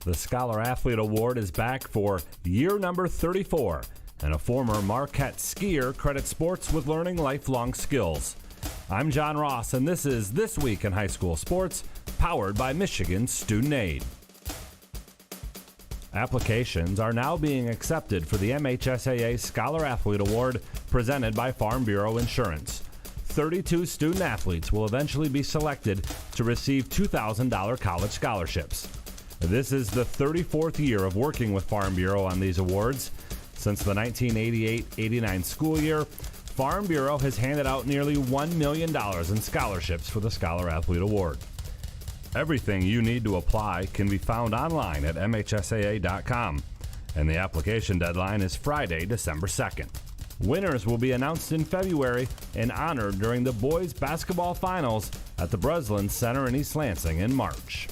The Scholar Athlete Award is back for year number 34, and a former Marquette skier credits sports with learning lifelong skills. I'm John Ross, and this is This Week in High School Sports, powered by Michigan Student Aid. Applications are now being accepted for the MHSAA Scholar Athlete Award presented by Farm Bureau Insurance. 32 student athletes will eventually be selected to receive $2,000 college scholarships. This is the 34th year of working with Farm Bureau on these awards. Since the 1988-89 school year, Farm Bureau has handed out nearly $1 million in scholarships for the Scholar Athlete Award. Everything you need to apply can be found online at MHSAA.com, and the application deadline is Friday, December 2nd. Winners will be announced in February and honored during the boys' basketball finals at the Breslin Center in East Lansing in March.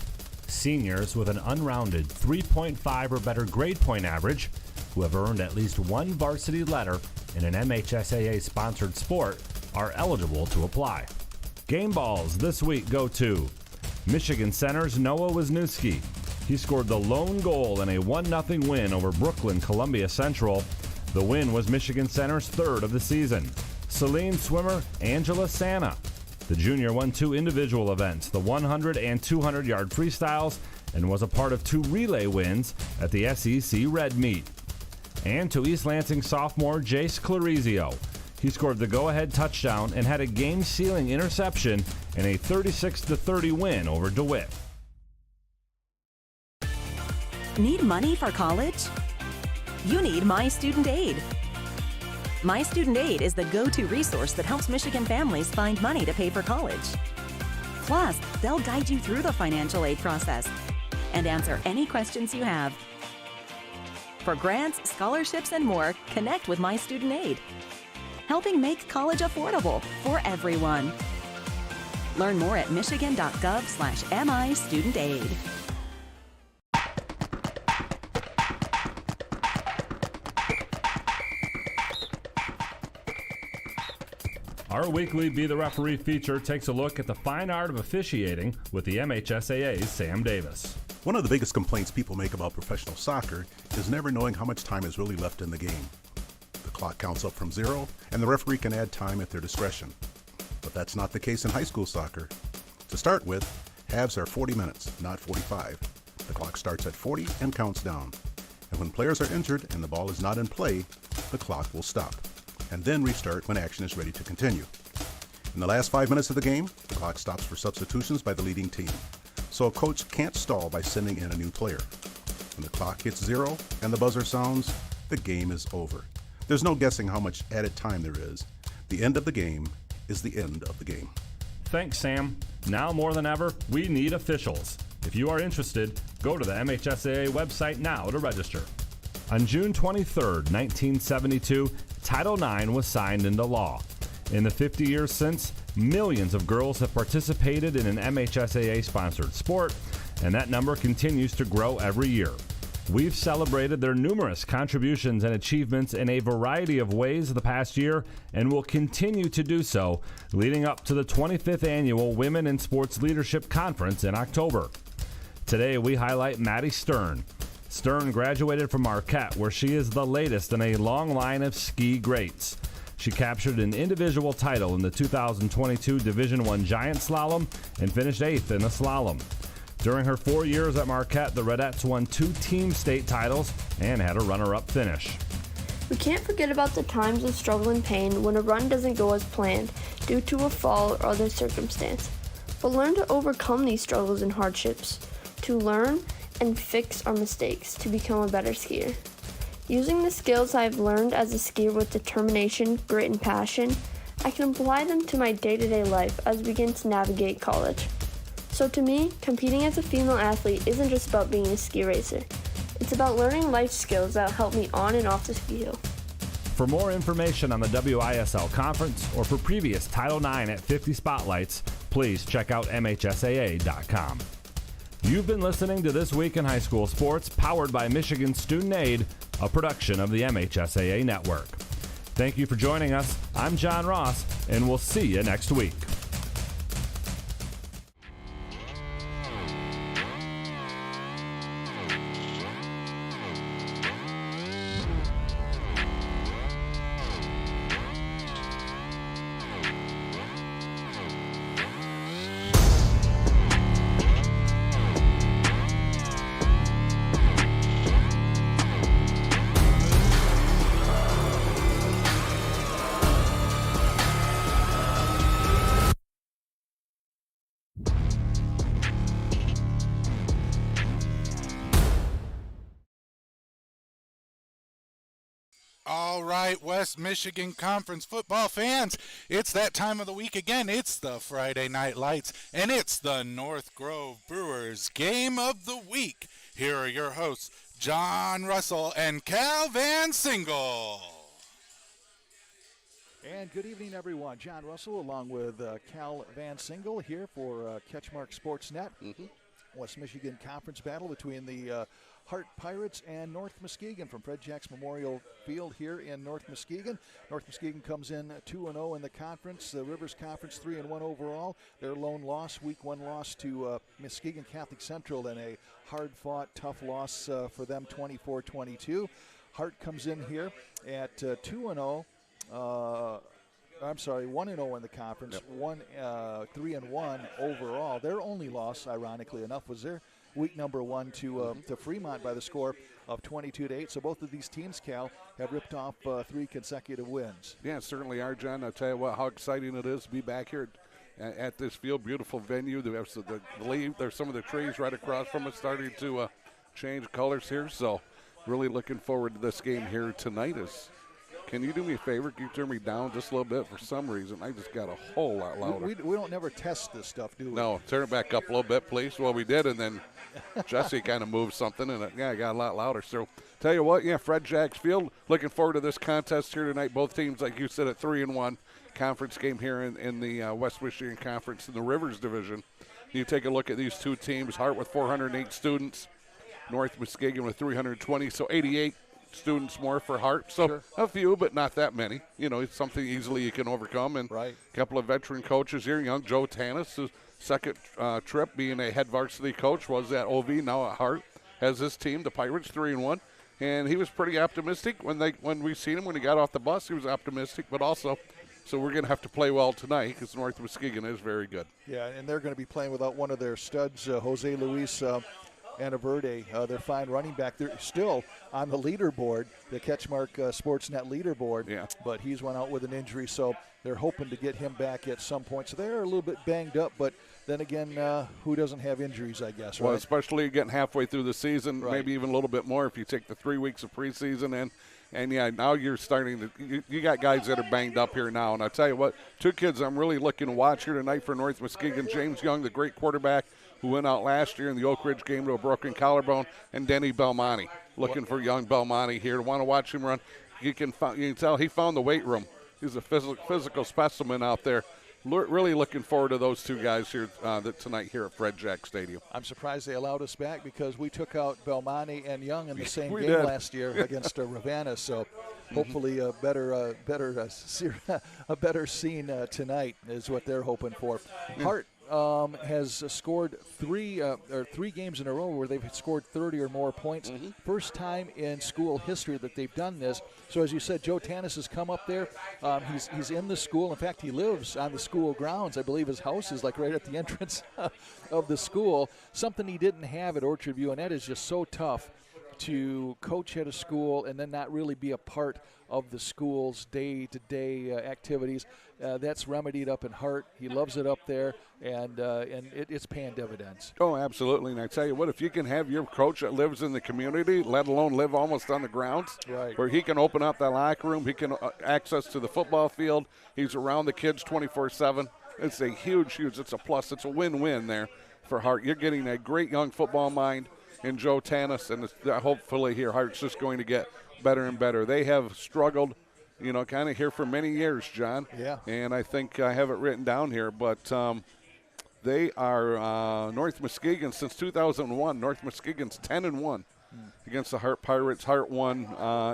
Seniors with an unrounded 3.5 or better grade point average who have earned at least one varsity letter in an MHSAA-sponsored sport are eligible to apply. Game balls this week go to Michigan Center's Noah Wisniewski. He scored the lone goal in a 1-0 win over Brooklyn Columbia Central. The win was Michigan Center's third of the season. Celine swimmer Angela Sana. The junior won 2 individual events, the 100 and 200-yard freestyles, and was a part of 2 relay wins at the SEC Red Meet. And to East Lansing sophomore Jace Clarizio. He scored the go-ahead touchdown and had a game-sealing interception in a 36-30 win over DeWitt. Need money for college? You need My Student Aid. My Student Aid is the go-to resource that helps Michigan families find money to pay for college. Plus, they'll guide you through the financial aid process and answer any questions you have. For grants, scholarships, and more, connect with My Student Aid, helping make college affordable for everyone. Learn more at michigan.gov/MIStudentAid. Our weekly Be the Referee feature takes a look at the fine art of officiating with the MHSAA's Sam Davis. One of the biggest complaints people make about professional soccer is never knowing how much time is really left in the game. The clock counts up from 0, and the referee can add time at their discretion. But that's not the case in high school soccer. To start with, halves are 40 minutes, not 45. The clock starts at 40 and counts down. And when players are injured and the ball is not in play, the clock will stop, and then restart when action is ready to continue. In the last 5 minutes of the game, the clock stops for substitutions by the leading team. So a coach can't stall by sending in a new player. When the clock hits 0 and the buzzer sounds, the game is over. There's no guessing how much added time there is. The end of the game is the end of the game. Thanks, Sam. Now more than ever, we need officials. If you are interested, go to the MHSAA website now to register. On June 23, 1972, Title IX was signed into law. In the 50 years since, millions of girls have participated in an MHSAA-sponsored sport, and that number continues to grow every year. We've celebrated their numerous contributions and achievements in a variety of ways the past year, and will continue to do so leading up to the 25th Annual Women in Sports Leadership Conference in October. Today, we highlight Maddie Stern. Stern graduated from Marquette, where she is the latest in a long line of ski greats. She captured an individual title in the 2022 Division I Giant Slalom and finished 8th in the slalom. During her 4 years at Marquette, the Redettes won 2 team state titles and had a runner-up finish. We can't forget about the times of struggle and pain when a run doesn't go as planned due to a fall or other circumstance. But learn to overcome these struggles and hardships, to learn and fix our mistakes to become a better skier. Using the skills I've learned as a skier with determination, grit, and passion, I can apply them to my day-to-day life as I begin to navigate college. So to me, competing as a female athlete isn't just about being a ski racer. It's about learning life skills that help me on and off the ski hill. For more information on the WISL Conference or for previous Title IX at 50 Spotlights, please check out MHSAA.com. You've been listening to This Week in High School Sports, powered by Michigan Student Aid, a production of the MHSAA Network. Thank you for joining us. I'm John Ross, and we'll see you next week. All right, West Michigan Conference football fans, it's that time of the week again. It's the Friday Night Lights, and it's the North Grove Brewers Game of the Week. Here are your hosts, John Russell and Cal VanSingel. And good evening, everyone. John Russell along with Cal VanSingel here for CatchMark SportsNet. West Michigan Conference battle between the Hart Pirates and North Muskegon from Fred Jacks Memorial Field here in North Muskegon. North Muskegon comes in 2-0 in the conference. The Rivers Conference 3-1 overall. Their lone loss, week one loss to Muskegon Catholic Central in a hard-fought, tough loss for them, 24-22. Hart comes in here at 2-0. 1-0 in the conference, 3-1 overall. Their only loss, ironically enough, was their week number one to Fremont by the score of 22-8. So both of these teams, Cal, have ripped off 3 consecutive wins. Yeah, certainly are, John. I'll tell you what, how exciting it is to be back here at this field. Beautiful venue. There's some of the trees right across from us starting to change colors here. So really looking forward to this game here tonight. Can you do me a favor? Can you turn me down just a little bit? For some reason, I just got a whole lot louder. We don't never test this stuff, do we? No, turn it back up a little bit, please. Well, we did, and then Jesse kind of moved something, and it got a lot louder. So, tell you what, Fred Jacks Field, looking forward to this contest here tonight. Both teams, like you said, at 3-1 conference game here in the West Michigan Conference in the Rivers Division. You take a look at these two teams, Hart with 408 students, North Muskegon with 320, so 88 students more for Hart. So sure. A few, but not that many. It's something easily you can overcome. And right. A couple of veteran coaches here. Young Joe Tanis, his second trip being a head varsity coach, was at OV, now at Hart. Has his team, the Pirates, 3-1. And he was pretty optimistic when we seen him when he got off the bus. He was optimistic, but also, so we're going to have to play well tonight because North Muskegon is very good. Yeah, and they're going to be playing without one of their studs, Jose Luis Anaverde, their fine running back. They're still on the leaderboard, the CatchMark SportsNet leaderboard, but he's went out with an injury, so they're hoping to get him back at some point. So they're a little bit banged up, but then again, who doesn't have injuries, I guess, right? Well, especially getting halfway through the season, right. Maybe even a little bit more if you take the 3 weeks of preseason and now you're starting to you got guys that are banged up here now. And I tell you what, 2 kids I'm really looking to watch here tonight for North Muskegon. James Young, the great quarterback, who went out last year in the Oak Ridge game to a broken collarbone, and Denny Belmonte, looking for young Belmonte here. Want to watch him run. You can tell he found the weight room. He's a physical specimen out there. Really looking forward to those 2 guys here tonight here at Fred Jacks Stadium. I'm surprised they allowed us back because we took out Belmonte and Young in the same game did. last year against Ravenna. So hopefully a better scene tonight is what they're hoping for. Hart has scored 3 games in a row where they've scored 30 or more points. First time in school history that they've done this. So as you said, Joe Tanis has come up there. He's in the school. In fact, he lives on the school grounds. I believe his house is like right at the entrance of the school. Something he didn't have at Orchard View, and that is just so tough to coach at a school and then not really be a part of the school's day-to-day activities. That's remedied up in Hart. He loves it up there, and it's paying dividends. Oh, absolutely. And I tell you what, if you can have your coach that lives in the community, let alone live almost on the grounds, right, where he can open up that locker room, he can access to the football field, he's around the kids 24/7. It's a huge, it's a plus. It's a win-win there for Hart. You're getting a great young football mind in Joe Tanis, and hopefully here Hart's just going to get better and better. They have struggled, kind of here for many years, John. Yeah. And I think I have it written down here, but they are North Muskegon since 2001. North Muskegon's 10-1 against the Hart Pirates. Hart won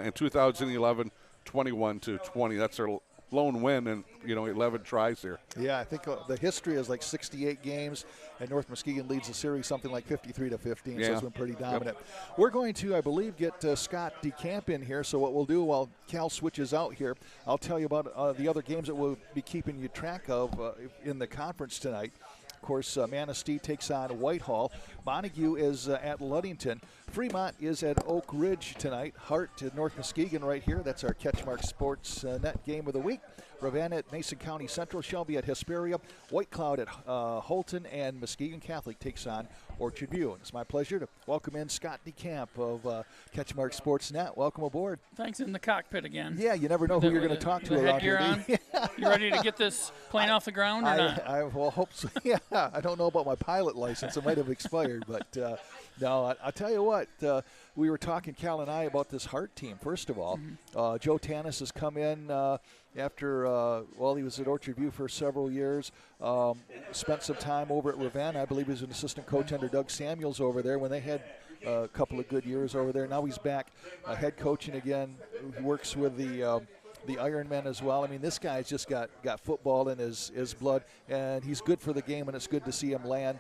in 2011, 21-20. That's their lone win in 11 tries here. Yeah, I think the history is like 68 games, and North Muskegon leads the series something like 53-15. So it's been pretty dominant. Yep. We're going to, I believe, get Scott DeCamp in here. So what we'll do while Cal switches out here, I'll tell you about the other games that we'll be keeping you track of in the conference tonight. Of course, Manistee takes on Whitehall. Montague is at Ludington. Fremont is at Oak Ridge tonight. Hart to North Muskegon right here. That's our CatchMark SportsNet game of the week. Ravenna at Mason County Central. Shelby at Hesperia. White Cloud at Holton. And Muskegon Catholic takes on Orchard View. And it's my pleasure to welcome in Scott DeCamp of CatchMark SportsNet. Welcome aboard. Thanks, in the cockpit again. Yeah, you never know who you're going to talk to around here. You ready to get this plane off the ground or not? I will hope so. Yeah, I don't know about my pilot license. It might have expired, but no, I'll tell you what. We were talking, Cal and I, about this Hart team. First of all, Joe Tanis has come in after, he was at Orchard View for several years. Spent some time over at Ravenna. I believe he was an assistant coach under Doug Samuels over there when they had a couple of good years over there. Now he's back head coaching again. He works with the Ironmen as well. I mean, this guy's just got football in his blood, and he's good for the game, and it's good to see him land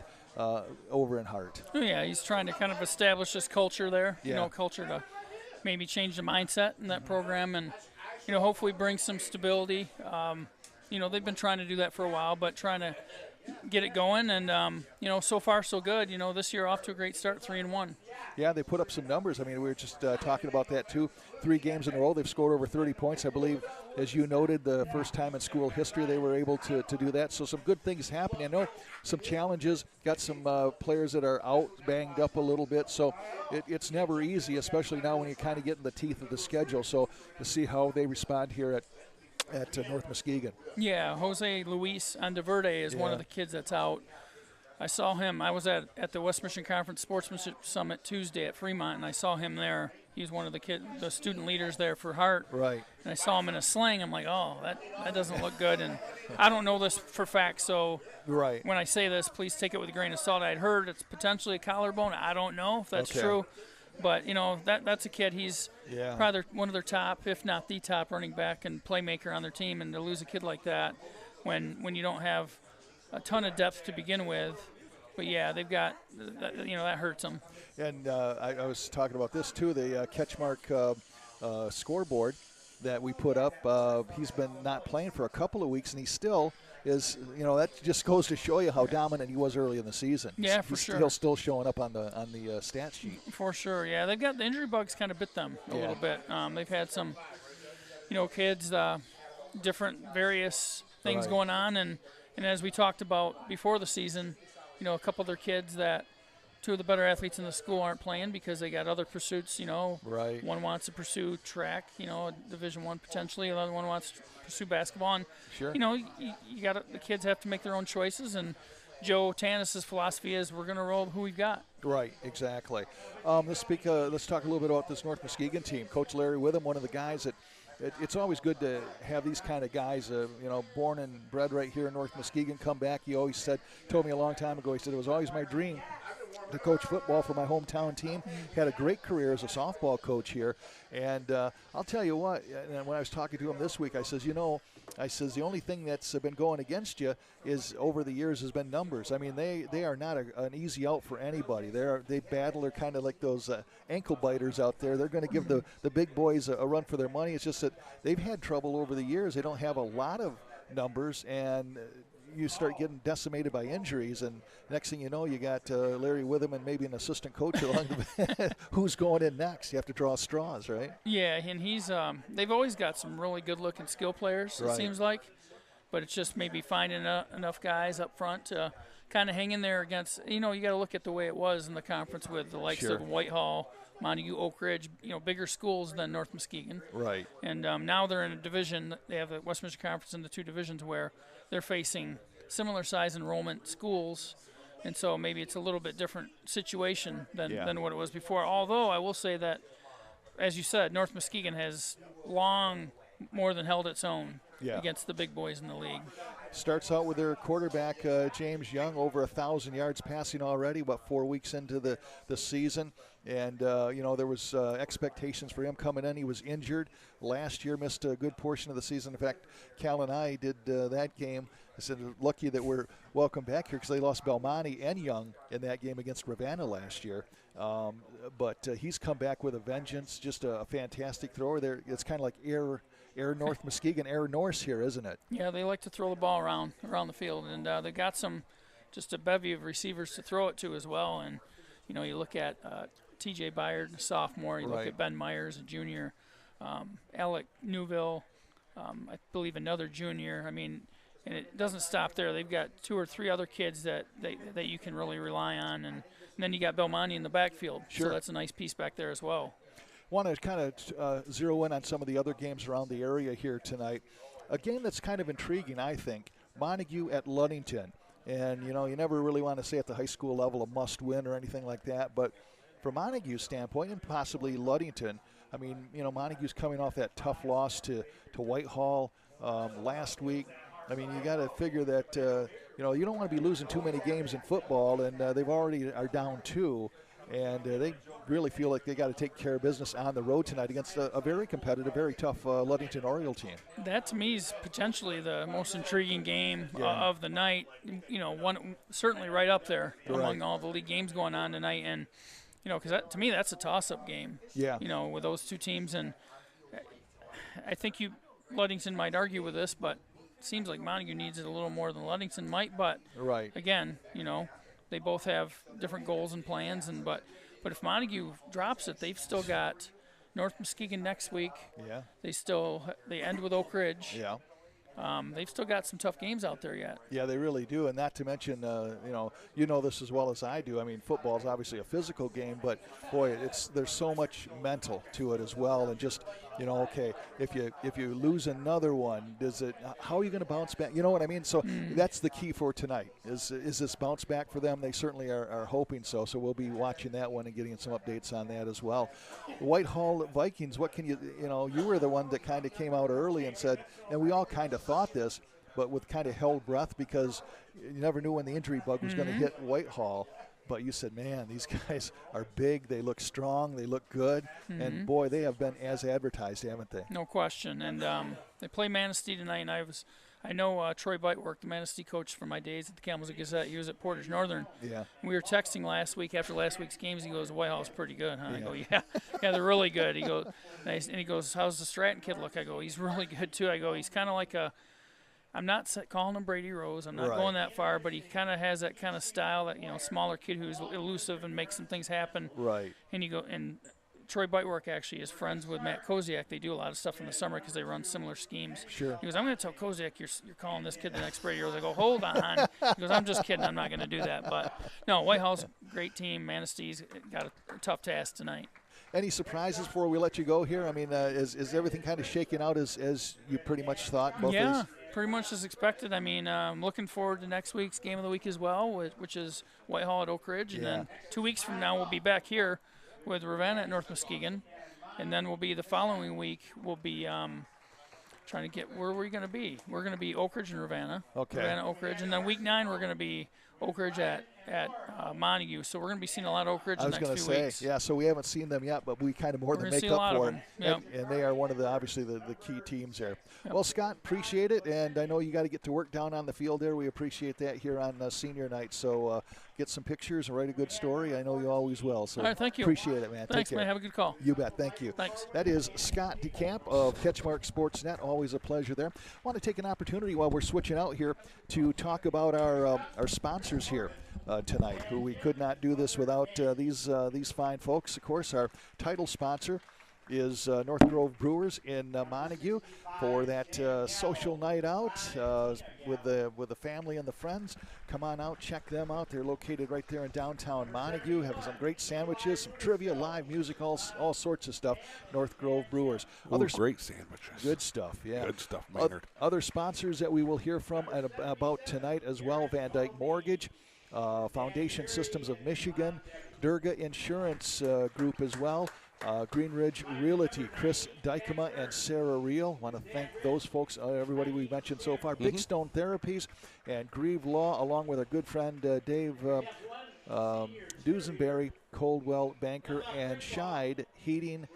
over in Hart. Oh, yeah, he's trying to kind of establish this culture there, Yeah. Culture to maybe change the mindset in that program and, hopefully bring some stability. They've been trying to do that for a while, but trying to get it going. And, so far so good. This year off to a great start, 3-1. Yeah, they put up some numbers. I mean, we were just talking about that, too. 3 games in a row, they've scored over 30 points. I believe, as you noted, the first time in school history they were able to do that. So some good things happening. I know some challenges. Got some players that are out, banged up a little bit. So it's never easy, especially now when you kind of get in the teeth of the schedule. So to see how they respond here at North Muskegon. Yeah, Jose Luis Andeverde is one of the kids that's out. I saw him. I was at the West Michigan Conference Sportsmanship Summit Tuesday at Fremont, and I saw him there. He was one of the student leaders there for Hart. Right. And I saw him in a sling. I'm like, oh, that doesn't look good. And I don't know this for fact, so when I say this, please take it with a grain of salt. I'd heard it's potentially a collarbone. I don't know if that's true. But, that's a kid. He's probably one of their top, if not the top running back and playmaker on their team. And to lose a kid like that when you don't have a ton of depth to begin with. But, yeah, they've got, that hurts them. And I was talking about this, too, the CatchMark scoreboard that we put up. He's been not playing for a couple of weeks, and he still is, that just goes to show you how dominant he was early in the season. Yeah, for sure. He's still showing up on the stat sheet. For sure, yeah. They've got the injury bugs kind of bit them a little bit. They've had some, kids, different various things going on. And as we talked about before the season, a couple of their kids that two of the better athletes in the school aren't playing because they got other pursuits, Right. One wants to pursue track, Division I potentially. Another one wants to pursue basketball. And, sure. You got the kids have to make their own choices. And Joe Tanis' philosophy is we're going to roll who we've got. Right, exactly. Let's talk a little bit about this North Muskegon team. Coach Larry Witham, one of the guys that it's always good to have these kind of guys, born and bred right here in North Muskegon, come back. He always told me a long time ago, he said, it was always my dream to coach football for my hometown team. Had a great career as a softball coach here. And I'll tell you what, and when I was talking to him this week, I says, the only thing that's been going against you is over the years has been numbers. I mean, they are not an easy out for anybody. They battle. They're kind of like those ankle biters out there. They're going to give the big boys a run for their money. It's just that they've had trouble over the years. They don't have a lot of numbers, and you start getting decimated by injuries, and next thing you know, you got Larry Witham and maybe an assistant coach along the who's going in next. You have to draw straws, right? Yeah, and he's they've always got some really good-looking skill players, it seems like, but it's just maybe finding enough guys up front to kind of hang in there against, you got to look at the way it was in the conference with the likes of Whitehall, Montague, Oak Ridge, bigger schools than North Muskegon. Right. And now they're in a division. They have the West Michigan Conference in the 2 divisions where they're facing similar size enrollment schools, and so maybe it's a little bit different situation than what it was before. Although I will say that, as you said, North Muskegon has long more than held its own against the big boys in the league. Starts out with their quarterback, James Young, over 1,000 yards passing already, about 4 weeks into the season. And, there was expectations for him coming in. He was injured last year, missed a good portion of the season. In fact, Cal and I did that game. I said, lucky that we're welcome back here because they lost Belmonte and Young in that game against Ravenna last year. But he's come back with a vengeance, just a fantastic thrower there. It's kind of like Air North Muskegon, Air Norse here, isn't it? Yeah, they like to throw the ball around the field, and they got just a bevy of receivers to throw it to as well. And, you look at T.J. Byard, a sophomore. You look at Ben Myers, a junior. Alec Newville, I believe another junior. I mean, and it doesn't stop there. They've got 2 or 3 other kids that you can really rely on. And then you got Belmonte in the backfield. Sure. So that's a nice piece back there as well. Want to kind of zero in on some of the other games around the area here tonight. A game that's kind of intriguing, I think, Montague at Ludington. And, you know, you never really want to say at the high school level a must-win or anything like that. But from Montague's standpoint, and possibly Ludington, I mean, you know, Montague's coming off that tough loss to Whitehall last week. I mean, you got to figure that, you know, you don't want to be losing too many games in football, and they've already are down 2. And they really feel like they got to take care of business on the road tonight against a very competitive, very tough Ludington Oriole team. That, to me, is potentially the most intriguing game of the night. You know, one certainly right up there among all the league games going on tonight. And, you know, because to me, that's a toss-up game. Yeah. You know, with those 2 teams. And I think Ludington might argue with this, but it seems like Montague needs it a little more than Ludington might. But, again, you know, they both have different goals and plans, but if Montague drops it, they've still got North Muskegon next week. Yeah. They end with Oak Ridge. Yeah. They've still got some tough games out there yet. Yeah, they really do, and not to mention, you know this as well as I do. I mean, football is obviously a physical game, but boy, there's so much mental to it as well. And just, you know, okay, if you lose another one, how are you going to bounce back? You know what I mean? So that's the key for tonight. Is this bounce back for them? They certainly are hoping so. So we'll be watching that one and getting some updates on that as well. Whitehall Vikings. What can you were the one that kind of came out early and said, and we all kind of thought this, but with kind of held breath because you never knew when the injury bug was going to hit Whitehall. But you said, man, these guys are big. They look strong. They look good. And, boy, they have been as advertised, haven't they? No question. And they play Manistee tonight. And I know Troy Bitework, the Manistee coach from my days at the Kalamazoo Gazette. He was at Portage Northern. Yeah. We were texting last week after last week's games. He goes, Whitehall's pretty good, huh? Yeah. I go, yeah, they're really good. He goes, nice. And he goes, how's the Stratton kid look? I go, he's really good, too. I go, he's kind of like I'm not calling him Brady Rose. I'm not going that far, but he kind of has that kind of style, that, you know, smaller kid who's elusive and makes some things happen. Right. And Troy Bitework actually is friends with Matt Koziak. They do a lot of stuff in the summer because they run similar schemes. Sure. He goes, I'm going to tell Koziak you're calling this kid the next Brady Rose. I go, hold on. He goes, I'm just kidding. I'm not going to do that. But, no, Whitehall's a great team. Manistee's got a tough task tonight. Any surprises before we let you go here? I mean, is everything kind of shaken out as you pretty much thought? Both of these? Pretty much as expected. I mean, I'm looking forward to next week's game of the week as well, which is Whitehall at Oak Ridge. And then 2 weeks from now, we'll be back here with Ravenna at North Muskegon. And then we'll be the following week, we'll be trying to get where we're going to be. We're going to be Oak Ridge and Ravenna. Okay. Ravenna, Oak Ridge. And then week 9, we're going to be Oak Ridge at Montague. So we're going to be seeing a lot of Oak Ridge in the next few weeks. Yeah, so we haven't seen them yet, but we kind of more than make up for it. Yep. And they are one of obviously the key teams there. Yep. Well, Scott, appreciate it. And I know you got to get to work down on the field there. We appreciate that here on senior night. So get some pictures and write a good story. I know you always will. So all right, thank you. Appreciate it, man. Thanks, man. Have a good call. You bet. Thank you. Thanks. That is Scott DeCamp of CatchMark SportsNet. Always a pleasure there. I want to take an opportunity while we're switching out here to talk about our sponsors here tonight, who we could not do this without these fine folks. Of course, our title sponsor is North Grove Brewers in Montague for that social night out with the family and the friends. Come on out, check them out. They're located right there in downtown Montague. Have some great sandwiches, some trivia, live music, all sorts of stuff. North Grove Brewers. Great sandwiches. Good stuff, yeah. Good stuff, Maynard. Other sponsors that we will hear from about tonight as well: Van Dyke Mortgage, Foundation Systems of Michigan, Durga Insurance Group as well, Green Ridge Realty, Chris Dykema and Sarah Reel. Want to thank those folks, everybody we've mentioned so far. Big Stone Therapies and Grieve Law, along with our good friend Dave Dusenberry, Coldwell Banker, and Scheid Heating,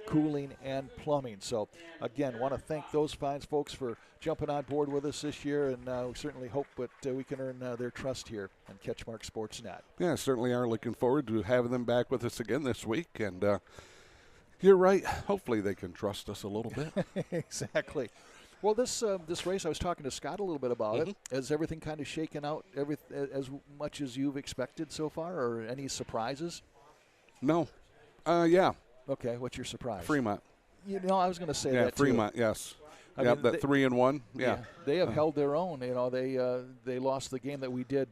Cooling, and Plumbing. So, again, want to thank those fine folks for jumping on board with us this year, and we certainly hope that we can earn their trust here on CatchMark SportsNet. Yeah, certainly are looking forward to having them back with us again this week, and you're right. Hopefully they can trust us a little bit. Exactly. Well, this race, I was talking to Scott a little bit about it. Has everything kind of shaken out as much as you've expected so far, or any surprises? No. Yeah. Okay, what's your surprise? Fremont. You know, I was going to say that Fremont, too. yes. I Yeah, mean, that 3-1. Yeah. They have held their own. You know, they lost the game that we did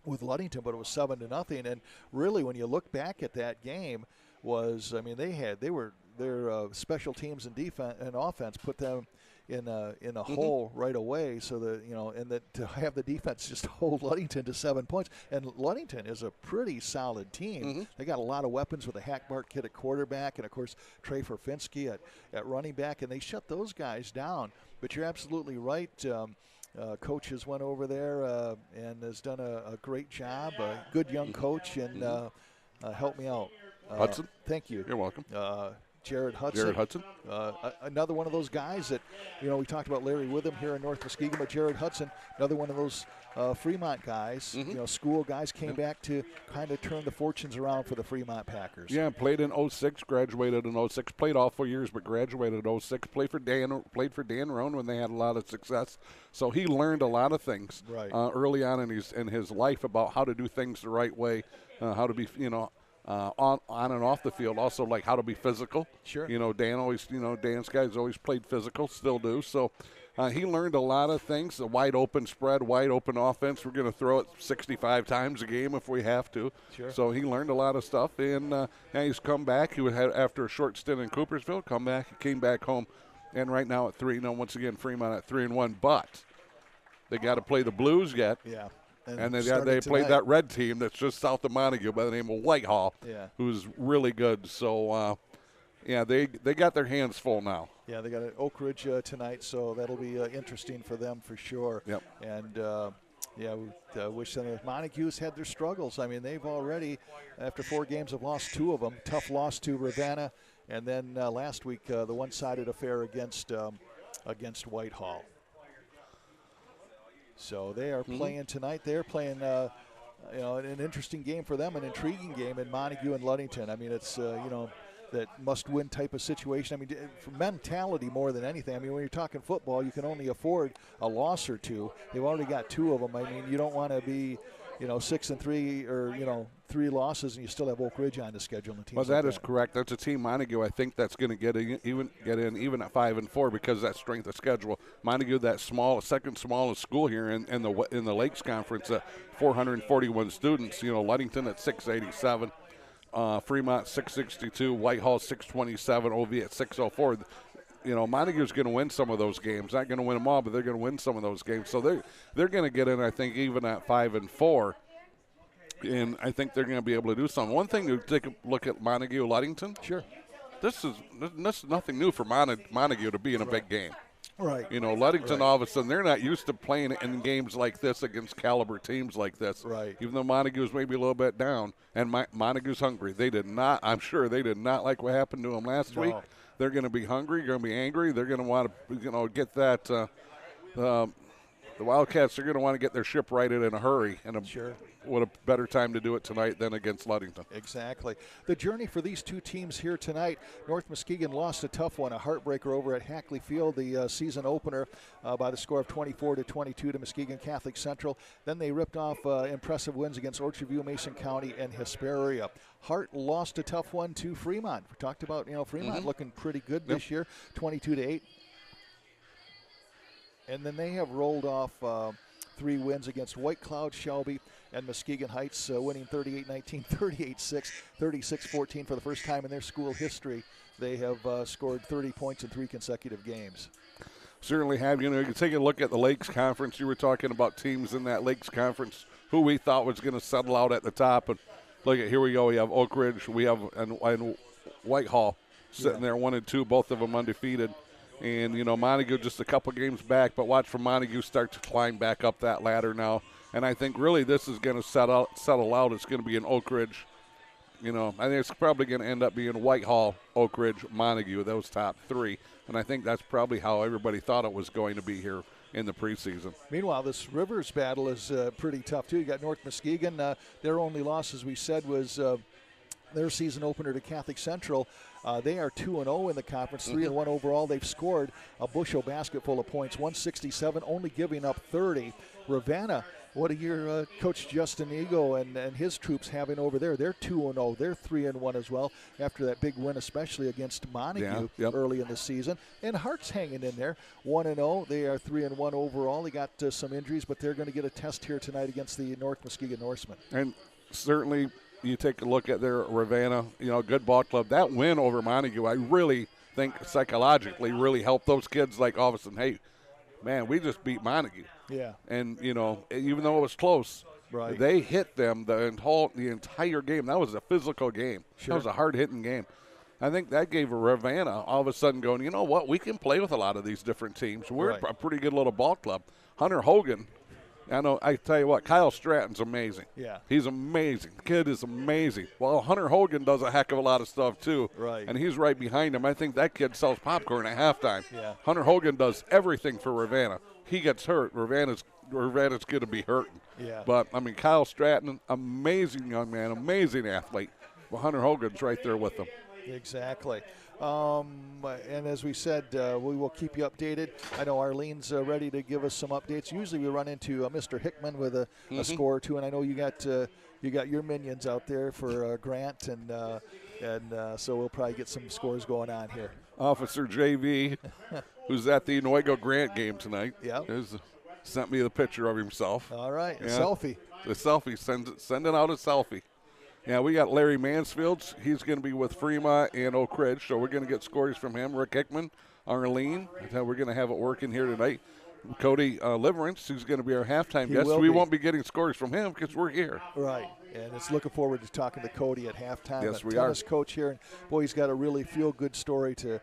with Ludington, but it was 7-0. And really, when you look back at that game, their special teams and defense and offense put them in a hole right away. So to have the defense just hold Ludington to 7 points, and Ludington is a pretty solid team. They got a lot of weapons with a Hackbart kid at quarterback, and of course Trey Forfinski at running back, and they shut those guys down. But you're absolutely right. Coach has went over there and has done a great job. A good young coach, and help me out. Hudson? Thank you. You're welcome. Jared Hudson. Another one of those guys that, we talked about Larry Witham here in North Muskegon, but Jared Hudson, another one of those Fremont guys, school guys, came back to kind of turn the fortunes around for the Fremont Packers. Yeah, played in 06, graduated in 06, played all 4 years, but graduated in 06, played for Dan Roan when they had a lot of success. So he learned a lot of things early on in his life about how to do things the right way, how to be, on and off the field, also like how to be physical. Sure. Dan's guys always played physical, still do. So he learned a lot of things. The wide open spread, wide open offense. We're going to throw it 65 times a game if we have to. Sure. So he learned a lot of stuff, and he's come back. He had after a short stint in Coopersville, he came back home, and right now at 3. Once again Fremont at 3-1, but they got to play the Blues yet. Yeah. And they played that red team that's just south of Montague by the name of Whitehall, who's really good. So, they got their hands full now. Yeah, they got an Oak Ridge tonight, so that'll be interesting for them for sure. Yep. And, we wish them. Montague's had their struggles. I mean, they've already, after 4 games, have lost 2 of them. Tough loss to Ravenna, and then last week the one-sided affair against Whitehall. So they are playing tonight. They're playing, an interesting game for them, an intriguing game in Montague and Ludington. I mean, it's, that must-win type of situation. I mean, for mentality more than anything. I mean, when you're talking football, you can only afford a loss or 2. They've already got 2 of them. I mean, you don't want to be, 6-3 or, 3 losses and you still have Oak Ridge on the schedule. And well, that is correct. That's a team, Montague, I think that's going to get in even at 5-4 because of that strength of schedule. Montague, that second smallest school here in the Lakes Conference, 441 students. Ludington at 687, Fremont 662, Whitehall 627, OV at 604. Montague's going to win some of those games. Not going to win them all, but they're going to win some of those games. So they're going to get in, I think, even at 5-4. And I think they're going to be able to do something. One thing to take a look at Montague-Ludington. Sure. This is nothing new for Montague to be in a big game. Right. Ludington, all of a sudden, they're not used to playing in games like this against caliber teams like this. Right. Even though Montague's maybe a little bit down, and Montague's hungry. I'm sure they did not like what happened to them last week. They're going to be hungry, going to be angry. They're going to want to, get that. The Wildcats are going to want to get their ship righted in a hurry. And sure. What a better time to do it tonight than against Ludington. Exactly. The journey for these 2 teams here tonight, North Muskegon lost a tough one, a heartbreaker over at Hackley Field, the season opener by the score of 24-22 to Muskegon Catholic Central. Then they ripped off impressive wins against Orchard View, Mason County, and Hesperia. Hart lost a tough one to Fremont. We talked about, Fremont looking pretty good this year, 22-8. And then they have rolled off 3 wins against White Cloud, Shelby, and Muskegon Heights, winning 38-19, 38-6, 36-14 for the first time in their school history. They have scored 30 points in 3 consecutive games. Certainly have. You can take a look at the Lakes Conference. You were talking about teams in that Lakes Conference who we thought was going to settle out at the top. And look at, here we go. We have Oak Ridge. We have and Whitehall sitting there 1-2, both of them undefeated. And, Montague just a couple games back, but watch for Montague start to climb back up that ladder now. And I think really this is going to settle out. It's going to be in Oak Ridge. I think it's probably going to end up being Whitehall, Oak Ridge, Montague, those top 3. And I think that's probably how everybody thought it was going to be here in the preseason. Meanwhile, this Rivers battle is pretty tough, too. You got North Muskegon. Their only loss, as we said, was their season opener to Catholic Central. They are 2-0 in the conference, 3-1 overall. They've scored a bushel basket full of points, 167, only giving up 30. Ravenna What are your Coach Justin Ego and his troops having over there? They're 2-0. They're 3-1 as well after that big win, especially against Montague early in the season. And Hart's hanging in there, 1-0. They are 3-1 overall. They got some injuries, but they're going to get a test here tonight against the North Muskegon Norsemen. And certainly you take a look at their Ravenna, good ball club. That win over Montague, I really think psychologically really helped those kids, like all of a sudden, hey, man, we just beat Montague. Yeah. And, even though it was close, they hit them the entire game. That was a physical game. Sure. That was a hard-hitting game. I think that gave Ravenna all of a sudden going, you know what, we can play with a lot of these different teams. We're a pretty good little ball club. Hunter Hogan, I tell you what, Kyle Stratton's amazing. Yeah. He's amazing. The kid is amazing. Well, Hunter Hogan does a heck of a lot of stuff, too. Right. And he's right behind him. I think that kid sells popcorn at halftime. Yeah. Hunter Hogan does everything for Ravenna. He gets hurt. Ravenna's going to be hurting. Yeah. But, Kyle Stratton, amazing young man, amazing athlete. Well, Hunter Hogan's right there with him. Exactly. And as we said, we will keep you updated. I know Arlene's ready to give us some updates. Usually we run into Mr. Hickman with a score or two, and I know you got your minions out there for Grant, and so we'll probably get some scores going on here. Officer JV, who's at the Nuevo Grant game tonight, sent me the picture of himself. All right, a selfie. The selfie, sending out a selfie. Yeah, we got Larry Mansfield. He's going to be with Fremont and Oak Ridge, so we're going to get scores from him. Rick Hickman, Arlene. We're going to have it working here tonight. Cody Liverance, who's going to be our halftime guest. We won't be getting scores from him because we're here. Right, and it's looking forward to talking to Cody at halftime. Yes, we tennis coach here, and boy, he's got a really feel-good story to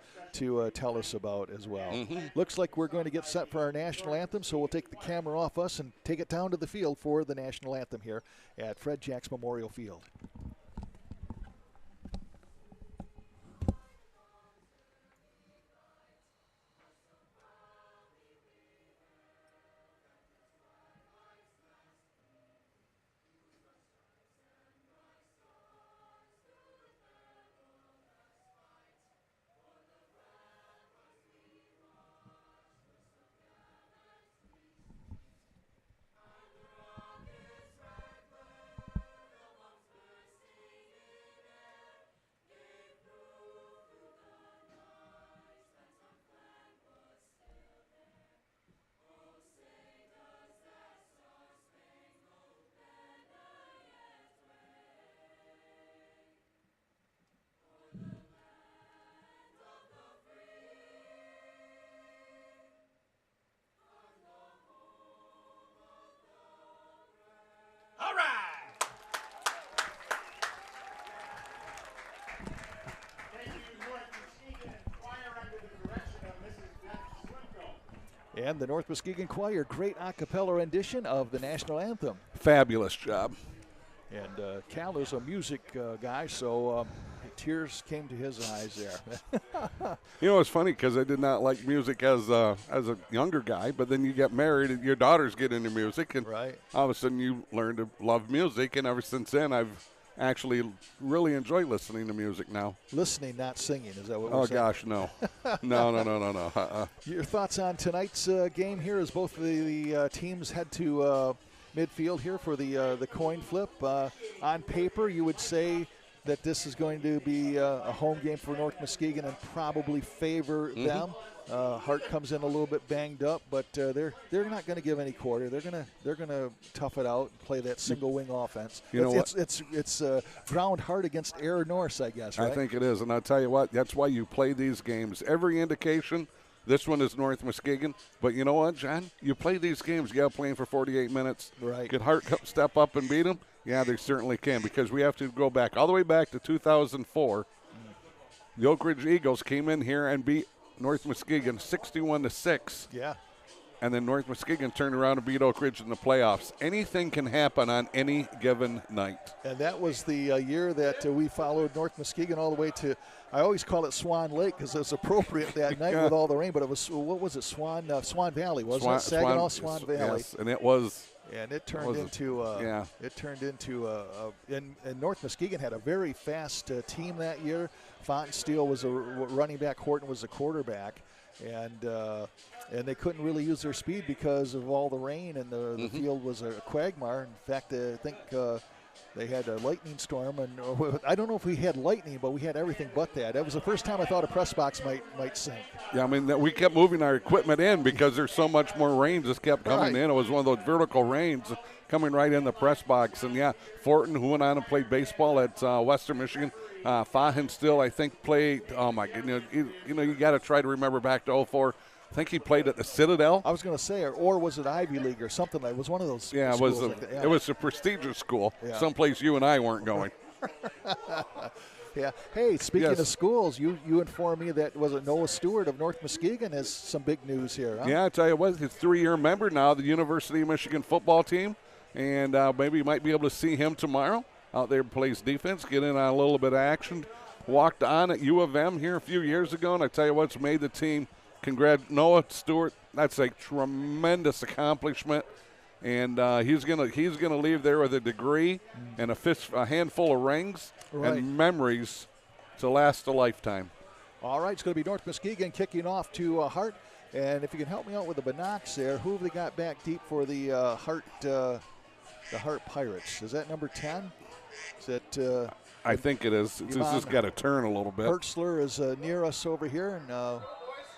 tell us about as well. Looks like we're going to get set for our national anthem, so we'll take the camera off us and take it down to the field for the national anthem here at Fred Jacks Memorial Field. And the North Muskegon Choir, great a cappella rendition of the national anthem. Fabulous job. And Cal is a music guy, so tears came to his eyes there. It's funny because I did not like music as a younger guy, but then you get married and your daughters get into music, and all of a sudden you learn to love music, and ever since then I've actually really enjoy listening to music now. Listening, not singing, is that what we're saying? Oh, gosh, no. No. Your thoughts on tonight's game here as both the teams head to midfield here for the coin flip. On paper, you would say that this is going to be a home game for North Muskegon and probably favor them. Hart comes in a little bit banged up, but they're not going to give any quarter. They're gonna tough it out and play that single wing offense. It's ground hard against Air Norse, I guess. Right? I think it is, and I'll tell you what, that's why you play these games. Every indication, this one is North Muskegon, but you know what, John? You play these games, you got playing for 48 minutes. Right. Could Hart step up and beat them? Yeah, they certainly can, because we have to go back all the way back to 2004. The Oak Ridge Eagles came in here and beat North Muskegon 61-6. Yeah. And then North Muskegon turned around and beat Oak Ridge in the playoffs. Anything can happen on any given night. And that was the year that we followed North Muskegon all the way to, I always call it Swan Lake because it was appropriate that night with all the rain, but it was, what was it, Swan Valley, wasn't it? Saginaw, Swan Valley. Yes, and it was. And it turned into and North Muskegon had a very fast team that year. Fontensteel was a running back. Horton was a quarterback. and they couldn't really use their speed because of all the rain, and the field was a quagmire. In fact, I think they had a lightning storm, and I don't know if we had lightning, but we had everything but that. That was the first time I thought a press box might sink. Yeah, I mean, we kept moving our equipment in because there's so much more rain just kept coming in. It was one of those vertical rains coming right in the press box. And, yeah, Fortin, who went on and played baseball at Western Michigan, Fahin still, I think, played, oh, my goodness, you got to try to remember back to 2004. I think he played at the Citadel. I was going to say, or was it Ivy League or something? It was one of those. Yeah, it was a prestigious school, someplace you and I weren't going. Yeah. Hey, speaking of schools, you informed me that Noah Stewart of North Muskegon has some big news here. Huh? Yeah, I tell you what, he's a 3-year member now of the University of Michigan football team, and maybe you might be able to see him tomorrow out there plays defense, get in on a little bit of action. Walked on at U of M here a few years ago, and I tell you what's made the team. Congrats, Noah Stewart. That's a tremendous accomplishment, and he's gonna leave there with a degree and a handful of rings and memories to last a lifetime. All right, it's going to be North Muskegon kicking off to Hart, and if you can help me out with the binocs there, who have they got back deep for the Hart Pirates? Is that number 10? Is that? I think it is. It's just got to turn a little bit. Hertzler is near us over here, and.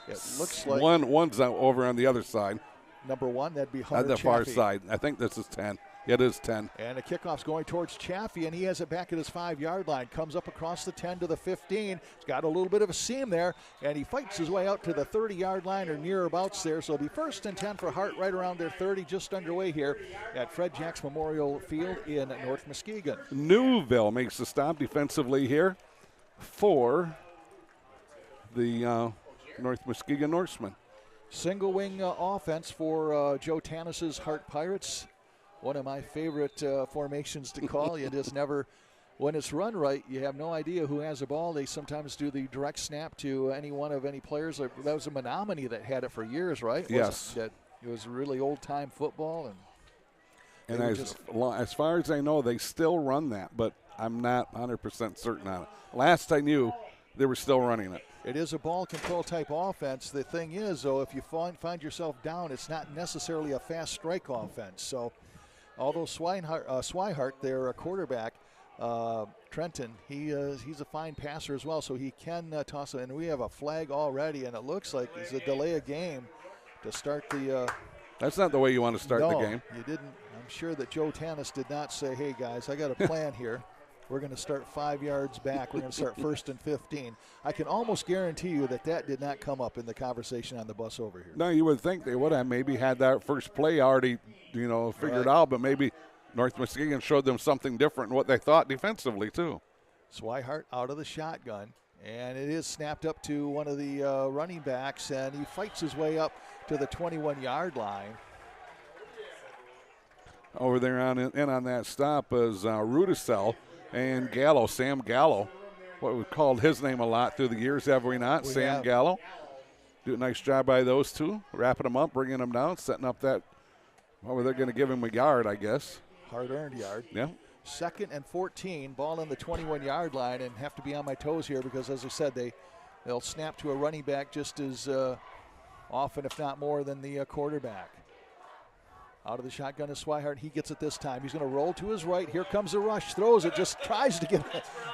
It looks like one's over on the other side. Number 1, that'd be Hunter At the Chaffee. far side. I think this is 10. It is 10. And the kickoff's going towards Chaffee, and he has it back at his 5-yard line. Comes up across the 10 to the 15. He's got a little bit of a seam there, and he fights his way out to the 30-yard line or nearabouts there. So it'll be 1st and 10 for Hart right around their 30, just underway here at Fred Jacks Memorial Field in North Muskegon. Newville makes the stop defensively here for the North Muskegon Norsemen. Single wing offense for Joe Tanis's Hart Pirates. One of my favorite formations to call. You just never, when it's run right, you have no idea who has the ball. They sometimes do the direct snap to any one of any players. That was a Menominee that had it for years, right? Yes. It was really old-time football. And as far as I know, they still run that, but I'm not 100% certain on it. Last I knew, they were still running it. It is a ball control type offense. The thing is, though, if you find yourself down, it's not necessarily a fast strike offense. So, although Swihart, their quarterback, Trenton, he's a fine passer as well, so he can toss it. And we have a flag already, and it looks like it's a delay of game to start the. That's not the way you want to start the game. You didn't. I'm sure that Joe Tanis did not say, "Hey guys, I got a plan here. We're going to start 5 yards back. We're going to start 1st and 15. I can almost guarantee you that did not come up in the conversation on the bus over here. No, you would think they would have maybe had that first play already, figured out, but maybe North Muskegon showed them something different in what they thought defensively, too. Swihart out of the shotgun, and it is snapped up to one of the running backs, and he fights his way up to the 21-yard line. Over there on that stop is Rudisell. And Sam Gallo, what we've called his name a lot through the years, have we not? Sam Gallo. Do a nice job by those two, wrapping them up, bringing them down, setting up that, they're going to give him a yard, I guess. Hard-earned yard. Yeah. 2nd and 14, ball on the 21-yard line, and have to be on my toes here because, as I said, they'll snap to a running back just as often, if not more, than the quarterback. Out of the shotgun is Swihart. He gets it this time. He's going to roll to his right. Here comes the rush. Throws it. Just tries to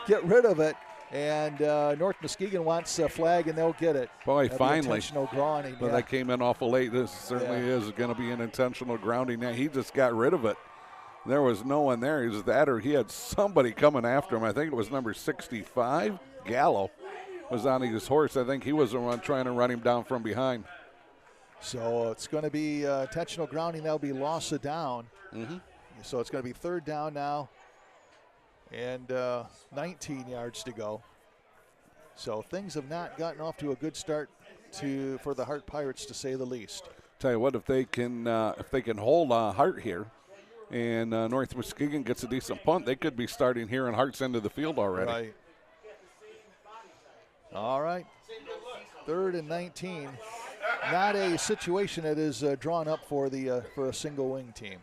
get rid of it. And North Muskegon wants a flag, and they'll get it. Boy, finally. Intentional grounding. But that came in awful late. This certainly is going to be an intentional grounding. Now, he just got rid of it. There was no one there. He was that, or he had somebody coming after him. I think it was number 65. Gallo was on his horse. I think he was the one trying to run him down from behind. So it's going to be intentional grounding. That'll be loss of down. Mm-hmm. So it's going to be 3rd down now and 19 yards to go. So things have not gotten off to a good start for the Hart Pirates, to say the least. Tell you what, if they can hold Hart here and North Muskegon gets a decent punt, they could be starting here in Hart's end of the field already. Right. All right. 3rd and 19. Not a situation that is drawn up for a single wing team.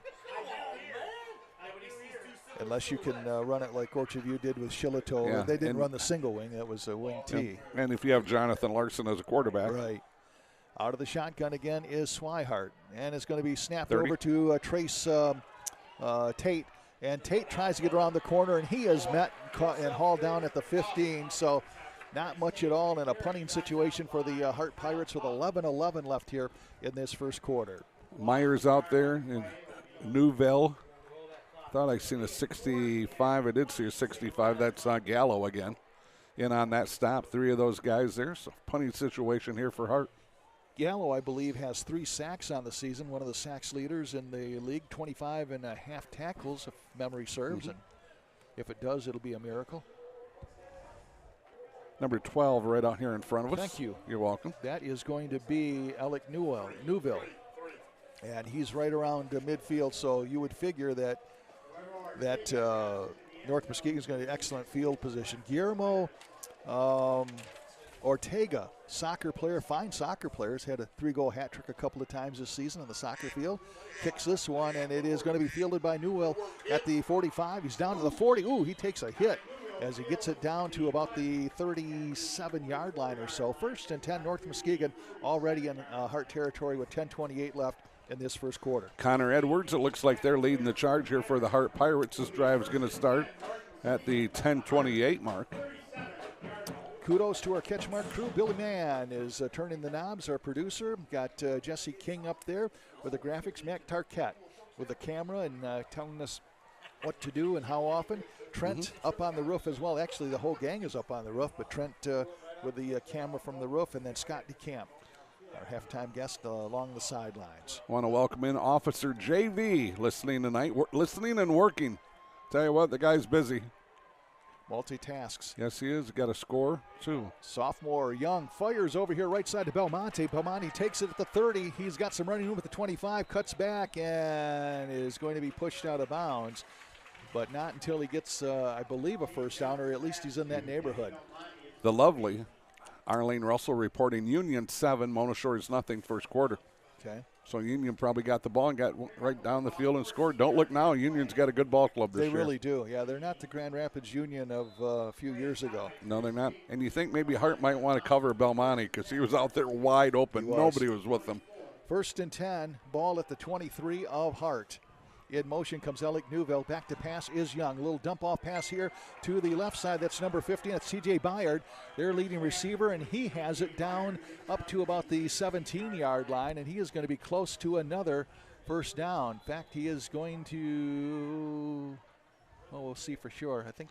Unless you can run it like Orchard View did with Shillito. Yeah, they didn't run the single wing. That was a wing T. And if you have Jonathan Larson as a quarterback. Right. Out of the shotgun again is Swihart, and it's going to be snapped 30. over to Trace Tate. And Tate tries to get around the corner, and he is met and hauled down at the 15. So not much at all in a punting situation for the Hart Pirates with 11:11 left here in this first quarter. Myers out there in Newville. Thought I seen a 65. I did see a 65. That's Gallo again. In on that stop. 3 of those guys there. So punting situation here for Hart. Gallo, I believe, has 3 sacks on the season, one of the sacks leaders in the league, 25.5 tackles, if memory serves. And if it does, it'll be a miracle. Number 12 right out here in front of us. Thank you. You're welcome. That is going to be Alec Newville. And he's right around midfield, so you would figure that North Muskegon is going to be excellent field position. Guillermo Ortega, soccer player, fine soccer players, had a 3-goal hat trick a couple of times this season on the soccer field. Kicks this one, and it is going to be fielded by Newell at the 45. He's down to the 40. Ooh, he takes a hit as he gets it down to about the 37-yard line or so. 1st and 10, North Muskegon already in Hart territory with 10:28 left in this first quarter. Connor Edwards, it looks like they're leading the charge here for the Hart Pirates. This drive is going to start at the 10:28 mark. Kudos to our CatchMark crew. Billy Mann is turning the knobs, our producer. Got Jesse King up there with the graphics. Mac Tarquette with the camera and telling us what to do and how often. Trent up on the roof as well. Actually, the whole gang is up on the roof, but Trent with the camera from the roof, and then Scott DeCamp, our halftime guest along the sidelines. Want to welcome in Officer JV listening tonight. Listening and working. Tell you what, the guy's busy. Multitasks. Yes, he is. Got a score, too. Sophomore Young fires over here right side to Belmonte. Belmonte takes it at the 30. He's got some running room at the 25, cuts back, and is going to be pushed out of bounds. But not until he gets, I believe, a first down, or at least he's in that neighborhood. The lovely Arlene Russell reporting Union 7, Mona Shores nothing first quarter. Okay. So Union probably got the ball and got right down the field and scored. Don't look now. Union's got a good ball club this year. They really do. Yeah, they're not the Grand Rapids Union of a few years ago. No, they're not. And you think maybe Hart might want to cover Belmonte because he was out there wide open. Nobody was with him. 1st and 10, ball at the 23 of Hart. In motion comes Alec Newville. Back to pass is Young. A little dump-off pass here to the left side. That's number 15. That's T.J. Byard, their leading receiver, and he has it down up to about the 17-yard line, and he is going to be close to another first down. In fact, he is going to, well, we'll see for sure. I think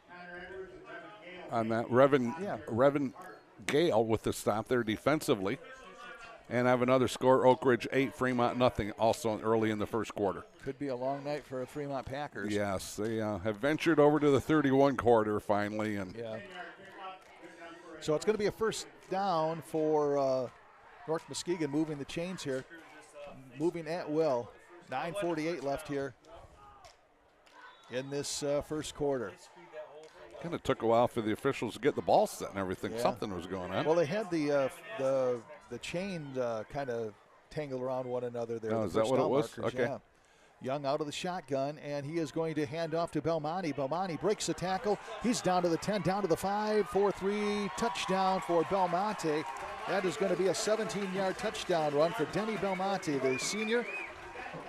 on that, Revan Gale with the stop there defensively. And have another score, Oak Ridge 8, Fremont nothing, also early in the first quarter. Could be a long night for Fremont Packers. Yes, they have ventured over to the 31 quarter finally. And yeah. So it's going to be a first down for North Muskegon, moving the chains here, moving at will. 9:48 left here in this first quarter. Kind of took a while for the officials to get the ball set and everything. Yeah. Something was going on. Well, they had the chain kind of tangled around one another there. Oh, is that what it was? Markers, okay. Yeah. Young out of the shotgun, and he is going to hand off to Belmonte. Belmonte breaks the tackle. He's down to the 10, down to the 5, 4-3, touchdown for Belmonte. That is going to be a 17-yard touchdown run for Denny Belmonte, the senior.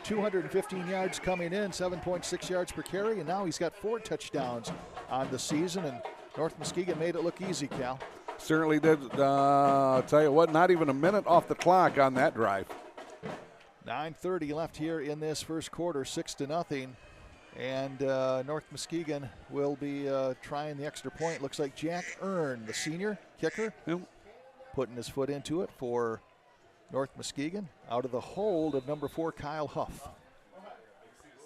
215 yards coming in, 7.6 yards per carry, and now he's got 4 touchdowns on the season, and North Muskegon made it look easy, Cal. Certainly did. I'll tell you what, not even a minute off the clock on that drive. 9:30 left here in this first quarter, 6-0. And North Muskegon will be trying the extra point. Looks like Jack Earn, the senior kicker, putting his foot into it for North Muskegon, out of the hold of number 4, Kyle Huff.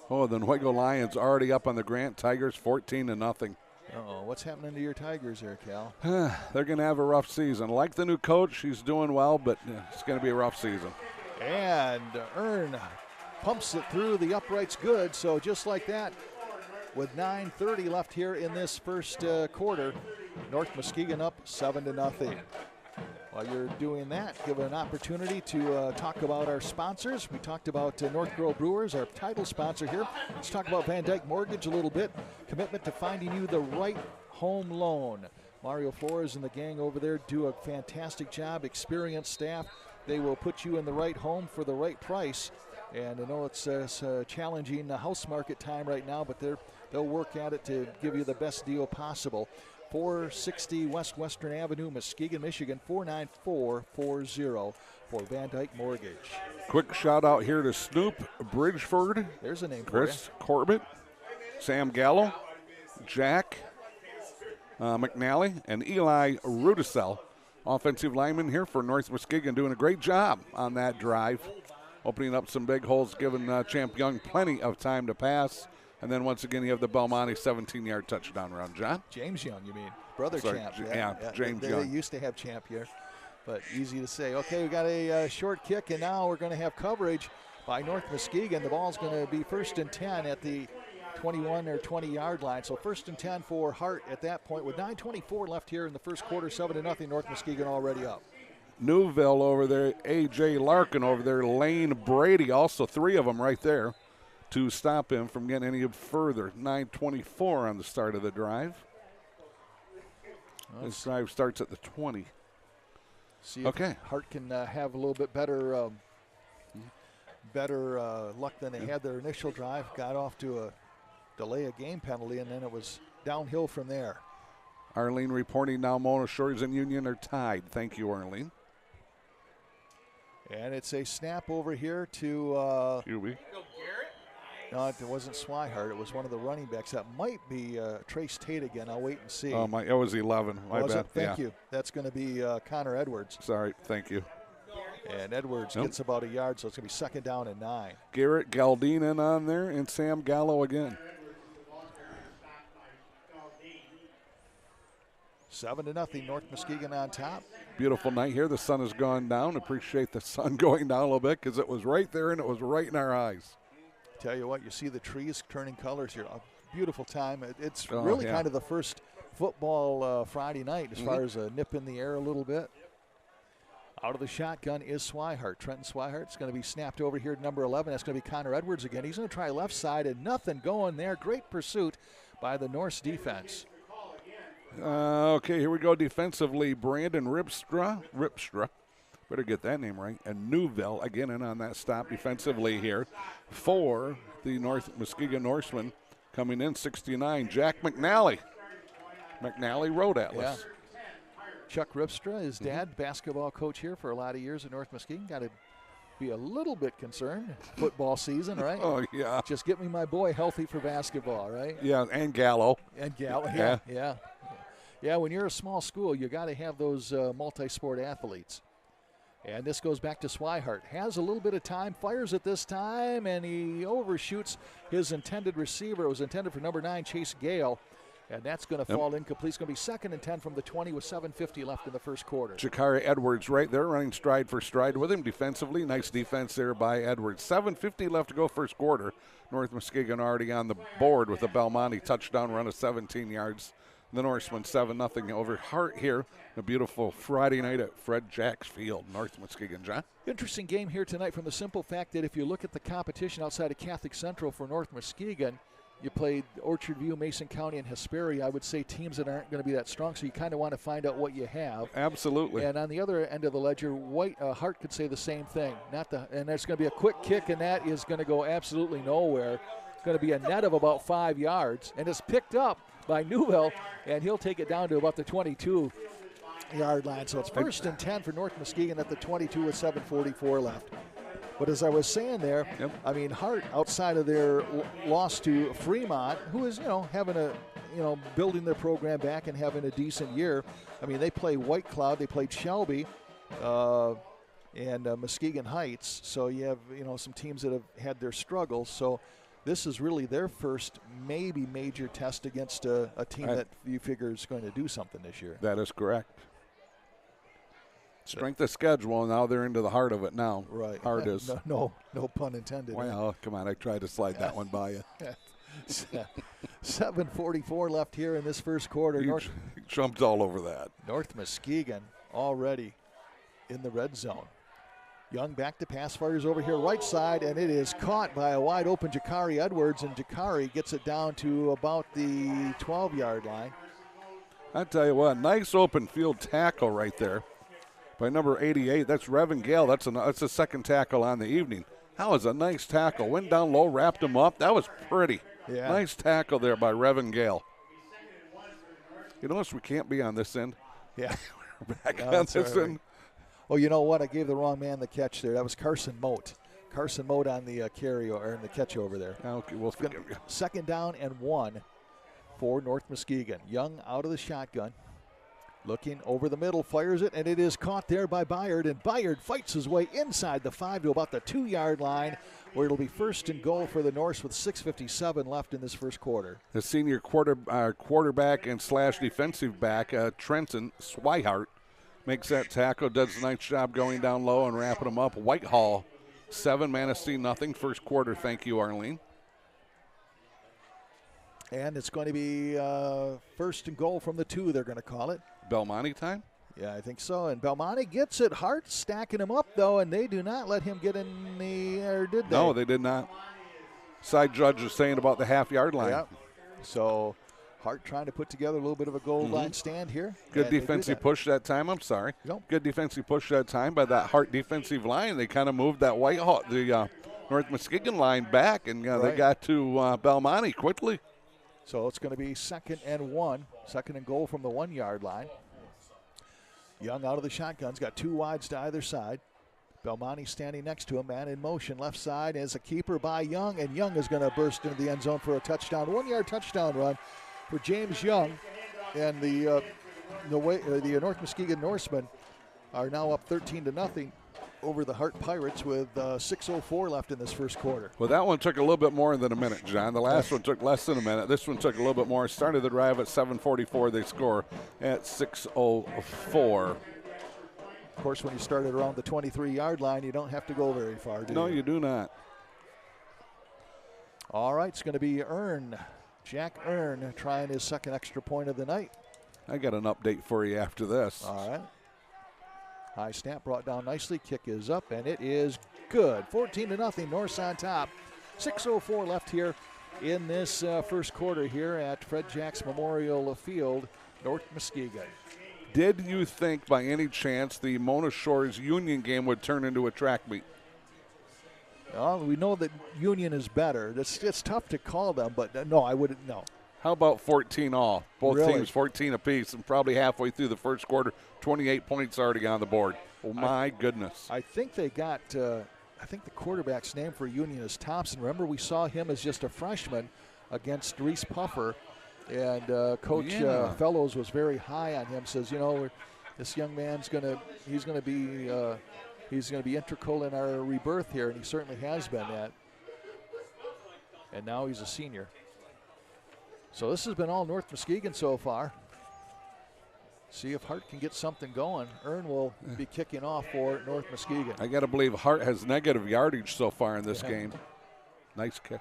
Oh, the Nuevo Lions already up on the Grant Tigers, 14-0. Uh-oh, what's happening to your Tigers there, Cal? They're going to have a rough season. Like the new coach, he's doing well, but it's going to be a rough season. And Earn pumps it through the uprights good, so just like that, with 9:30 left here in this first quarter, North Muskegon up 7-0. While you're doing that, give an opportunity to talk about our sponsors. We talked about North Grove Brewers, our title sponsor here. Let's talk about Van Dyke Mortgage a little bit. Commitment to finding you the right home loan. Mario Flores and the gang over there do a fantastic job. Experienced staff, they will put you in the right home for the right price. And I know it's challenging the house market time right now, but they'll work at it to give you the best deal possible. 460 West Western Avenue, Muskegon, Michigan, 49440 for Van Dyke Mortgage. Quick shout out here to Snoop Bridgeford. There's a name Chris Corbett, Sam Gallo, Jack McNally, and Eli Rudisell. Offensive lineman here for North Muskegon, doing a great job on that drive. Opening up some big holes, giving Champ Young plenty of time to pass. And then once again, you have the Belmonte 17-yard touchdown run. John? James Young, you mean? Brother Sorry, Champ. James they Young. They used to have Champ here, but easy to say. Okay, we got a short kick, and now we're going to have coverage by North Muskegon. The ball's going to be 1st and 10 at the 21 or 20-yard line. So 1st and 10 for Hart at that point with 9:24 left here in the first quarter, 7-0. North Muskegon already up. Newville over there, A.J. Larkin over there, Lane Brady, also 3 of them right there to stop him from getting any further. 9:24 on the start of the drive. This drive starts at the 20. See if Hart can have a little bit better luck than they had their initial drive. Got off to a delay a game penalty, and then it was downhill from there. Arlene reporting now Mona Shores and Union are tied. Thank you, Arlene. And it's a snap over here to QB. No, it wasn't Swihart. It was one of the running backs. That might be Trace Tate again. I'll wait and see. Oh, it was 11. My bad. Thank you. That's going to be Connor Edwards. Sorry, thank you. And Edwards gets about a yard, so it's going to be 2nd down and 9. Garrett Galdine on there, and Sam Gallo again. 7-0, North Muskegon on top. Beautiful night here. The sun has gone down. Appreciate the sun going down a little bit because it was right there and it was right in our eyes. Tell you what, you see the trees turning colors here. A beautiful time. It's really kind of the first football Friday night as far as a nip in the air a little bit. Out of the shotgun is Swihart. Trenton Swihart is going to be snapped over here to number 11. That's going to be Connor Edwards again. He's going to try left side and nothing going there. Great pursuit by the Norse defense. Okay, here we go defensively. Brandon Ripstra. Better get that name right. And Newville again in on that stop defensively here for the North Muskegon Norsemen. Coming in 69, Jack McNally. McNally Road Atlas. Yeah. Chuck Ripstra, his dad, basketball coach here for a lot of years at North Muskegon. Got to be a little bit concerned. Football season, right? Oh, yeah. Just get me my boy healthy for basketball, right? Yeah, and Gallo. Yeah, when you're a small school, you got to have those multi-sport athletes. And this goes back to Swihart. Has a little bit of time, fires it this time, and he overshoots his intended receiver. It was intended for number 9, Chase Gale. And that's going to fall incomplete. It's going to be 2nd and 10 from the 20 with 7:50 left in the first quarter. Jakari Edwards right there running stride for stride with him defensively. Nice defense there by Edwards. 7:50 left to go first quarter. North Muskegon already on the board with a Belmonte touchdown run of 17 yards. The Norsemen 7-0 over Hart here. A beautiful Friday night at Fred Jacks Field, North Muskegon. John? Interesting game here tonight from the simple fact that if you look at the competition outside of Catholic Central for North Muskegon, you played Orchard View, Mason County, and Hesperia. I would say teams that aren't going to be that strong, so you kind of want to find out what you have. Absolutely. And on the other end of the ledger, Hart could say the same thing. And there's going to be a quick kick, and that is going to go absolutely nowhere. It's going to be a net of about 5 yards, and it's picked up by Newell, and he'll take it down to about the 22-yard line. So it's 1st and 10 for North Muskegon at the 22 with 7:44 left. But as I was saying there, I mean, Hart, outside of their loss to Fremont, who is, having a, building their program back and having a decent year. I mean, they play White Cloud, they played Shelby, and Muskegon Heights. So you have, some teams that have had their struggles. So this is really their first maybe major test against a team that you figure is going to do something this year. That is correct. Strength of schedule, now they're into the heart of it now. Right. Heart is. No pun intended. Well, come on, I tried to slide that one by you. 7:44 left here in this first quarter. He jumped all over that. North Muskegon already in the red zone. Young back to pass, fires over here right side, and it is caught by a wide open Jakari Edwards, and Jakari gets it down to about the 12-yard line. I tell you what, nice open field tackle right there. by number 88. That's Revan Gale. That's a second tackle on the evening. That was a nice tackle. Went down low, wrapped him up. That was pretty. Yeah. Nice tackle there by Revan Gale. You notice we can't be on this end. Yeah. We're back No, on this right. end. Oh, you know what? I gave the wrong man the catch there. That was Carson Mote. Carson Mote on the carry or in the catch over there. Okay, we'll forgive you. Second down and 1 for North Muskegon. Young out of the shotgun. Looking over the middle, fires it, and it is caught there by Byard. And Byard fights his way inside the 5 to about the 2-yard line, where it'll be first and goal for the Norse with 6:57 left in this first quarter. The senior quarterback and / defensive back, Trenton Swihart, makes that tackle, does a nice job going down low and wrapping him up. Whitehall, 7, Manistee, nothing. First quarter, thank you, Arlene. And it's going to be first and goal from the 2, they're going to call it. Belmonte time? Yeah, I think so. And Belmonte gets it. Hart stacking him up, though, and they do not let him get in the air, did they? No, they did not. Side judge is saying about the half-yard line. Yeah. So Hart trying to put together a little bit of a goal line stand here. Good defensive push that time. I'm sorry. Nope. Good defensive push that time by that Hart defensive line. They kind of moved that the North Muskegon line back, and Right. they got to Belmonte quickly. So it's going to be second and 1. Second and goal from the 1-yard line. Young out of the shotgun's got 2 wides to either side. Belmonte standing next to him, man in motion. Left side is a keeper by Young, and Young is going to burst into the end zone for a touchdown. 1-yard touchdown run for James Young. And the North Muskegon Norsemen are now up 13-0 over the Hart Pirates with 6:04 left in this first quarter. Well, that one took a little bit more than a minute, John. The last one took less than a minute. This one took a little bit more. Started the drive at 7:44. They score at 6:04. Of course, when you started around the 23-yard line, you don't have to go very far, do you? No, you do not. All right, it's going to be Jack Earn trying his second extra point of the night. I got an update for you after this. All right. High snap brought down nicely. Kick is up, and it is good. 14-0, Norse on top. 6:04 left here in this first quarter here at Fred Jacks Memorial Field, North Muskegon. Did you think by any chance the Mona Shores Union game would turn into a track meet? Well, we know that Union is better. It's tough to call them, but no, I wouldn't know. How about 14 all? Both Really? teams 14 apiece, and probably halfway through the first quarter, 28 points already on the board. Oh, my goodness. I think they got, I think the quarterback's name for Union is Thompson. Remember, we saw him as just a freshman against Reese Puffer, and Coach Fellows was very high on him, says, this young man's he's going to be integral in our rebirth here, and he certainly has been that. And now he's a senior. So this has been all North Muskegon so far. See if Hart can get something going. Earn will be kicking off for North Muskegon. I got to believe Hart has negative yardage so far in this game. Nice kick.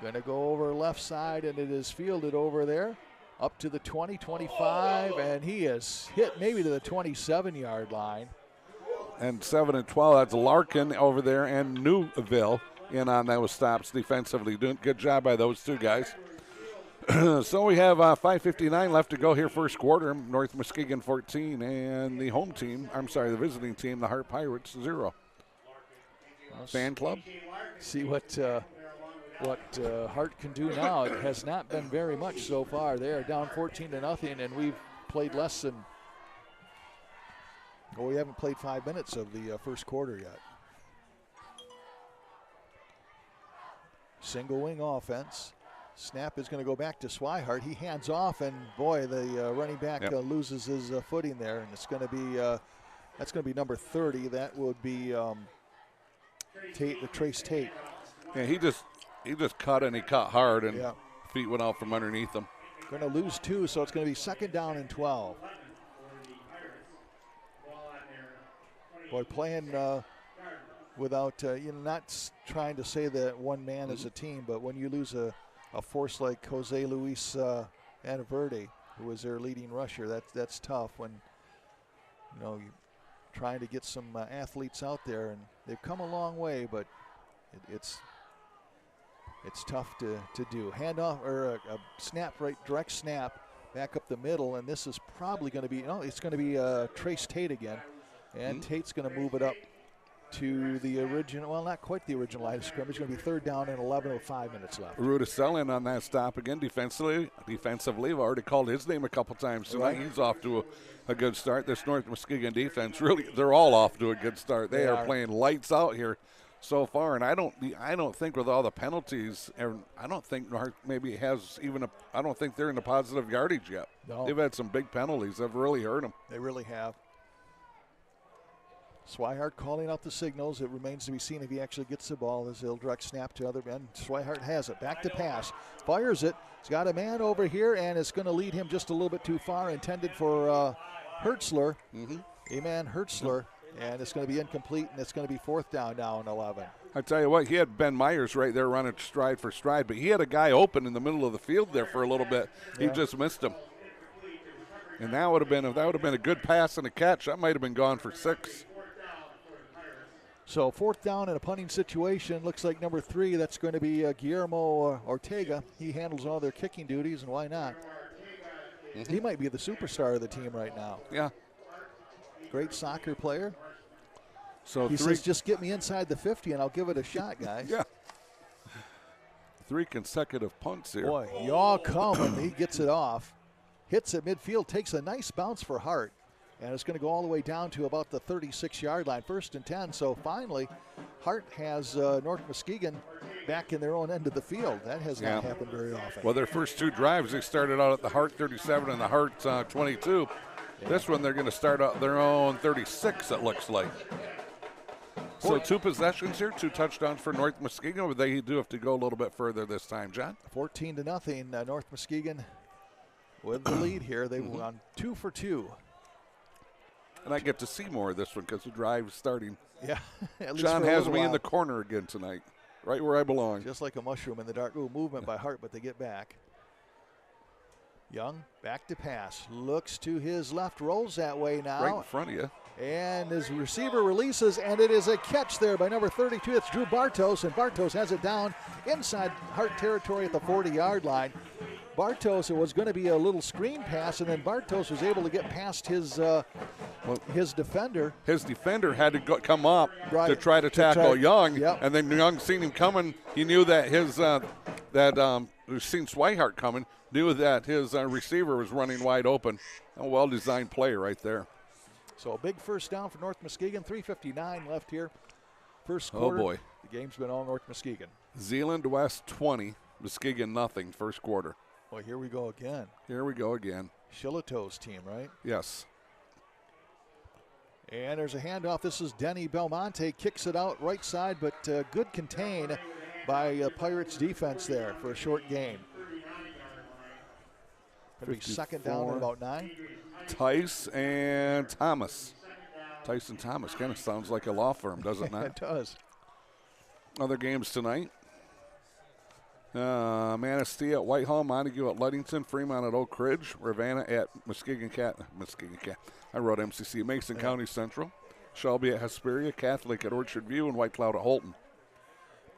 Going to go over left side, and it is fielded over there. Up to the 20, 25, and he is hit maybe to the 27-yard line. And 7 and 12, that's Larkin over there and Newville in on those stops defensively. Doing a good job by those two guys. So we have 5:59 left to go here first quarter. North Muskegon 14 and the visiting team, the Hart Pirates 0. Fan club? See what Hart can do now. It has not been very much so far. They are down 14-0, and we've played less than. Well, we haven't played 5 minutes of the first quarter yet. Single wing offense. Snap is going to go back to Swihart. He hands off, and boy, the running back loses his footing there, and it's going to be that's going to be number 30. That would be Trace Tate. Yeah, he just cut, and he cut hard, and feet went out from underneath him. Going to lose 2, so it's going to be second down and 12. Boy, playing without not trying to say that one man is a team, but when you lose a force like Jose Luis Anaverde, who was their leading rusher, that's tough when you're trying to get some athletes out there, and they've come a long way, but it's tough to do. Handoff or a snap, direct snap back up the middle, and this is probably going to be it's going to be Trace Tate again. And Tate's going to move it up to the original, well, not quite the original line of scrimmage. It's going to be 3rd down and 11 with 5 minutes left. Rudisell in on that stop again defensively. I've already called his name a couple times tonight. He's off to a good start. This North Muskegon defense, really, they're all off to a good start. They are playing lights out here so far, and I don't think with all the penalties, I don't think Hart maybe has even I don't think they're in the positive yardage yet. No. They've had some big penalties that have really hurt them. They really have. Swihart calling out the signals. It remains to be seen if he actually gets the ball as he'll direct snap to other men. Swihart has it. Back to pass. Fires it. He's got a man over here, and it's going to lead him just a little bit too far. Intended for Hertzler. A-man Hertzler. And it's going to be incomplete, and it's going to be 4th down now and 11. I tell you what, he had Ben Myers right there running stride for stride, but he had a guy open in the middle of the field there for a little bit. He just missed him. And that would have been a good pass and a catch. That might have been gone for 6. So 4th down in a punting situation. Looks like number 3, that's going to be Guillermo Ortega. He handles all their kicking duties, and why not? He might be the superstar of the team right now. Yeah. Great soccer player. So he says, just get me inside the 50 and I'll give it a shot, guys. Yeah. 3 consecutive punts here. Boy, y'all come, and he gets it off. Hits at midfield, takes a nice bounce for Hart. And it's going to go all the way down to about the 36-yard line, 1st and 10. So finally, Hart has North Muskegon back in their own end of the field. That has not happened very often. Well, their first 2 drives, they started out at the Hart 37 and the Hart 22. Yeah. This one, they're going to start out their own 36, it looks like. So 2 possessions here, 2 touchdowns for North Muskegon, but they do have to go a little bit further this time, John. 14-0, North Muskegon with the lead here. They were on 2 for 2. And I get to see more of this one because the drive is starting. Yeah. John has me in the corner again tonight, right where I belong. Just like a mushroom in the dark. Ooh, movement by Hart, but they get back. Young, back to pass. Looks to his left, rolls that way now. Right in front of you. And his receiver releases, and it is a catch there by number 32. It's Drew Bartos, and Bartos has it down inside Hart territory at the 40-yard line. Bartos, it was going to be a little screen pass, and then Bartos was able to get past his defender. His defender had to come up to try to tackle Young, and then Young seen him coming. He knew that seen Swihart coming, knew that his receiver was running wide open. A well-designed play right there. So a big 1st down for North Muskegon. 3:59 left here. First quarter. Oh, boy. The game's been all North Muskegon. Zeeland West 20, Muskegon nothing, first quarter. Well, here we go again. Here we go again. Shillito's team, right? Yes. And there's a handoff. This is Denny Belmonte. Kicks it out right side, but good contain by Pirates defense there for a short gain. Going to be 2nd down and about 9. Tice and Thomas. Tyson Thomas kind of sounds like a law firm, does it not? It does. Other games tonight. Manistee at Whitehall, Montague at Ludington, Fremont at Oak Ridge, Ravenna at Muskegon. I wrote MCC, Mason County Central, Shelby at Hesperia, Catholic at Orchard View, and White Cloud at Holton.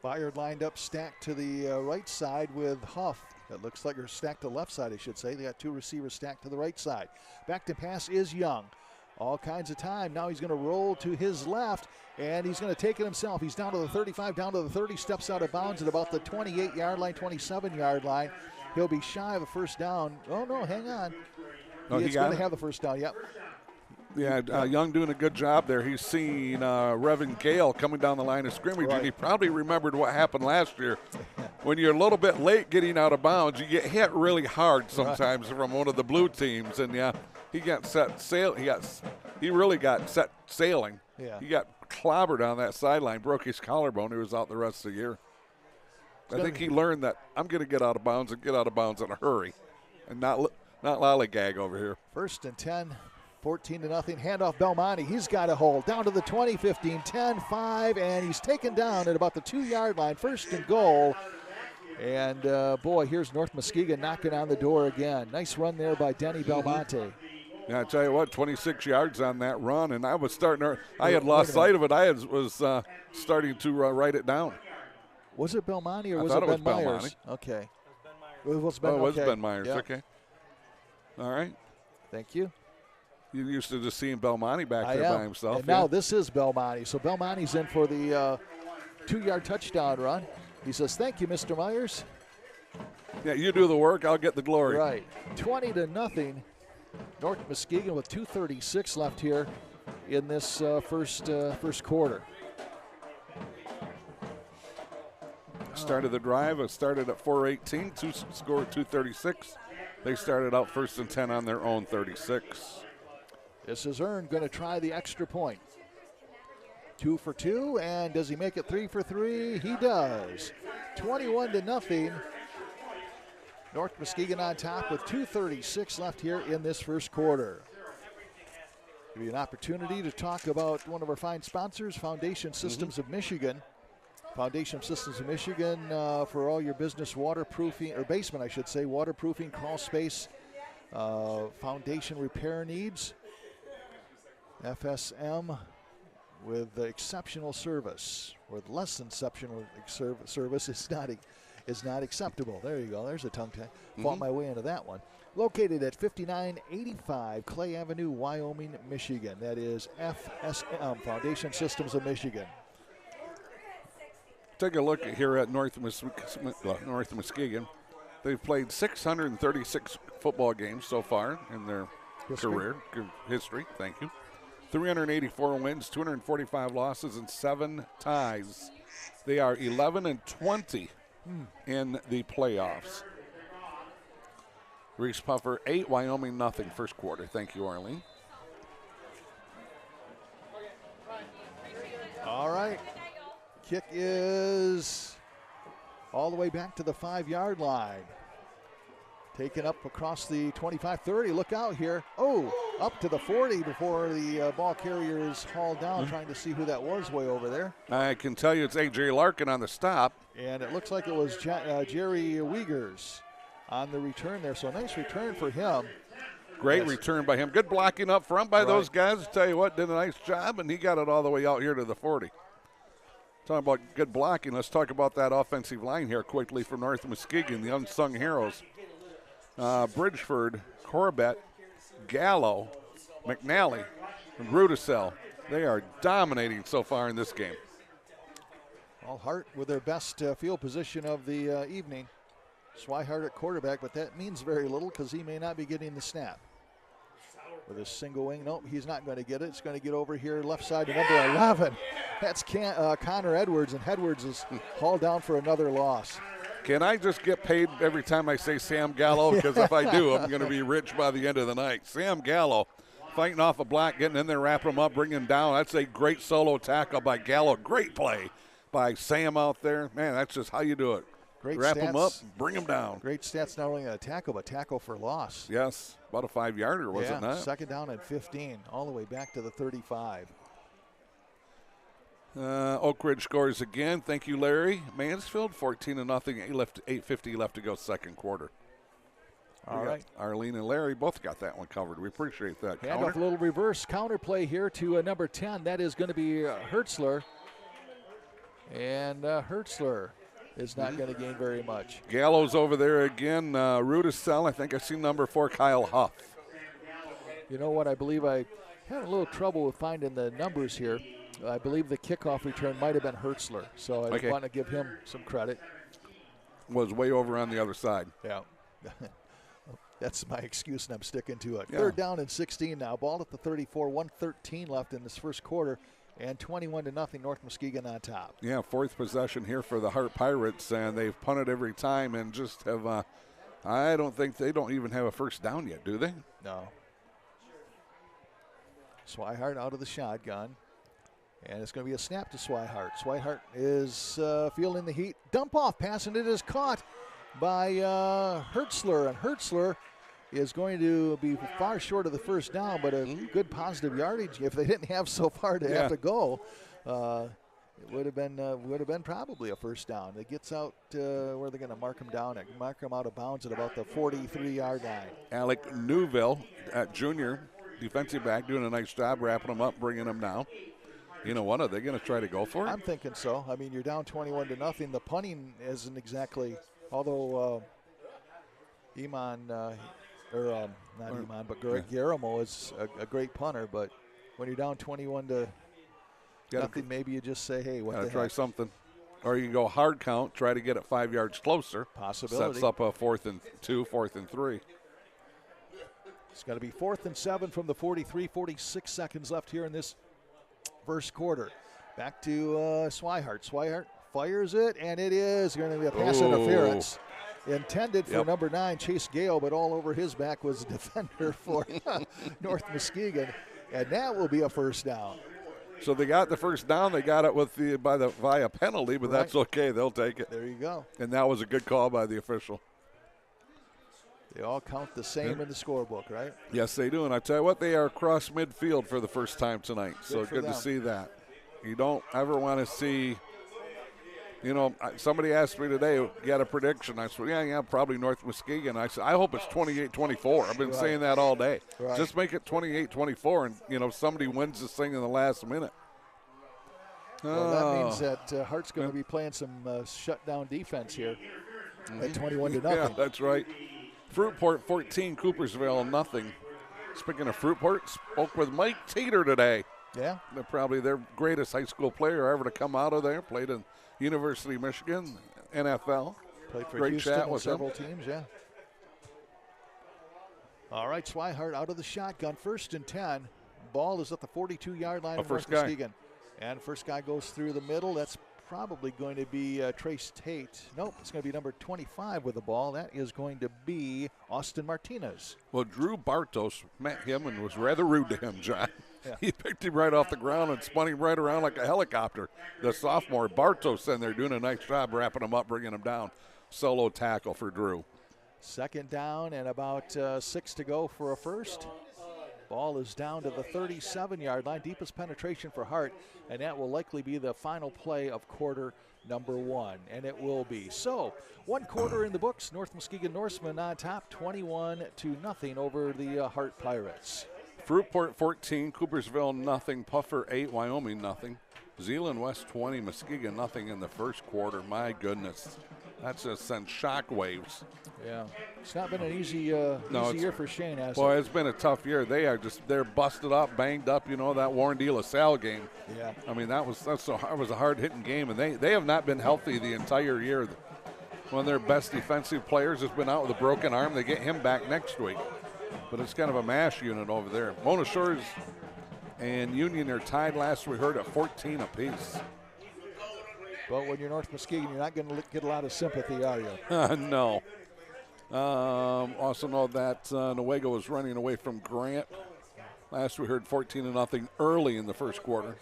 Bayard lined up, stacked to the right side with Huff. That looks like they're stacked to the left side, I should say. They got 2 receivers stacked to the right side. Back to pass is Young. All kinds of time. Now he's going to roll to his left, and he's going to take it himself. He's down to the 35, down to the 30, steps out of bounds at about the 28-yard line, 27-yard line. He'll be shy of a 1st down. Oh, no, hang on. Oh, He's going to have the 1st down, yep. Yeah, Young doing a good job there. He's seen Reverend Gale coming down the line of scrimmage, and he probably remembered what happened last year. When you're a little bit late getting out of bounds, you get hit really hard sometimes from one of the blue teams, and he got set sail. He really got set sailing. Yeah. He got clobbered on that sideline, broke his collarbone. He was out the rest of the year. I think he learned that I'm going to get out of bounds and get out of bounds in a hurry, and not lollygag over here. 1st and 10. 14-0, handoff Belmonte. He's got a hold down to the 20, 15, 10, 5, and he's taken down at about the 2-yard line. 1st and goal. And, boy, here's North Muskegon knocking on the door again. Nice run there by Denny Belmonte. Yeah, I tell you what, 26 yards on that run, and I was I had lost sight of it. I was starting to write it down. Was it Belmonte or was it Ben Myers? Belmonte. Okay. It was Ben, Ben Myers, yep. okay. All right. Thank you. You're used to just seeing Belmonte back there by himself. And now this is Belmonte. So Belmonte's in for the 2-yard touchdown run. He says, "Thank you, Mr. Myers." Yeah, you do the work, I'll get the glory. Right. 20-0. North Muskegon with 2:36 left here in this first quarter. Started the drive. It started at 4:18. Scored 2:36. They started out 1st and 10 on their own 36. This is Earn going to try the extra point. 2 for 2, and does he make it 3 for 3? He does. 21-0. North Muskegon on top with 2:36 left here in this first quarter. Give you an opportunity to talk about one of our fine sponsors, Foundation Systems of Michigan. Foundation Systems of Michigan for all your business waterproofing, or basement I should say, waterproofing, crawl space, foundation repair needs. FSM with exceptional service. With less than exceptional service is not acceptable. There you go. There's a tongue tie. Fought my way into that one. Located at 5985 Clay Avenue, Wyoming, Michigan. That is FSM, Foundation Systems of Michigan. Take a look here at North Muskegon. They've played 636 football games so far in their career history. Thank you. 384 wins, 245 losses, and 7 ties. They are 11-20 in the playoffs. Reese Puffer 8, Wyoming nothing first quarter. Thank you, Arlene. All right. Kick is all the way back to the 5-yard line. Taken up across the 25-30. Look out here. Oh, up to the 40 before the ball carrier is hauled down, trying to see who that was way over there. I can tell you it's A.J. Larkin on the stop. And it looks like it was Jerry Wiegers on the return there. So nice return for him. Great return by him. Good blocking up front by those guys. Tell you what, did a nice job, and he got it all the way out here to the 40. Talking about good blocking, let's talk about that offensive line here quickly from North Muskegon, the unsung heroes. Bridgeford, Corbett, Gallo, McNally, and Rudisell. They are dominating so far in this game. All Hart with their best field position of the evening. Swihart at quarterback, but that means very little because he may not be getting the snap. With his single wing, nope, he's not going to get it. It's going to get over here left side to number 11. That's Connor Edwards, and Edwards is hauled down for another loss. Can I just get paid every time I say Sam Gallo? Because if I do, I'm going to be rich by the end of the night. Sam Gallo fighting off a block, getting in there, wrapping him up, bringing him down. That's a great solo tackle by Gallo. Great play by Sam out there. Man, that's just how you do it. Great Wrap stats. him up, bring him down. Great stats, not only a tackle, but tackle for loss. Yes, about a 5-yarder, was it not? Second down and 15, all the way back to the 35. Oak Ridge scores again. Thank you, Larry. Mansfield, 14-0. 8:50 left to go second quarter. All right. Arlene and Larry both got that one covered. We appreciate that. Hand off a little reverse counter play here to number 10. That is going to be Hertzler. And Hertzler is not going to gain very much. Gallows over there again. Rudisell, I think I see number 4, Kyle Huff. You know what? I believe I had a little trouble with finding the numbers here. I believe the kickoff return might have been Hertzler, so I want to give him some credit. Was way over on the other side. Yeah. That's my excuse, and I'm sticking to it. Yeah. Third down and 16 now. Ball at the 34, 1:13 left in this first quarter, and 21-0 North Muskegon on top. Yeah, fourth possession here for the Hart Pirates, and they've punted every time and just have, I don't think they don't even have a first down yet, do they? No. Swihart out of the shotgun. And it's going to be a snap to Swihart. Swihart is feeling the heat. Dump off pass, and it is caught by Hertzler. And Hertzler is going to be far short of the first down, but a good positive yardage. If they didn't have so far to have to go, it would have been probably a first down. It gets out where they're going to mark him down. Mark him out of bounds at about the 43-yard line. Alec Newville, junior defensive back, doing a nice job wrapping him up, bringing him down. You know what? Are they going to try to go for it? I'm thinking so. I mean, you're down 21-0. The punting isn't exactly, although Iman or not Iman, but Guillermo is a great punter. But when you're down 21 to nothing, maybe you just say, hey, what the heck? Try something. Or you can go hard count, try to get it 5 yards closer. Possibility. Sets up a 4th and 2, 4th and 3. It's got to be 4th and 7 from the 43, 46 seconds left here in this first quarter. Back to Swihart. Swihart fires it, and it is going to be a pass interference. Intended for number 9, Chase Gale, but all over his back was a defender for North Muskegon, and that will be a first down. So they got the first down. They got it via penalty, but that's okay. They'll take it. There you go. And that was a good call by the official. They all count the same in the scorebook, right? Yes, they do. And I tell you what, they are across midfield for the first time tonight. So good to see that. You don't ever want to see, somebody asked me today, you got a prediction? I said, yeah, probably North Muskegon. I said, I hope it's 28-24. I've been saying that all day. Right. Just make it 28-24 and, somebody wins this thing in the last minute. Well, that means that Hart's going to be playing some shutdown defense here at 21-0. Yeah, that's right. Fruitport 14, Coopersville nothing. Speaking of Fruitport, spoke with Mike Teeter today. Yeah. They're probably their greatest high school player ever to come out of there. Played in University of Michigan, NFL. Played for Great Houston chat and with several him. teams, yeah. All right, Swihart out of the shotgun, 1st and 10. Ball is at the 42-yard line of North Muskegon. And first guy goes through the middle. That's probably going to be Trace Tate. Nope, it's going to be number 25 with the ball. That is going to be Austin Martinez. Well, Drew Bartos met him and was rather rude to him, John. Yeah. He picked him right off the ground and spun him right around like a helicopter. The sophomore, Bartos, in there doing a nice job wrapping him up, bringing him down. Solo tackle for Drew. 2nd down and about 6 to go for a first. Ball is down to the 37-yard line. Deepest penetration for Hart, and that will likely be the final play of quarter number 1, and it will be. So, 1 quarter in the books. North Muskegon Norsemen on top, 21-0 over the Hart Pirates. Fruitport 14, Coopersville nothing, Puffer 8, Wyoming nothing. Zeeland West 20, Muskegon nothing in the first quarter. My goodness. That's just sent shock waves. Yeah. It's not been an easy year for Shane, has Boy, it? it's been a tough year. They're busted up, banged up, that Warren De La Salle game. Yeah. I mean, that was a hard-hitting game, and they have not been healthy the entire year. One of their best defensive players has been out with a broken arm. They get him back next week. But it's kind of a mash unit over there. Mona Shores and Union are tied last we heard at 14 apiece. But when you're North Muskegon, you're not going to get a lot of sympathy, are you? No. Also know that Newaygo was running away from Grant. Last we heard 14-0 early in the first quarter.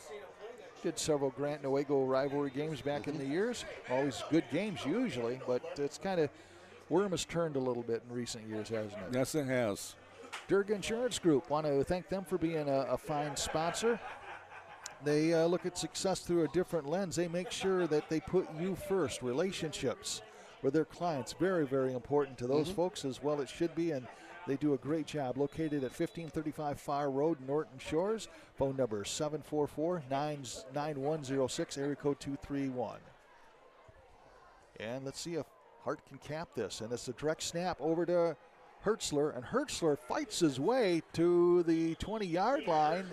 Did several Grant Newaygo rivalry games back in the years. Always good games usually, but it's kind of worm has turned a little bit in recent years, hasn't it? Yes, it has. Durga Insurance Group, want to thank them for being a fine sponsor. They look at success through a different lens. They make sure that they put you first. Relationships with their clients, very, very important to those folks as well. It should be, and they do a great job. Located at 1535 Far Road, Norton Shores. Phone number 744-9106, area code 231. And let's see if Hart can cap this. And it's a direct snap over to Hertzler, and Hertzler fights his way to the 20-yard line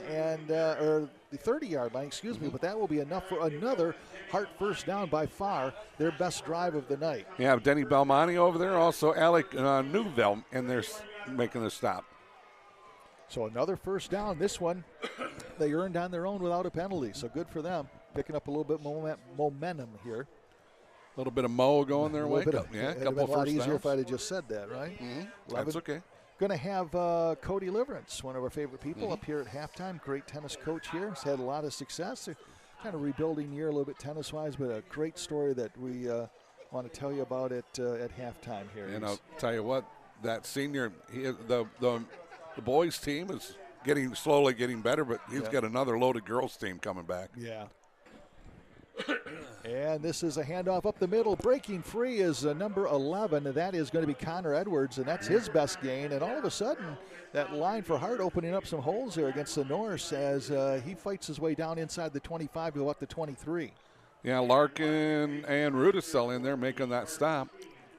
or the 30-yard line, excuse me, but that will be enough for another Hart first down, by far their best drive of the night. Yeah, Denny Belmonte over there, also Alec Newville, and they're making the stop. So another first down. This one they earned on their own without a penalty, so good for them. Picking up a little bit momentum here. A little bit of Mo going their way. Yeah, a couple of lot easier if I'd have just said that, right? That's okay. Going to have Cody Liverance, one of our favorite people, up here at halftime. Great tennis coach here. He's had a lot of success. Kind of rebuilding year a little bit tennis-wise, but a great story that we want to tell you about at halftime here. And I'll tell you what, that senior, the boys team is slowly getting better, but he's got another loaded girls team coming back. Yeah. And this is a handoff up the middle. Breaking free is number 11, and that is going to be Connor Edwards, and that's his best gain. And all of a sudden, that line for Hart opening up some holes there against the Norse as he fights his way down inside the 25 to go up to 23. Yeah, Larkin and Rudisell in there making that stop.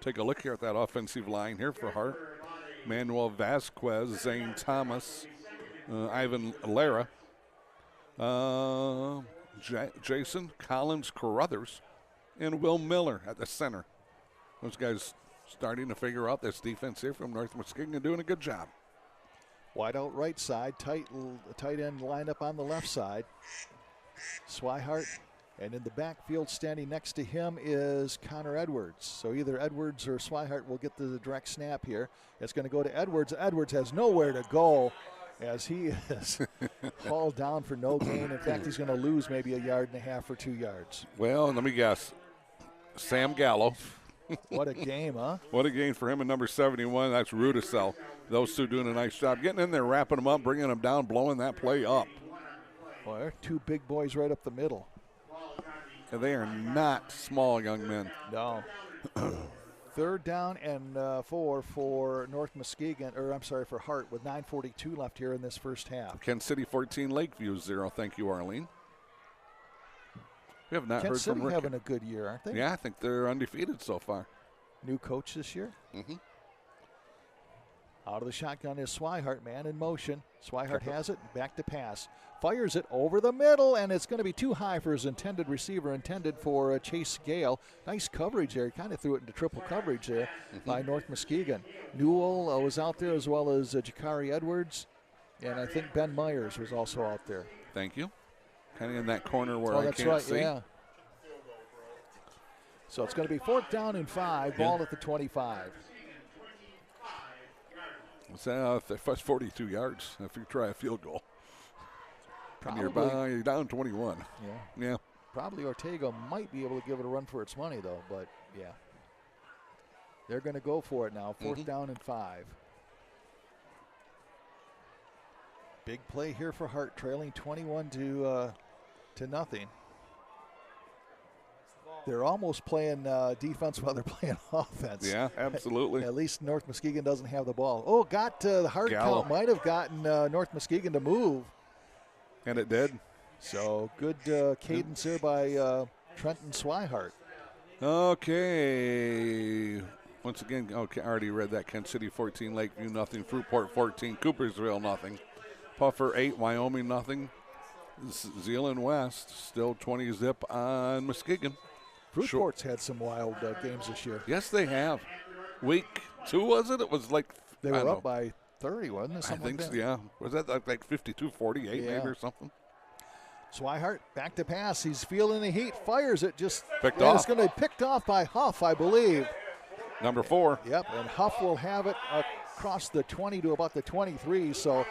Take a look here at that offensive line here for Hart. Manuel Vasquez, Zane Thomas, Ivan Lara, Jason Collins Carruthers, and Will Miller at the center. Those guys starting to figure out this defense here from North Muskegon and doing a good job. Wide out right side, tight end lined up on the left side. Swihart, and in the backfield standing next to him is Connor Edwards. So either Edwards or Swihart will get the direct snap here. It's going to go to Edwards. Edwards has nowhere to go as he is hauled down for no gain. In fact, he's going to lose maybe 1.5 yards or 2 yards. Well, let me guess. Sam Gallo. What a game, huh? What a game for him in number 71. That's Rudisell. Those two doing a nice job. Getting in there, wrapping them up, bringing them down, blowing that play up. Well, they're two big boys right up the middle. And they are not small young men. No. 3rd down and 4 for North Muskegon, or I'm sorry, for Hart, with 9:42 left here in this first half. Kent City 14, Lakeview 0. Thank you, Arlene. We have not Kent heard City from Rick. having a good year, aren't they? Yeah, I think they're undefeated so far. New coach this year. Mm-hmm. Out of the shotgun is Swihart, man in motion. Swihart has it, back to pass. Fires it over the middle, and it's going to be too high for his intended receiver, intended for Chase Gale. Nice coverage there. He kind of threw it into triple coverage there by North Muskegon. Newell was out there, as well as Jakari Edwards, and I think Ben Myers was also out there. Thank you. Kind of in that corner where I can't see. Yeah. So it's going to be 4th down and 5, ball at the 25. That's 42 yards if you try a field goal. Probably. You're down 21. Yeah. Probably Ortega might be able to give it a run for its money, though, but yeah. They're going to go for it now, 4th down and 5. Big play here for Hart, trailing 21 to nothing. They're almost playing defense while they're playing offense. Yeah, absolutely. At least North Muskegon doesn't have the ball. Oh, got the hard count. Might have gotten North Muskegon to move. And it did. So good cadence there by Trenton Swihart. Okay. Once again, okay, I already read that. Kent City 14, Lakeview nothing, Fruitport 14, Coopersville nothing, Puffer 8, Wyoming nothing, Zeeland West still 20 zip on Muskegon. Fruitport's had some wild games this year. Yes, they have. Week 2, was it? It was like they were up by 30, wasn't it? Something I think like that. Yeah. Was that like 52-48 maybe or something? Swihart back to pass. He's feeling the heat. Fires it. Just picked off. It's going to be picked off by Huff, I believe. Number 4. Yep, and Huff will have it across the 20 to about the 23. So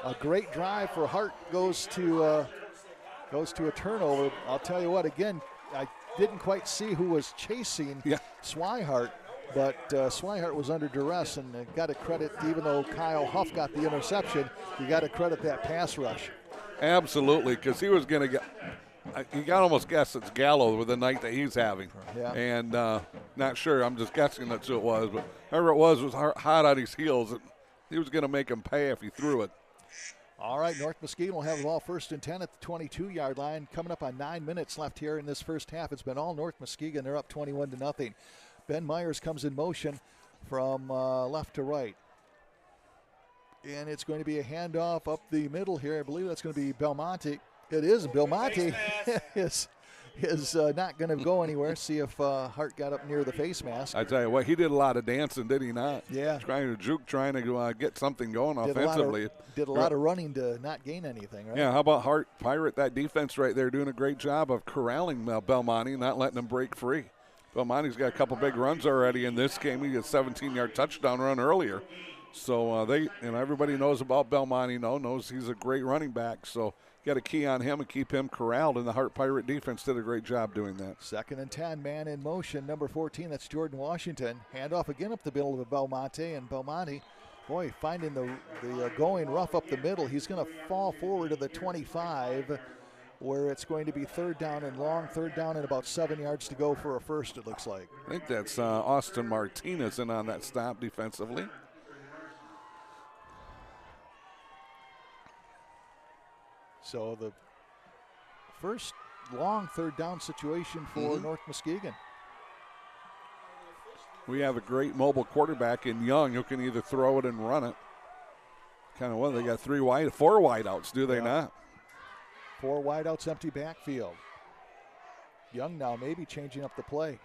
a great drive for Hart goes to a turnover. I'll tell you what, again, I didn't quite see who was chasing Swihart, but Swihart was under duress, and got to credit, even though Kyle Huff got the interception, you got to credit that pass rush. Absolutely, because he was going to get – you got to almost guess it's Gallo with the night that he's having. Yeah. And not sure, I'm just guessing that's who it was, but whoever it was hot on his heels. He was going to make him pay if he threw it. All right, North Muskegon will have the ball 1st and 10 at the 22-yard line. Coming up on 9 minutes left here in this first half. It's been all North Muskegon. They're up 21-0. Ben Myers comes in motion from left to right. And it's going to be a handoff up the middle here. I believe that's going to be Belmonte. It is. Belmonte is not going to go anywhere. See if Hart got up near the face mask. I tell you what, he did a lot of dancing, did he not? Yeah. Trying to juke, trying to get something going offensively. Did a lot of running to not gain anything, right? Yeah, how about Hart Pirate? That defense right there doing a great job of corralling Belmonte, not letting him break free. Belmonte's got a couple big runs already in this game. He had a 17-yard touchdown run earlier. So everybody knows about Belmonte, knows he's a great running back. So got a key on him and keep him corralled, and the Hart Pirate defense did a great job doing that. 2nd and 10, man in motion. Number 14, that's Jordan Washington. Handoff again up the middle of Belmonte, and Belmonte, boy, finding the going rough up the middle. He's going to fall forward to the 25, where it's going to be 3rd down and long, 3rd down and about 7 yards to go for a first, it looks like. I think that's Austin Martinez in on that stop defensively. So the first long 3rd down situation for North Muskegon. We have a great mobile quarterback in Young who can either throw it and run it. Kind of what they got 4 wideouts, do they not? 4 wideouts, empty backfield. Young now maybe changing up the play.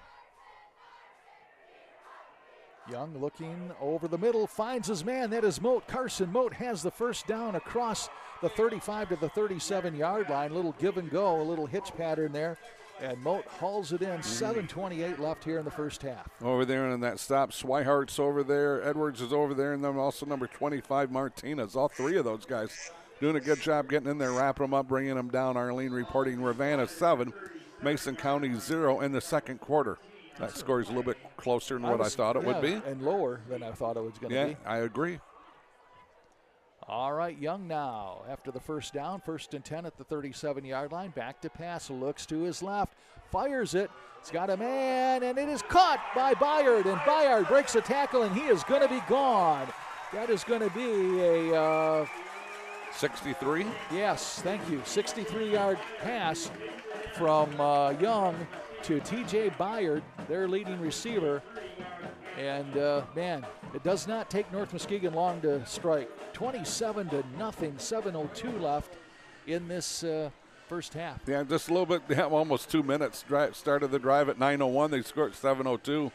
Young looking over the middle, finds his man. That is Moat. Carson Moat has the first down across the 35 to the 37-yard line. Little give and go, a little hitch pattern there. And Moat hauls it in. 7:28 left here in the first half. Over there in that stop, Swihart's over there. Edwards is over there. And then also number 25, Martinez. All 3 of those guys doing a good job getting in there, wrapping them up, bringing them down. Arlene reporting Ravenna 7, Mason County 0 in the second quarter. That score is a little bit closer than what I thought it would be. And lower than I thought it was going to be. Yeah, I agree. All right, Young now, after the first down, 1st and 10 at the 37-yard line. Back to pass, looks to his left, fires it. He's got a man, and it is caught by Byard. And Byard breaks a tackle, and he is going to be gone. That is going to be a 63? Yes, thank you. 63-yard pass from Young to T.J. Byard, their leading receiver. And, man, it does not take North Muskegon long to strike. 27-0, 7:02 left in this first half. Yeah, just a little bit, almost 2 minutes. Started the drive at 9:01. They scored 7:02.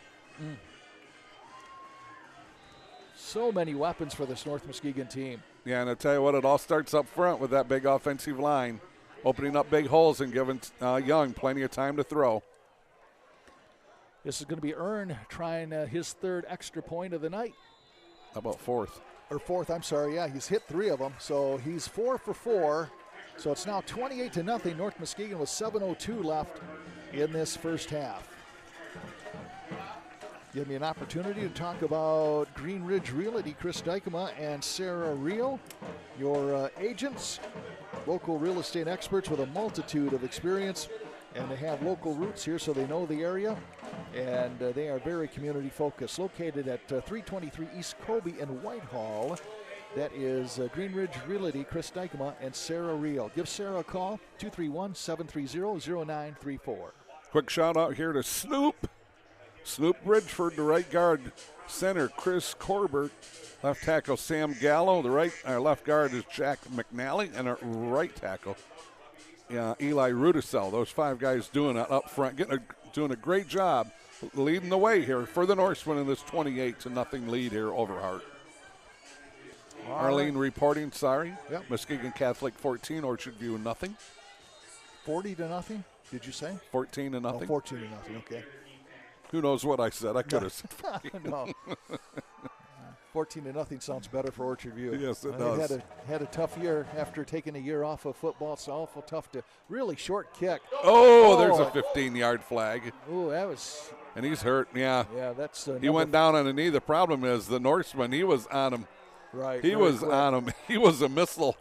So many weapons for this North Muskegon team. Yeah, and I tell you what, it all starts up front with that big offensive line, opening up big holes and giving Young plenty of time to throw. This is going to be Earn trying his 3rd extra point of the night. How about 4th? Or 4th, I'm sorry. Yeah, he's hit 3 of them. So he's 4 for 4. So it's now 28-0. North Muskegon with 7:02 left in this first half. Give me an opportunity to talk about Green Ridge Realty, Chris Dykema and Sarah Reel, your agents, local real estate experts with a multitude of experience. And they have local roots here, so they know the area. And they are very community focused. Located at 323 East Colby in Whitehall. That is Green Ridge Realty, Chris Dykema and Sarah Reel. Give Sarah a call, 231-730-0934. Quick shout out here to Snoop Bridgeford, the right guard. Center Chris Corbett. Left tackle Sam Gallo. Our left guard is Jack McNally. And our right tackle Eli Rudisell. Those 5 guys doing it up front, doing a great job, leading the way here for the Norsemen in this 28-0 lead here over Hart. Arlene reporting, sorry. Yep. Muskegon Catholic 14, Orchard View 0. 40-0, did you say? 14-0. Oh, 14-0, okay. Who knows what I said? I could have said 14. No. 14-0 sounds better for Orchard View. Yes, it does. They had a tough year after taking a year off of football. It's awful tough to really short kick. Oh, there's a 15-yard flag. Oh, that was. And he's hurt. Yeah. Yeah, that's. He went down on a knee. The problem is the Norseman. He was on him. Right. He was on him. He was a missile.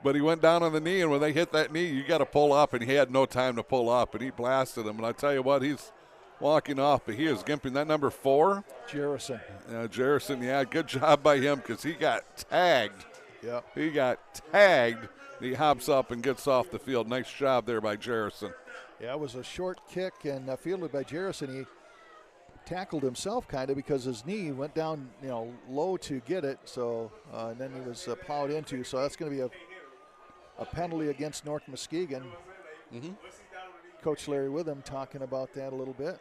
But he went down on the knee, and when they hit that knee, you got to pull up, and he had no time to pull up, and he blasted him. And I tell you what, he's walking off, but he is gimping. That number 4. Jerrison. Jerrison, yeah, good job by him because he got tagged. Yeah. He got tagged. He hops up and gets off the field. Nice job there by Jerrison. Yeah, it was a short kick and fielded by Jerrison. He tackled himself kind of because his knee went down, low to get it. So and then he was plowed into. So that's going to be a penalty against North Muskegon. Mm-hmm. Coach Larry Witham talking about that a little bit.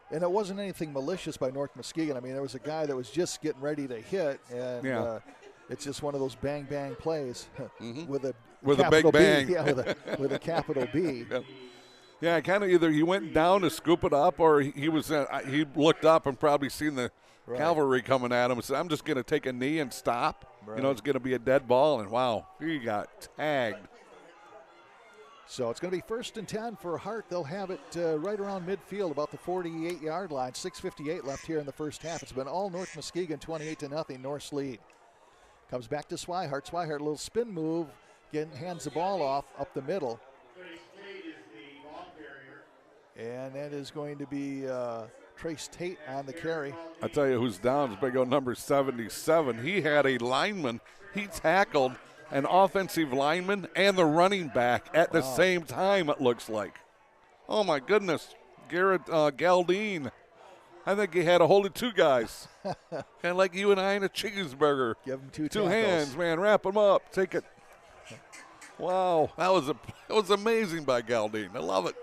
And it wasn't anything malicious by North Muskegon. I mean, there was a guy that was just getting ready to hit, and it's just one of those bang plays with a big bang. Yeah, with a capital B. Yeah, kind of either he went down to scoop it up, or he looked up and probably seen the cavalry coming at him and said, "I'm just going to take a knee and stop." Right. It's going to be a dead ball, and wow, he got tagged. So it's going to be 1st and 10 for Hart. They'll have it right around midfield, about the 48-yard line. 6:58 left here in the first half. It's been all North Muskegon, 28-0, North's lead. Comes back to Swihart. Swihart, a little spin move, hands the ball off up the middle. And that is going to be Trace Tate on the carry. I'll tell you who's down is big old number 77. He had a lineman. He tackled an offensive lineman and the running back at the same time, it looks like. Oh, my goodness. Garrett Galdine. I think he had a hold of two guys. Kind of like you and I in a cheeseburger. Give him two tackles. Hands, man. Wrap them up. Take it. Wow. That was amazing by Galdine. I love it.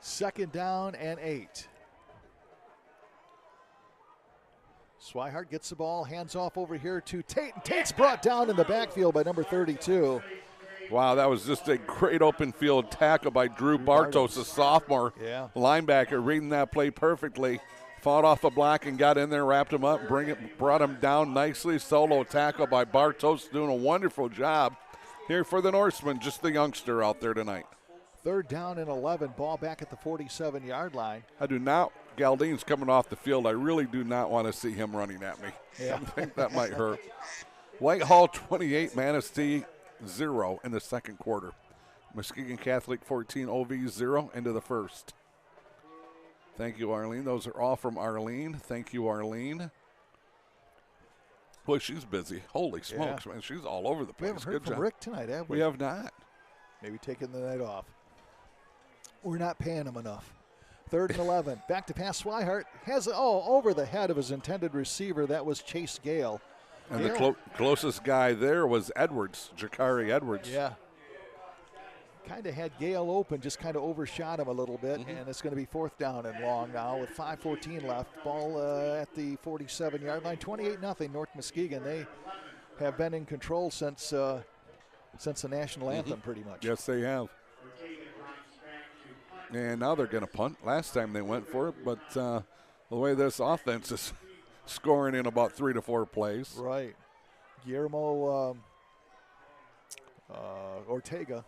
2nd down and 8. Swihart gets the ball, hands off over here to Tate, and Tate's brought down in the backfield by number 32. Wow, that was just a great open field tackle by Drew Bartos, a sophomore linebacker, reading that play perfectly. Fought off a block and got in there, wrapped him up, brought him down nicely. Solo tackle by Bartos, doing a wonderful job here for the Norsemen, just the youngster out there tonight. 3rd down and 11, ball back at the 47-yard line. Galdine's coming off the field. I really do not want to see him running at me. Yeah. I think that might hurt. Whitehall 28, Manistee 0 in the 2nd quarter. Muskegon Catholic 14, OV 0 into the 1st. Thank you, Arlene. Those are all from Arlene. Thank you, Arlene. Boy, she's busy. Holy smokes, man. She's all over the place. We haven't heard from Rick tonight, have we? We have not. Maybe taking the night off. We're not paying him enough. 3rd and 11. Back to pass. Swihart has over the head of his intended receiver. That was Chase Gale. And the closest guy there was Edwards, Jakari Edwards. Yeah. Kind of had Gale open, just kind of overshot him a little bit, and it's going to be 4th down and long now with 5:14 left. Ball at the 47-yard line. 28-0 North Muskegon. They have been in control since the national anthem, pretty much. Yes, they have. And now they're going to punt. Last time they went for it, but the way this offense is scoring in about 3 to 4 plays. Right. Guillermo Ortega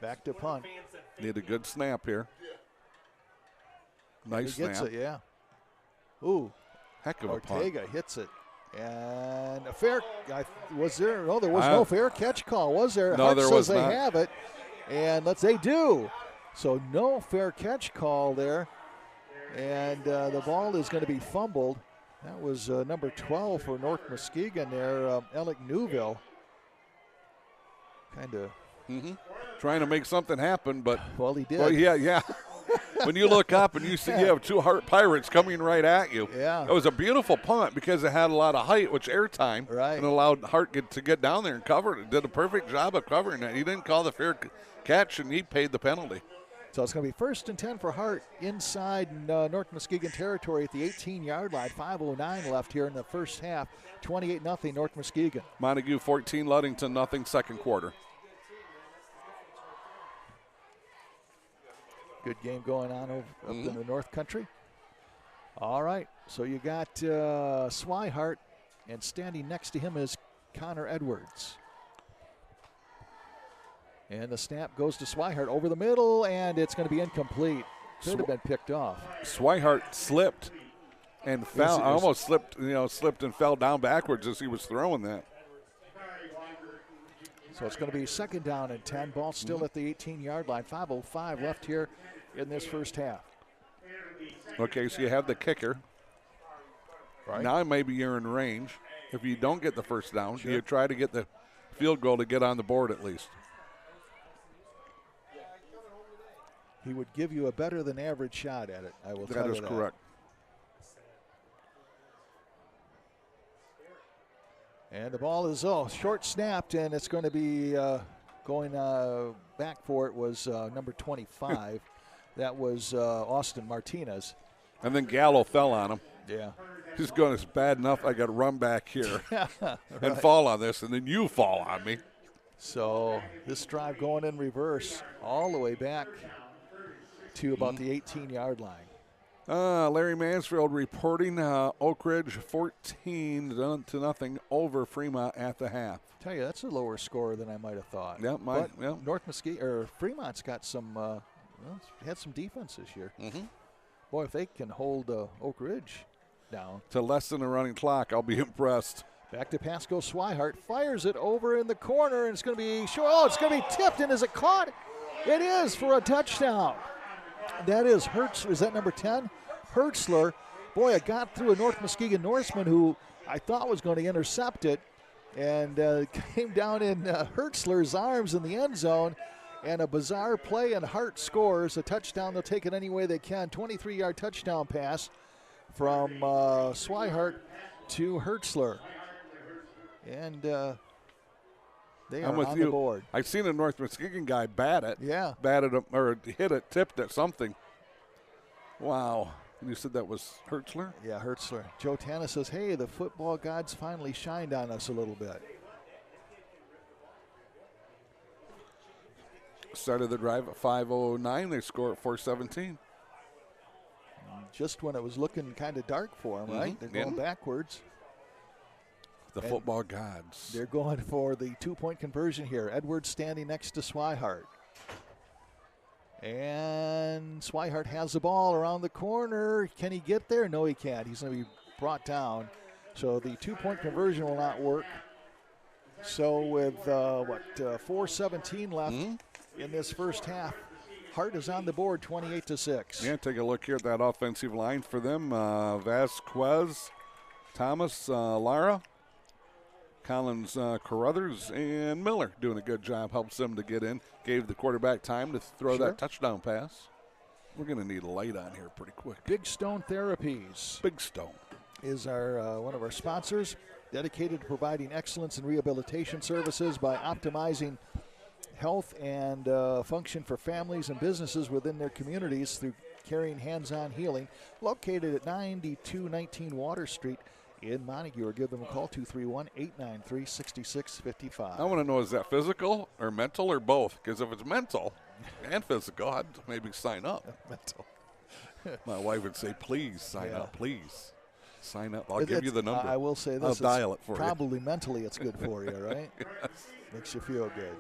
back to punt. Need a good snap here. Nice snap. He gets it, yeah. Ooh. Heck of a punt. Ortega hits it. And a fair, was there? No, there was no fair catch call, was there? No, Hart there says was they not. have it, and they do. So no fair catch call there, and the ball is going to be fumbled. That was number 12 for North Muskegon there, Alec Newville. Kind of. Trying to make something happen, but. Well, he did. Well, yeah. When you look up and you see you have 2 Hart Pirates coming right at you. Yeah. It was a beautiful punt because it had a lot of height, which airtime. Right. And allowed Hart to get down there and cover it. Did a perfect job of covering it. He didn't call the fair catch, and he paid the penalty. So it's going to be 1st and 10 for Hart inside North Muskegon territory at the 18-yard line. 5:09 left here in the first half. 28-0 North Muskegon. Montague 14, Ludington 0, 2nd quarter. Good game going on up in the North Country. All right, so you got Swihart, and standing next to him is Connor Edwards. And the snap goes to Swihart over the middle, and it's going to be incomplete. Should have been picked off. Swihart slipped and fell. Almost slipped and fell down backwards as he was throwing that. So it's going to be 2nd down and 10. Ball still at the 18-yard line. 5:05 left here in this first half. Okay, so you have the kicker. Right. Now maybe you're in range. If you don't get the first down, you try to get the field goal to get on the board at least. He would give you a better than average shot at it, I will tell you that. That is correct. And the ball is short snapped, and it's going to be going back for it was number 25. That was Austin Martinez. And then Gallo fell on him. Yeah. He's going, it's bad enough I got to run back here and fall on this, and then you fall on me. So this drive going in reverse all the way back to about the 18-yard line. Larry Mansfield reporting Oak Ridge 14-0 over Fremont at the half. Tell you, that's a lower score than I might have thought. Yeah, North Muskegon or Fremont's got some had some defense this year. Boy, if they can hold Oak Ridge down to less than a running clock, I'll be impressed. Back to pass goes Swihart, fires it over in the corner, and it's going to be short. Oh, it's going to be tipped, and is it caught? It is for a touchdown. That is Hertz. Is that number 10? Hertzler. Boy, it got through a North Muskegon Norseman who I thought was going to intercept it, and came down in Hertzler's arms in the end zone, And a bizarre play, and Hart scores a touchdown. They'll take it any way they can. 23-yard touchdown pass from Swihart to Hertzler. And they are on the board. I've seen a North Muskegon guy bat it. Yeah. Batted it, or hit it, tipped it, something. Wow. You said that was Hertzler? Yeah, Hertzler. Joe Tanner says, hey, the football gods finally shined on us a little bit. Started the drive at 5:09. They score at 4:17. Just when it was looking kind of dark for them, right? They're going backwards. The football gods. They're going for the 2-point conversion here. Edwards standing next to Swihart. And Swihart has the ball around the corner. Can he get there? No, he can't. He's going to be brought down. So the 2-point conversion will not work. So with, 4:17 left in this first half, Hart is on the board 28-6. Yeah, take a look here at that offensive line for them. Vasquez, Thomas, Lara, Collins, Carruthers, and Miller doing a good job. Helps them to get in. Gave the quarterback time to throw that touchdown pass. We're going to need a light on here pretty quick. Big Stone Therapies. Big Stone is our one of our sponsors, dedicated to providing excellence in rehabilitation services by optimizing health and function for families and businesses within their communities through carrying hands-on healing. Located at 9219 Water Street in Montague, or give them a call, 231-893-6655. I want to know, is that physical or mental or both? Because if it's mental and physical, I'd maybe sign up. Mental. My wife would say, please sign up, please. Sign up. I'll give you the number. I will say this. I'll dial it for you. Probably mentally it's good for you, right? Yes. Makes you feel good.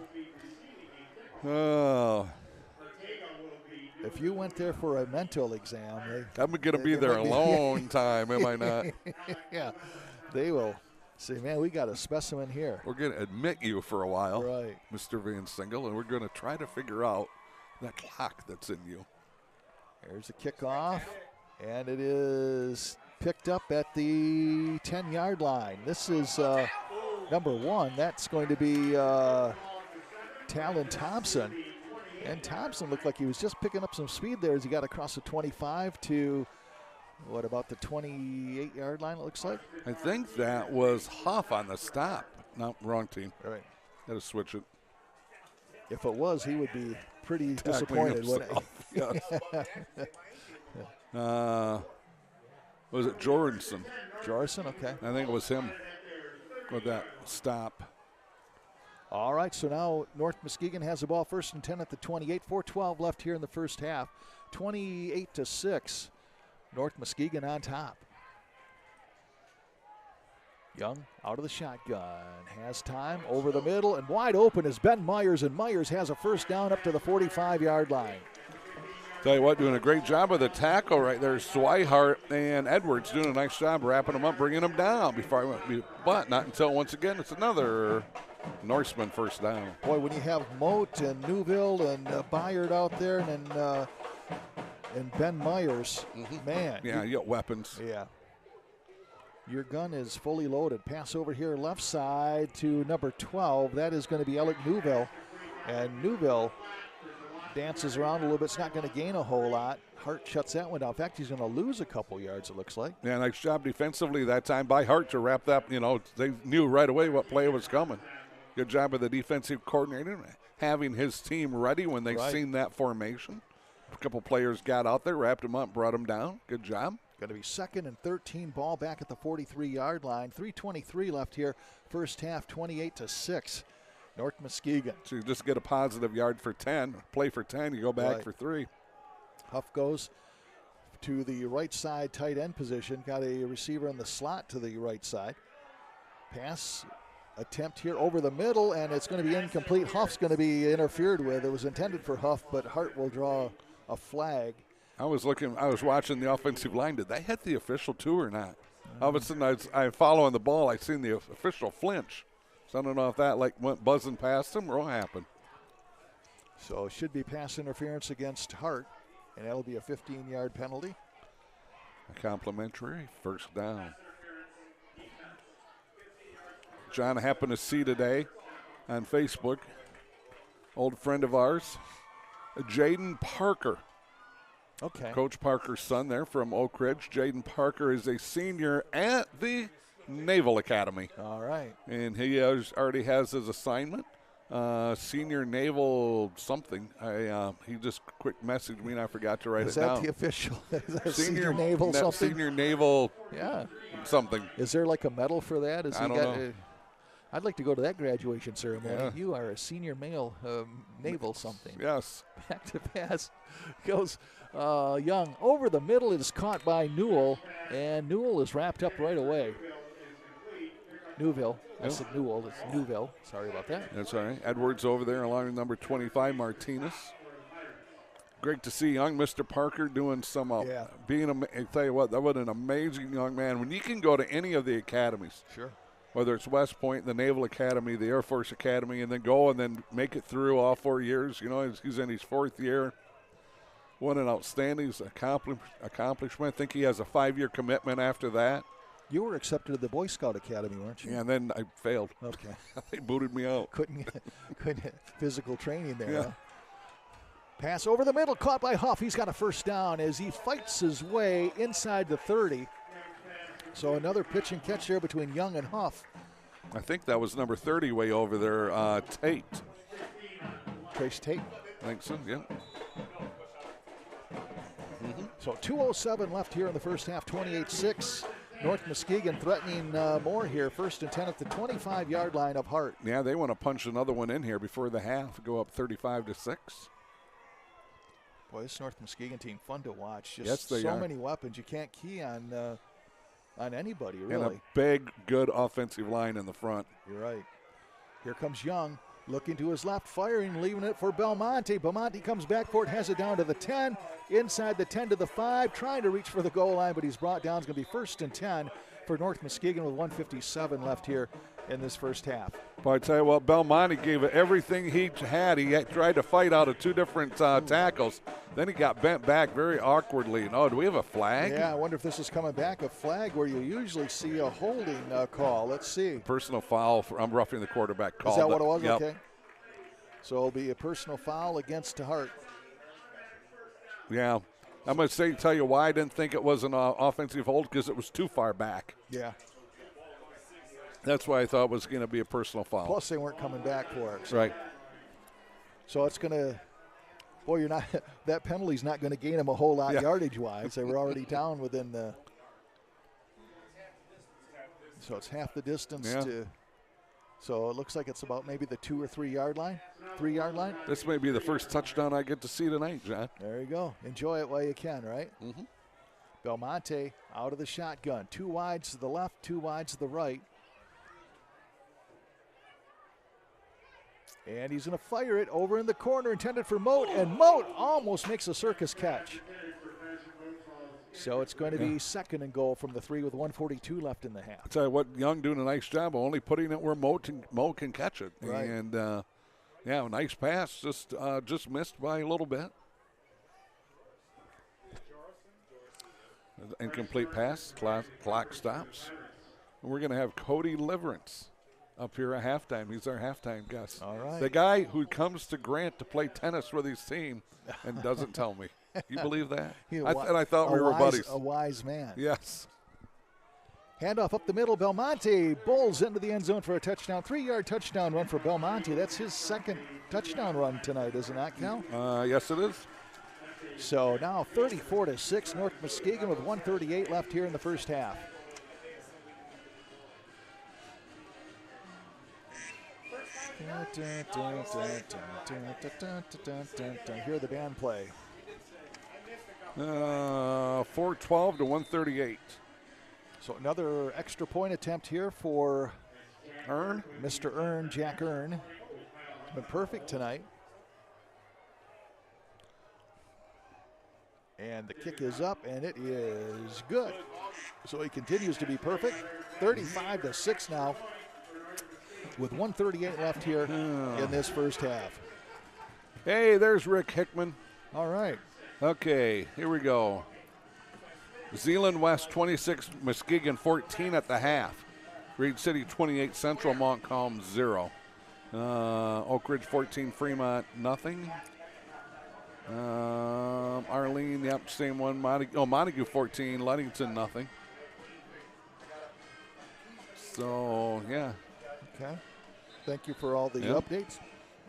Oh. If you went there for a mental exam, I'm going to be there a long time, am I not? Yeah. They will say, man, we got a specimen here. We're going to admit you for a while, right, Mr. VanSingel, and we're going to try to figure out that clock that's in you. There's a kickoff, and it is picked up at the 10-yard line. This is number 1. That's going to be Talon Thompson. And Thompson looked like he was just picking up some speed there as he got across the 25 to, what, about the 28-yard line, it looks like? I think that was Huff on the stop. No, wrong team. All right. Got to switch it. If it was, he would be pretty disappointed, wouldn't he? Yes. Was it Jorgensen? Jorgensen, okay. I think it was him with that stop. All right, so now North Muskegon has the ball, 1st and 10 at the 28. 4:12 left here in the first half. 28-6. North Muskegon on top. Young out of the shotgun. Has time over the middle, and wide open is Ben Myers, and Myers has a first down up to the 45-yard line. Tell you what, doing a great job of the tackle right there. Swihart and Edwards doing a nice job wrapping them up, bringing them down before I went. But not until, once again, it's another Norsemen first down. Boy, when you have Moat and Newville and Byard out there and Ben Myers, man. Yeah, you got weapons. Yeah. Your gun is fully loaded. Pass over here left side to number 12. That is going to be Alec Newville. And Newville dances around a little bit. It's not going to gain a whole lot. Hart shuts that one down. In fact, he's going to lose a couple yards, it looks like. Yeah, nice job defensively that time by Hart to wrap that. You know, they knew right away what play was coming. Good job of the defensive coordinator having his team ready when they seen that formation. A couple players got out there, wrapped them up, brought them down. Good job. Going to be 2nd and 13, ball back at the 43-yard line. 3:23 left here, first half, 28-6. North Muskegon. So you just get a positive yard for 10, play for 10, you go back for 3. Huff goes to the right side tight end position. Got a receiver in the slot to the right side. Pass attempt here over the middle, and it's going to be incomplete. Huff's going to be interfered with. It was intended for Huff, but Hart will draw a flag. I was watching the offensive line. Did they hit the official too or not? All of a sudden, I'm following the ball. I seen the official flinch. So I don't know if that went buzzing past him or what happened. So it should be pass interference against Hart, and that'll be a 15-yard penalty. A complimentary first down. John, I happened to see today on Facebook old friend of ours, Jaden Parker. Okay. Coach Parker's son there from Oak Ridge. Jaden Parker is a senior at the Naval Academy. All right. And he already has his assignment. Senior Naval something. He just quick messaged me and I forgot to write it down. Is that the official? Is that senior Naval something? Senior Naval something. Is there like a medal for that? I don't know. I'd like to go to that graduation ceremony. Yeah. You are a senior male naval something. Yes. Back to pass goes Young. Over the middle, it is caught by Newell, and Newell is wrapped up right away. Newville. I said Newell. It's Newville. Sorry about that. That's all right. Edwards over there along with number 25, Martinez. Great to see young Mr. Parker doing some I tell you what, that was an amazing young man. When you can go to any of the academies. Sure. Whether it's West Point, the Naval Academy, the Air Force Academy, and then go and then make it through all 4 years. You know, he's in his 4th year. What an outstanding accomplishment. I think he has a 5-year commitment after that. You were accepted to the Boy Scout Academy, weren't you? Yeah, and then I failed. Okay. They booted me out. Couldn't get physical training there. Yeah. Huh? Pass over the middle, caught by Huff. He's got a first down as he fights his way inside the 30. So another pitch and catch there between Young and Huff. I think that was number 30 way over there, Tate. Trace Tate. I think so, yeah. So 2:07 left here in the first half, 28-6. North Muskegon threatening more here. 1st and 10 at the 25-yard line of Hart. Yeah, they want to punch another one in here before the half, go up 35-6. Boy, this North Muskegon team, fun to watch. Just Yes, they so are. many weapons. You can't key on anybody, really. And a big, good offensive line in the front. You're right. Here comes Young, looking to his left, firing, leaving it for Belmonte. Belmonte comes back for it, has it down to the 10, inside the 10 to the 5, trying to reach for the goal line, but he's brought down. It's going to be 1st and 10 for North Muskegon with 1:57 left here in this first half. But I tell you what, Belmonte gave it everything he had. He had tried to fight out of 2 different tackles. Then he got bent back very awkwardly. Oh, do we have a flag? Yeah, I wonder if this is coming back, a flag where you usually see a holding call. Let's see. Personal foul. I'm roughing the quarterback call. Is that what it was? Yep. Okay. So it'll be a personal foul against Hart. Yeah. I'm going to tell you why I didn't think it was an offensive hold, because it was too far back. Yeah. That's why I thought it was going to be a personal foul. Plus, they weren't coming back for it. So. Right. So it's going to, boy, you're not, that penalty's not going to gain them a whole lot yardage-wise. They were already down within the, so it's half the distance to, so it looks like it's about maybe the 2 or 3 yard line, 3 yard line. This may be the first touchdown I get to see tonight, John. There you go. Enjoy it while you can, right? Mm-hmm. Belmonte out of the shotgun. 2 wides to the left, 2 wides to the right. And he's going to fire it over in the corner, intended for Moat, and Moat almost makes a circus catch. So it's going to be 2nd and goal from the 3 with 1:42 left in the half. I'll tell you what, Young doing a nice job of only putting it where Mo can catch it. Right. And, nice pass, just missed by a little bit. Incomplete pass, clock stops. And we're going to have Cody Liverance up here at halftime. He's our halftime guest. All right. The guy who comes to Grant to play tennis with his team and doesn't tell me. You believe that? I thought we were buddies. A wise man. Yes. Handoff up the middle. Belmonte bowls into the end zone for a touchdown. 3-yard touchdown run for Belmonte. That's his 2nd touchdown run tonight, isn't that, Cal? Yes, it is. So now 34-6, North Muskegon with 1:38 left here in the first half. Hear the band play. 4:12 to 1:38. So another extra point attempt here for Earn. Mr. Earn, Jack Earn. It's been perfect tonight. And the kick is up, and it is good. So he continues to be perfect. 35-6 now, with 1:38 left here in this first half. Hey, there's Rick Hickman. All right. Okay, here we go. Zeeland West 26, Muskegon 14 at the half. Reed City 28, Central Montcalm 0. Oak Ridge 14, Fremont nothing. Arlene, yep, same one. Montague 14, Ludington nothing. So, yeah. Okay. Thank you for all the updates.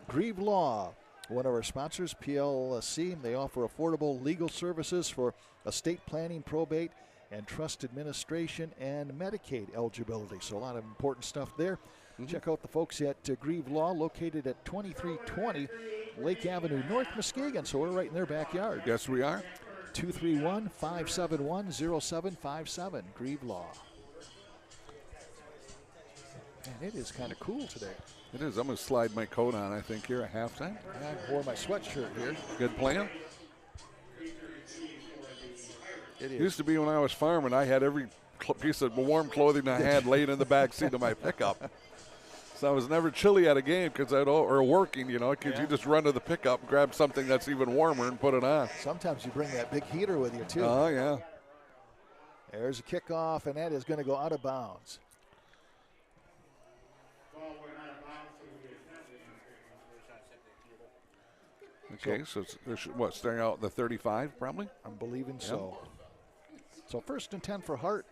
Grieve Law, one of our sponsors, PLC. They offer affordable legal services for estate planning, probate, and trust administration and Medicaid eligibility. So a lot of important stuff there. Check out the folks at Grieve Law, located at 2320 Lake Avenue, North Muskegon. So we're right in their backyard. Yes, we are. 231-571-0757, Grieve Law. And it is kind of cool today. It is. I'm going to slide my coat on, I think, here at halftime. I wore my sweatshirt here. Good plan. It is. Used to be when I was farming, I had every piece of warm clothing I had laid in the back seat of my pickup. So I was never chilly at a game or working, because you just run to the pickup, grab something that's even warmer and put it on. Sometimes you bring that big heater with you, too. Oh, yeah. There's a kickoff, and that is going to go out of bounds. Okay, so it's starting out the 35 probably? I'm believing so. So 1st and 10 for Hart.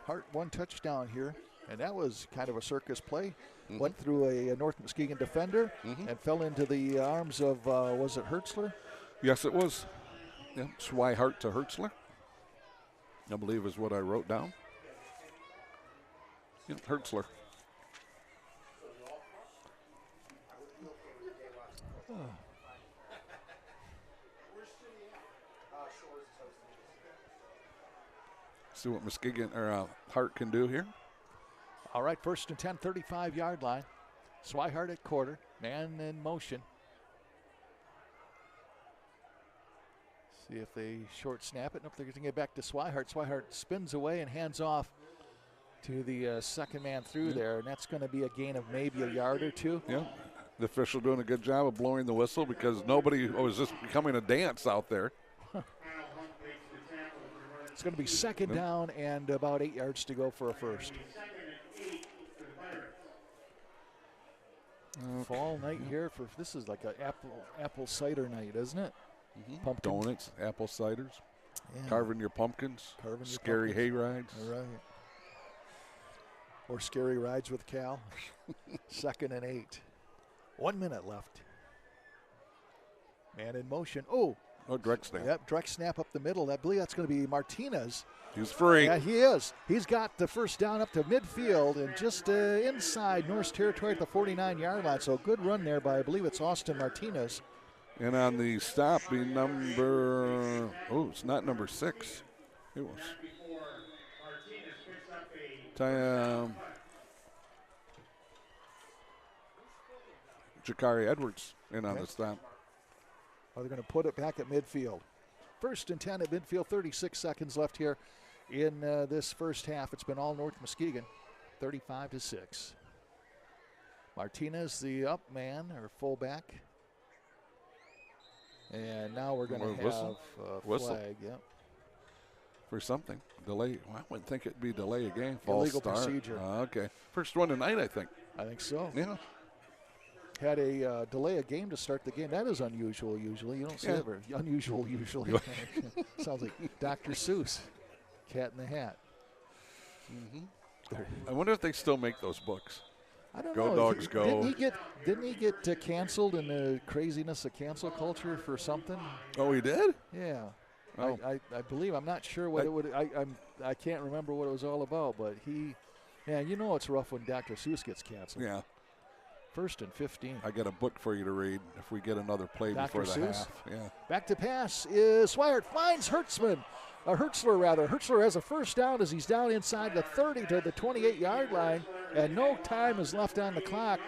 Hart one touchdown here, and that was kind of a circus play. Went through a North Muskegon defender and fell into the arms of, was it Hertzler? Yes, it was. Yeah, Swihart to Hertzler, I believe is what I wrote down. Yep, Hertzler. See what Muskegon or Hart can do here. All right, 1st and 10, 35-yard line. Swihart at quarter, man in motion. See if they short snap it. Nope, they're going to get back to Swihart. Swihart spins away and hands off to the second man through there, and that's going to be a gain of maybe a yard or two. Yeah, the official doing a good job of blowing the whistle because nobody was just becoming a dance out there. It's going to be second down and about 8 yards to go for a first. Fall night here for this is like an apple cider night, isn't it? Pumpkin donuts, apple ciders, carving your pumpkins, scary hay rides. All right. Or scary rides with Cal. 2nd and 8. 1 minute left. Man in motion. Oh, direct snap. Yep, direct snap up the middle. I believe that's going to be Martinez. He's free. Yeah, he is. He's got the first down up to midfield and just inside Norse territory at the 49-yard line. So good run there by, I believe it's Austin Martinez. And on the stop, it's not number 6. It was. Jakari Edwards in on the stop. They're going to put it back at midfield. 1st and 10 at midfield, 36 seconds left here in this first half. It's been all North Muskegon, 35-6. Martinez, the up man or fullback. And now we're going to have a flag. Yep. For something. Delay. Well, I wouldn't think it'd be delay a game. False Illegal start. procedure. Okay. First one tonight, I think. I think so. Yeah. Had a delay a game to start the game. That is unusual usually. You don't see it very unusual usually. Sounds like Dr. Seuss, Cat in the Hat. I wonder if they still make those books. I don't know. Go Dogs Go. Didn't he get canceled in the craziness of cancel culture for something? Oh, he did? Yeah. Oh. I believe. I'm not sure what it would. I can't remember what it was all about. But it's rough when Dr. Seuss gets canceled. Yeah. 1st and 15. I got a book for you to read if we get another play Dr. before the Seuss? half. Yeah. Back to pass is Swihart finds Hertzler. Hertzler has a first down as he's down inside the 30 to the 28-yard line, and no time is left on the clock.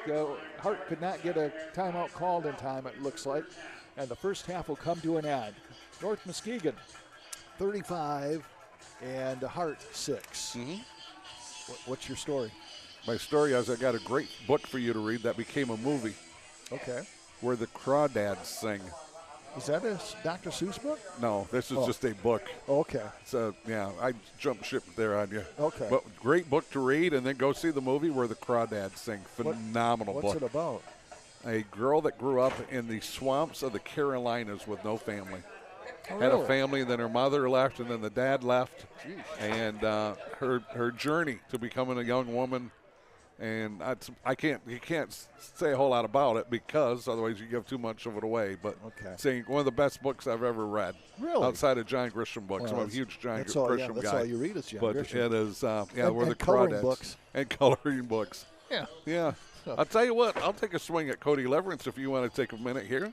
Hart could not get a timeout called in time, it looks like, and the first half will come to an end. North Muskegon 35 and Hart 6. What's your story? My story is I got a great book for you to read that became a movie. Okay. Where the Crawdads sing. Is that a Dr. Seuss book? No, this is just a book. Okay. So, yeah, I jumped ship there on you. Okay. But great book to read, and then go see the movie where the Crawdads sing. Phenomenal book. What's it about? A girl that grew up in the swamps of the Carolinas with no family. Oh, Had a really? family, and then her mother left, and then the dad left. And her journey to becoming a young woman. And you can't say a whole lot about it because otherwise you give too much of it away. But saying one of the best books I've ever read. Really? Outside of John Grisham books. Well, I'm a huge John that's Grisham guy. That's all you read is John Grisham. But it is, where the coloring Crawdads. books. And coloring books. Yeah. Yeah. I'll tell you what. I'll take a swing at Cody Leverance if you want to take a minute here.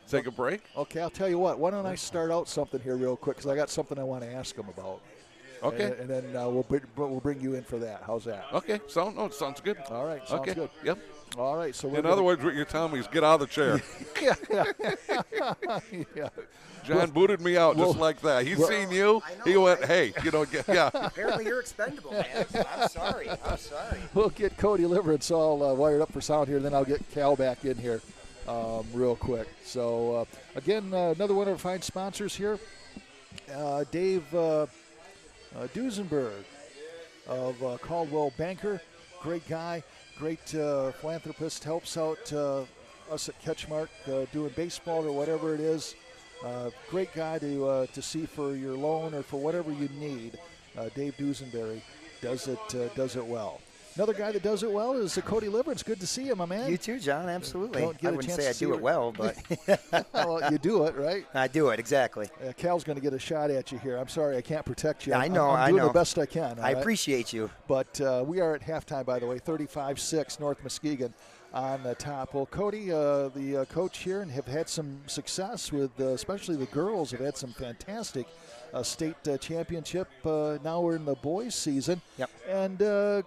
Take a break. Okay, I'll tell you what. Why don't I start out something here real quick because I got something I want to ask him about. Okay. And then we'll bring you in for that. How's that? Okay. Sounds good. All right. Sounds good. Yep. All right. So in other words, what you're telling me is get out of the chair. Yeah. John booted me out just like that. He's seen you. He went, hey, yeah. Apparently you're expendable, man. I'm sorry. We'll get Cody Leverance all wired up for sound here, and then I'll get Cal back in here real quick. So, again, another one of our fine sponsors here, Dave Duesenberg of Caldwell Banker. Great guy, great philanthropist, helps out us at CatchMark doing baseball or whatever it is. Great guy to see for your loan or for whatever you need. Dave Duesenberg does it well. Another guy that does it well is Cody Leverance. Good to see you, my man. You too, John. Absolutely. I wouldn't say I do it well, but well, you do it, right? I do it exactly. Cal's going to get a shot at you here. I'm sorry, I can't protect you. I know. I'm doing the best I can. I appreciate you. But we are at halftime, by the way, 35-6 North Muskegon on the top. Well, Cody, the coach here, and have had some success with, especially the girls, have had some fantastic state championship. Now we're in the boys' season. Yep. And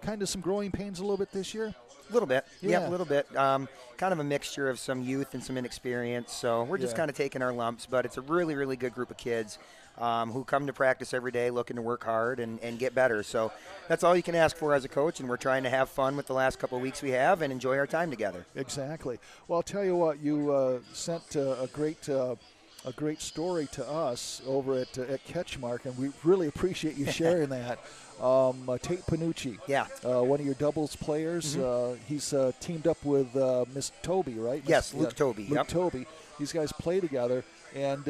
kind of some growing pains a little bit this year. A little bit. Yeah. Yep, a little bit. Kind of a mixture of some youth and some inexperience. So we're just kind of taking our lumps. But it's a really, really good group of kids who come to practice every day looking to work hard and get better. So that's all you can ask for as a coach, and we're trying to have fun with the last couple of weeks we have and enjoy our time together. Exactly. Well, I'll tell you what, you sent a great story to us over at CatchMark, and we really appreciate you sharing that. Tate Panucci, one of your doubles players. He's teamed up with Miss Toby, right? Yes, Luke Toby. Luke Toby. These guys play together, and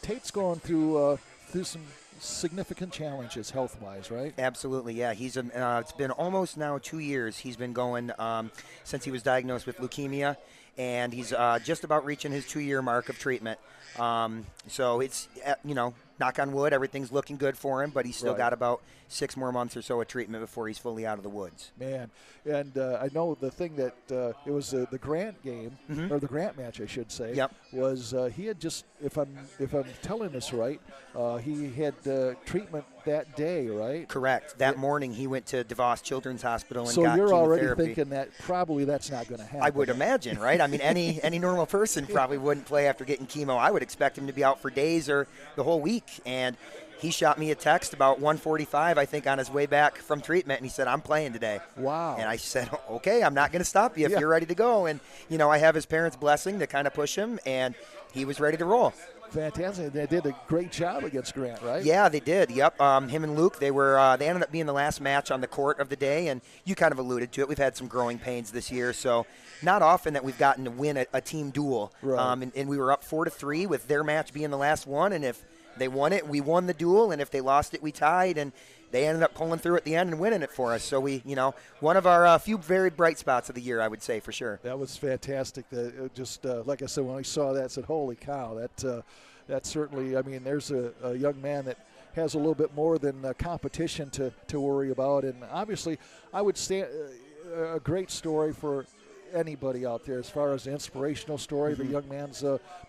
Tate's going through some significant challenges health-wise, right? Absolutely, yeah. He's it's been almost now 2 years. He's been going since he was diagnosed with leukemia, and he's just about reaching his 2-year mark of treatment. So it's, knock on wood, everything's looking good for him, but he's still got about 6 more months or so of treatment before he's fully out of the woods. Man, and I know the thing that it was the Grant game, or the Grant match, I should say, was he had just, if I'm telling this right, he had treatment that day, right? Correct. That morning he went to DeVos Children's Hospital and so got you're already chemotherapy. thinking that probably that's not going to happen. I would imagine, right? I mean, any normal person probably wouldn't play after getting chemo. I would expect him to be out for days or the whole week. And he shot me a text about 1:45, I think, on his way back from treatment, and he said, I'm playing today. Wow. And I said, okay, I'm not going to stop you if you're ready to go. And, I have his parents' blessing to kind of push him, and he was ready to roll. Fantastic. They did a great job against Grant, right? Yeah, they did. Yep. Him and Luke, they ended up being the last match on the court of the day, and you kind of alluded to it. We've had some growing pains this year, so not often that we've gotten to win a team duel. Right. And we were up 4-3 with their match being the last one, and if they won it, we won the duel, and if they lost it, we tied, and they ended up pulling through at the end and winning it for us. So we, one of our few very bright spots of the year, I would say, for sure. That was fantastic. Just like I said, when I saw that, I said, holy cow, that certainly, I mean, there's a young man that has a little bit more than competition to worry about. And obviously, I would say a great story for anybody out there as far as an inspirational story. The young man's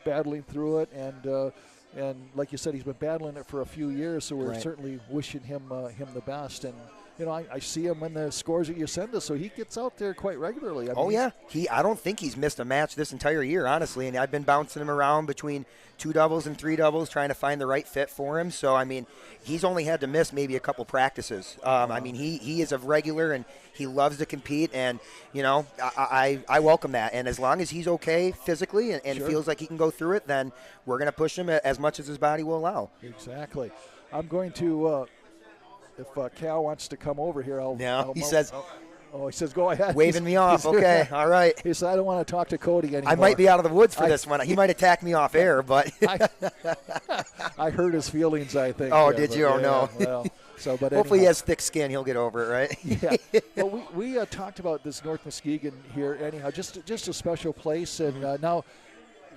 battling through it, and like you said, he's been battling it for a few years, so we're certainly wishing him the best. And I see him in the scores that you send us, so he gets out there quite regularly. I don't think he's missed a match this entire year, honestly, and I've been bouncing him around between 2 doubles and 3 doubles, trying to find the right fit for him. So, he's only had to miss maybe a couple practices. He is a regular, and he loves to compete, and, I welcome that. And as long as he's okay physically and feels like he can go through it, then we're going to push him as much as his body will allow. Exactly. I'm going to, if Cal wants to come over here, he says, go ahead. Waving me off. Okay, all right. He said, I don't want to talk to Cody anymore. I might be out of the woods for this one. He might attack me off air, but. I hurt his feelings, I think. Oh, did you? Oh, no. Well, but hopefully he has thick skin. He'll get over it, right? Yeah. Well, we talked about this North Muskegon here anyhow, just a special place. And now,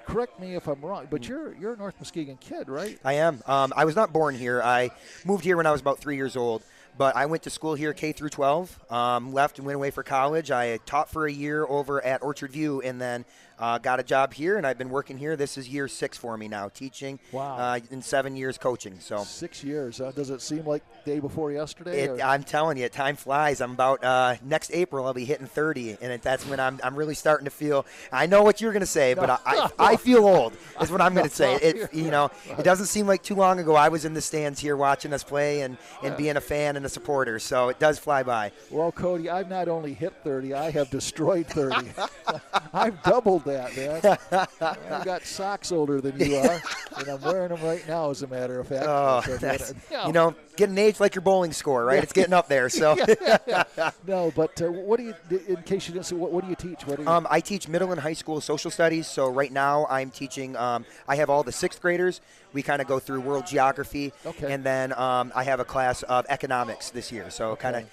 correct me if I'm wrong, but you're a North Muskegon kid, right? I am. I was not born here. I moved here when I was about 3 years old. But I went to school here K through 12, left and went away for college. I taught for a year over at Orchard View, and then got a job here, and I've been working here. This is year 6 for me now, teaching. Wow. In 7 years coaching. So 6 years. Does it seem like day before yesterday? I'm telling you, time flies. I'm about next April I'll be hitting 30, and that's when I'm really starting to feel. I know what you're going to say, but I feel old. Is what I'm going to say. It doesn't seem like too long ago I was in the stands here watching us play and being a fan and a supporter. So it does fly by. Well, Cody, I've not only hit 30, I have destroyed 30. I've doubled that, man. I've got socks older than you are, and I'm wearing them right now, as a matter of fact. Oh, getting age like your bowling score, right? It's getting up there. So no, but what do you? In case you didn't see, what do you teach? I teach middle and high school social studies. So right now I'm teaching. I have all the 6th graders. We kind of go through world geography, and then I have a class of economics this year. So kind of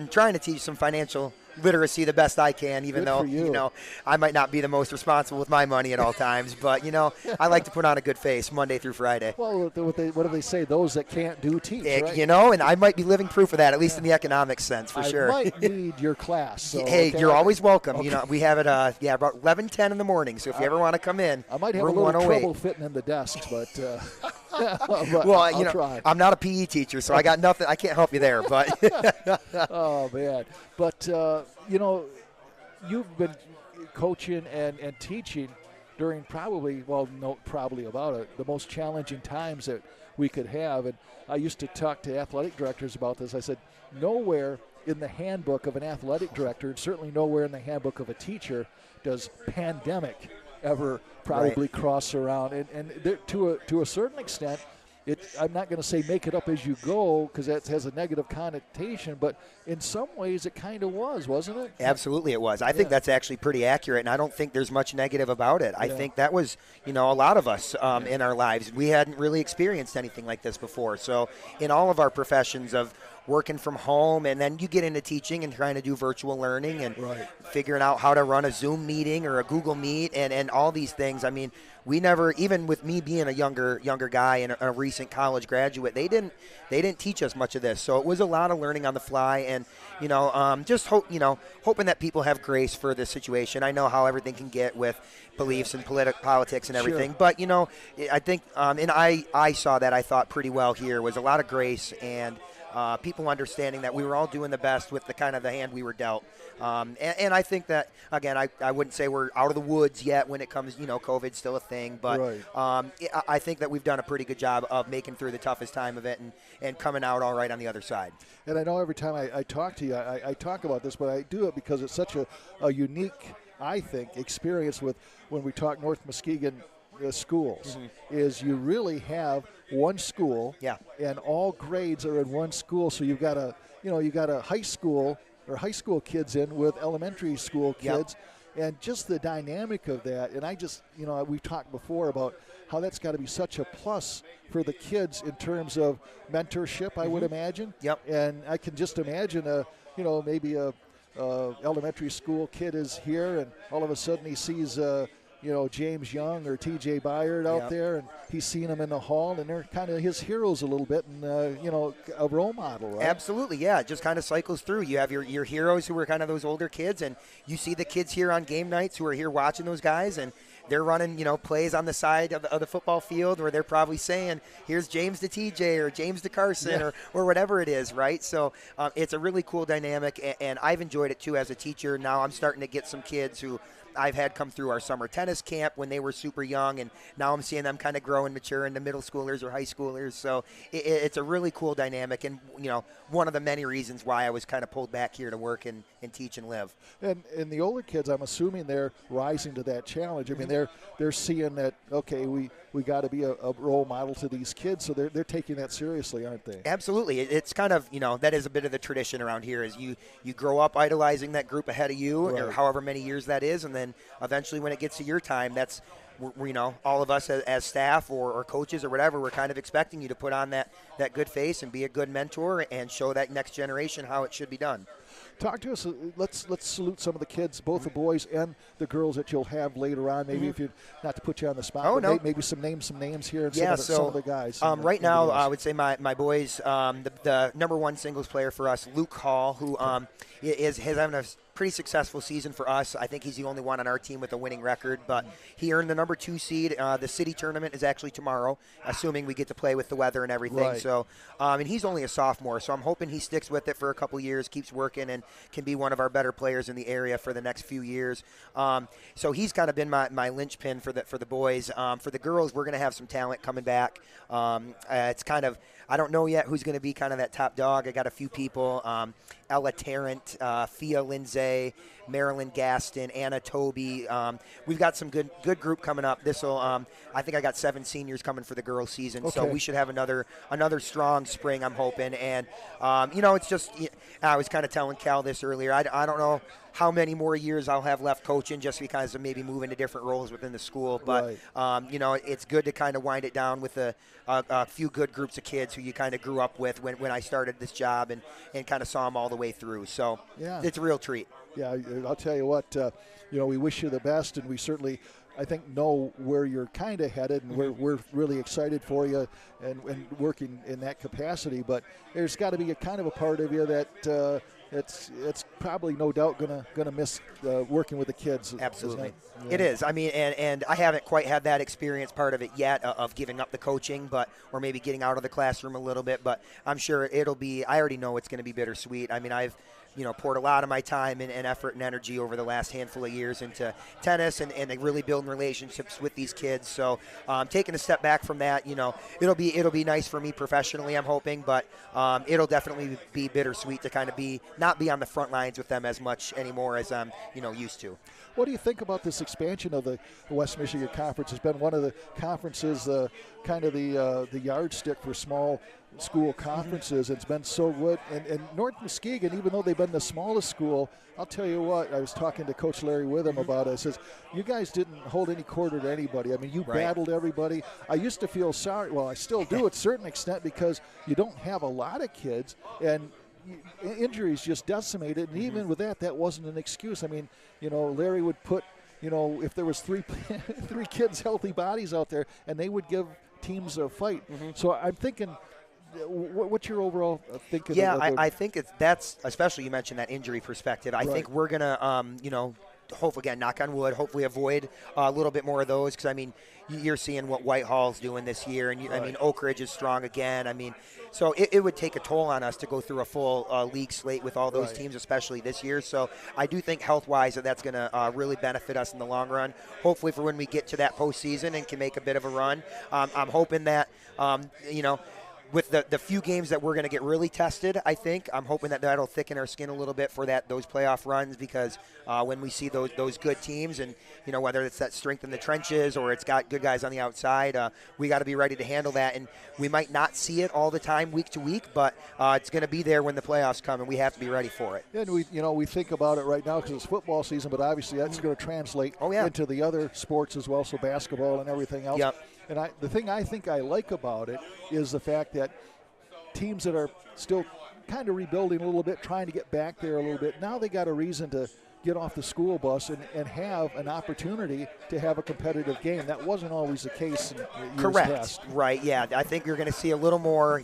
trying to teach some financial literacy the best I can, even though I might not be the most responsible with my money at all times. But I like to put on a good face Monday through Friday. Well, what do they say? Those that can't do teach, right? And I might be living proof of that, at least in the economics sense, for sure. I might need your class. So, hey, you're always welcome. Okay. We have it about 11:10 in the morning. So if you ever want to come in, I might have a little trouble fitting in the desks, but. Well, try. I'm not a PE teacher, so I got nothing. I can't help you there, but. Oh man, but you've been coaching and teaching during the most challenging times that we could have. And I used to talk to athletic directors about this. I said, nowhere in the handbook of an athletic director, and certainly nowhere in the handbook of a teacher, does pandemic ever probably cross around. And to a certain extent, I'm not going to say make it up as you go, because that has a negative connotation, but in some ways it kind of wasn't it? Absolutely it was. I think that's actually pretty accurate, and I don't think there's much negative about it. I think that was, a lot of us in our lives, we hadn't really experienced anything like this before. So in all of our professions of working from home, and then you get into teaching and trying to do virtual learning and figuring out how to run a Zoom meeting or a Google Meet and all these things. I mean, we never, even with me being a younger guy and a recent college graduate, they didn't teach us much of this. So it was a lot of learning on the fly, and just hoping that people have grace for this situation. I know how everything can get with beliefs and politics and everything, but I think and I saw that, I thought, pretty well here was a lot of grace and people understanding that we were all doing the best with the kind of the hand we were dealt. And I think that, again, I wouldn't say we're out of the woods yet when it comes, COVID's still a thing, but I think that we've done a pretty good job of making through the toughest time of it and coming out all right on the other side. And I know every time I talk to you, I talk about this, but I do it because it's such a unique, I think, experience with when we talk North Muskegon schools, is you really have one school, and all grades are in one school. So you've got a high school or high school kids in with elementary school kids, and just the dynamic of that. And I just, we've talked before about how that's got to be such a plus for the kids in terms of mentorship, I would imagine. And I can just imagine maybe a elementary school kid is here, and all of a sudden he sees James Young or T.J. Byard out there, and he's seen them in the hall, and they're kind of his heroes a little bit, and a role model, right? Absolutely, yeah. It just kind of cycles through. You have your heroes who are kind of those older kids, and you see the kids here on game nights who are here watching those guys, and they're running, plays on the side of the football field where they're probably saying, here's James to TJ or James to Carson or whatever it is, right? So it's a really cool dynamic, and I've enjoyed it too as a teacher. Now I'm starting to get some kids who I've had come through our summer tennis camp when they were super young, and now I'm seeing them kind of grow and mature into middle schoolers or high schoolers. So it's a really cool dynamic, and one of the many reasons why I was kind of pulled back here to work and teach and live. And the older kids, I'm assuming they're rising to that challenge. I mean, they're seeing that, okay, we got to be a role model to these kids, so they're taking that seriously, aren't they? Absolutely. It's kind of, that is a bit of the tradition around here is you grow up idolizing that group ahead of you, or however many years that is, and then eventually when it gets to your time, that's, all of us as staff or coaches or whatever, we're kind of expecting you to put on that good face and be a good mentor and show that next generation how it should be done. Talk to us. Let's salute some of the kids, both the boys and the girls that you'll have later on. Maybe if you not to put you on the spot, maybe some names here and some of the guys. Right now, I would say my boys, the number one singles player for us, Luke Hall, who is having a pretty successful season for us. I think he's the only one on our team with a winning record, but he earned the number 2 seed. The city tournament is actually tomorrow, assuming we get to play with the weather and everything. Right. So, and he's only a sophomore, so I'm hoping he sticks with it for a couple years, keeps working, and can be one of our better players in the area for the next few years. So he's kind of been my linchpin for the boys. For the girls, we're going to have some talent coming back. It's kind of, I don't know yet who's going to be kind of that top dog. I got a few people, Ella Tarrant, Fia Lindsay, Marilyn Gaston, Anna Toby. We've got some good group coming up. I think I got 7 seniors coming for the girls season, so we should have another strong spring, I'm hoping. And it's just, I was kind of telling Cal this earlier. I don't know how many more years I'll have left coaching just because of maybe moving to different roles within the school. But, it's good to kind of wind it down with a few good groups of kids who you kind of grew up with when I started this job and kind of saw them all the way through. So it's a real treat. Yeah, I'll tell you what, we wish you the best, and we certainly, I think, know where you're kind of headed, and we're really excited for you and working in that capacity. But there's got to be a kind of a part of you that it's probably no doubt gonna miss working with the kids. Absolutely, it is. I mean, and I haven't quite had that experience part of it yet of giving up the coaching, or maybe getting out of the classroom a little bit. But I'm sure it'll be. I already know it's going to be bittersweet. I mean, I've poured a lot of my time and effort and energy over the last handful of years into tennis and really building relationships with these kids. So taking a step back from that, it'll be nice for me professionally, I'm hoping, but it'll definitely be bittersweet to kind of not be on the front lines with them as much anymore as I'm used to. What do you think about this expansion of the West Michigan Conference? It's been one of the conferences, kind of the yardstick for small school conferences. It's been so good. And North Muskegon, even though they've been the smallest school, I'll tell you what, I was talking to Coach Larry Witham about it. I says, you guys didn't hold any quarter to anybody. I mean, you battled everybody. I used to feel sorry. Well, I still do to a certain extent because you don't have a lot of kids, and injuries just decimated. And even with that wasn't an excuse. I mean, Larry would put, if there was three kids, healthy bodies out there, and they would give teams a fight. So I'm thinking, what's your overall thinking? Yeah, I think that's, especially you mentioned that injury perspective. I think we're going to, hopefully, again, knock on wood, hopefully avoid a little bit more of those, because, I mean, you're seeing what Whitehall's doing this year, and I mean, Oak Ridge is strong again. I mean, so it would take a toll on us to go through a full league slate with all those teams, especially this year. So I do think health-wise that's going to really benefit us in the long run. Hopefully for when we get to that postseason and can make a bit of a run. I'm hoping that, with the few games that we're going to get really tested, I think, I'm hoping that'll thicken our skin a little bit for those playoff runs, because when we see those good teams, and whether it's that strength in the trenches or it's got good guys on the outside, we got to be ready to handle that. And we might not see it all the time week to week, but it's going to be there when the playoffs come, and we have to be ready for it. And we think about it right now because it's football season, but obviously that's going to translate into the other sports as well, so basketball and everything else. Yep. And the thing I think I like about it is the fact that teams that are still kind of rebuilding a little bit, trying to get back there a little bit, now they got a reason to get off the school bus and have an opportunity to have a competitive game. That wasn't always the case in years Correct. past. Right, yeah. I think you're going to see a little more,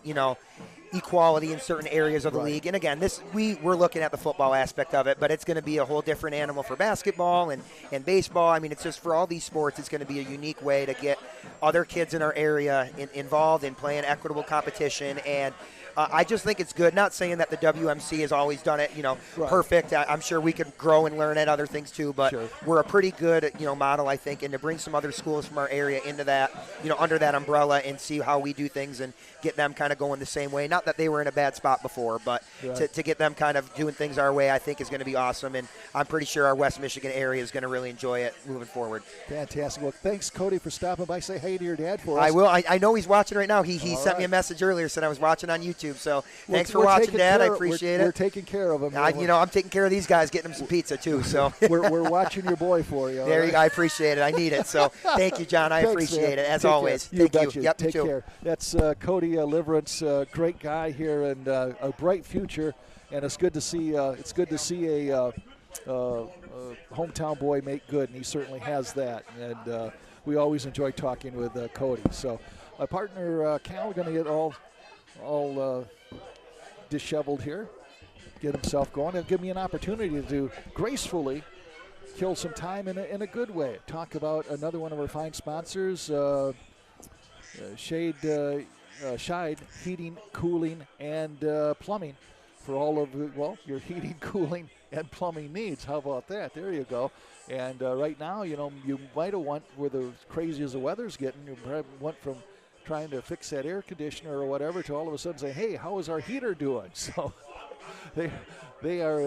equality in certain areas of the league. And again, we're looking at the football aspect of it, but it's going to be a whole different animal for basketball and baseball. I mean, it's just for all these sports, it's going to be a unique way to get other kids in our area involved in playing equitable competition. And I just think it's good. Not saying that the WMC has always done it, perfect. I'm sure we could grow and learn at other things too, but we're a pretty good, model, I think. And to bring some other schools from our area into that, under that umbrella and see how we do things and get them kind of going the same way. Not that they were in a bad spot before, but to get them kind of doing things our way, I think is going to be awesome. And I'm pretty sure our West Michigan area is going to really enjoy it moving forward. Fantastic. Well, thanks, Cody, for stopping by. Say hey to your dad for us. I will. I know he's watching right now. He sent me a message earlier, said I was watching on YouTube. So thanks for watching, Dad. I appreciate it. We're taking care of him. I'm taking care of these guys, getting them some pizza too. So we're watching your boy for you. There you go. I appreciate it. I need it. So thank you, John. I appreciate it as always. Thank you. Yep, Take care. That's Cody Liverance, great guy here and a bright future. And it's good to see. It's good to see a hometown boy make good, and he certainly has that. And we always enjoy talking with Cody. So my partner Cal going to get all disheveled here, get himself going, and give me an opportunity to gracefully kill some time in a good way. Talk about another one of our fine sponsors, Scheid Heating, Cooling, and Plumbing for all of your heating, cooling, and plumbing needs. How about that? There you go. And right now, you might have went where the crazy as the weather's getting. You went from trying to fix that air conditioner or whatever to all of a sudden say, hey, how is our heater doing? So they are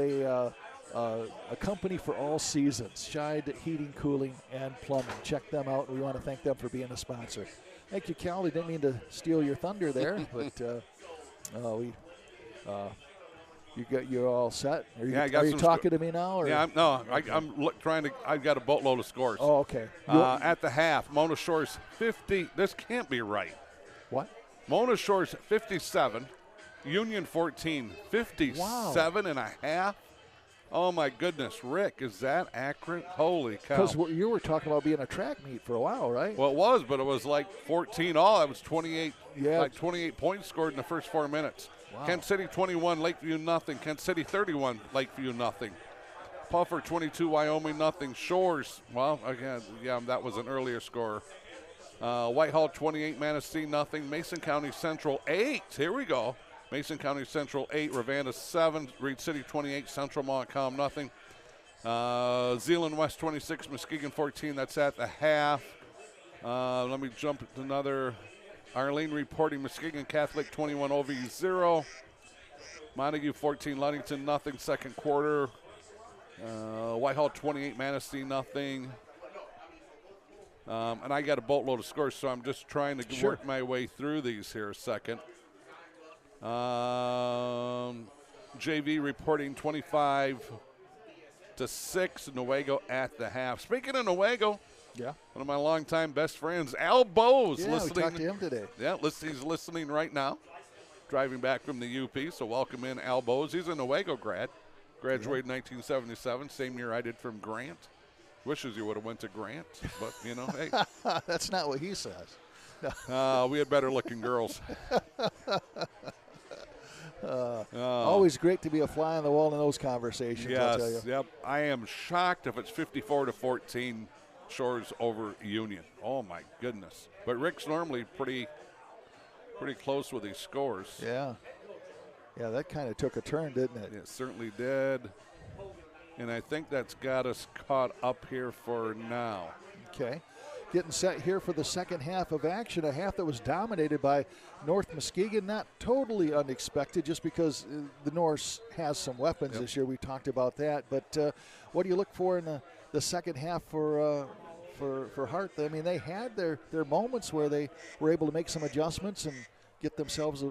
a company for all seasons. Scheid Heating, Cooling, and Plumbing. Check them out. We want to thank them for being a sponsor. Thank you, Cal. I didn't mean to steal your thunder there, but you're all set. Are you talking to me now? Or? Yeah, I'm trying to. I've got a boatload of scores. Oh, okay. At the half, Mona Shores 50. This can't be right. What? Mona Shores 57, Union 14, 57 and a half. Oh, my goodness. Rick, is that accurate? Holy cow. Because you were talking about being a track meet for a while, right? Well, it was, but it was like 14 all. That was 28, yeah. 28 points scored in the first 4 minutes. Wow. Kent City 21, Lakeview nothing. Kent City 31, Lakeview nothing. Puffer 22, Wyoming nothing. Shores, well, again, yeah, that was an earlier score. Whitehall 28, Manistee nothing. Mason County Central 8. Here we go. Mason County Central 8, Ravenna 7, Reed City 28, Central Montcalm nothing. Zeeland West 26, Muskegon 14. That's at the half. Let me jump to another. Arlene reporting Muskegon Catholic 21, OV 0. Montague 14, Ludington nothing. Second quarter. Whitehall 28, Manistee nothing. And I got a boatload of scores, so I'm just trying to work my way through these here a second. JV reporting 25-6. Newaygo at the half. Speaking of Newaygo, yeah, one of my longtime best friends, Al Bose, listening. We talked to him today. Yeah, he's listening right now, driving back from the UP. So welcome in Al Bose. He's a Newaygo grad, graduated in 1977, same year I did from Grant. Wishes you would have went to Grant, but hey, that's not what he says. We had better looking girls. Always great to be a fly on the wall in those conversations. Yes, I'll tell you. Yep. I am shocked if it's 54-14 Shores over Union. Oh my goodness! But Rick's normally pretty close with his scores. Yeah, that kind of took a turn, didn't it? It certainly did. And I think that's got us caught up here for now. Okay. Getting set here for the second half of action, a half that was dominated by North Muskegon. Not totally unexpected just because the Norse has some weapons this year. We talked about that. But what do you look for in the second half for Hart? I mean, they had their moments where they were able to make some adjustments and get themselves,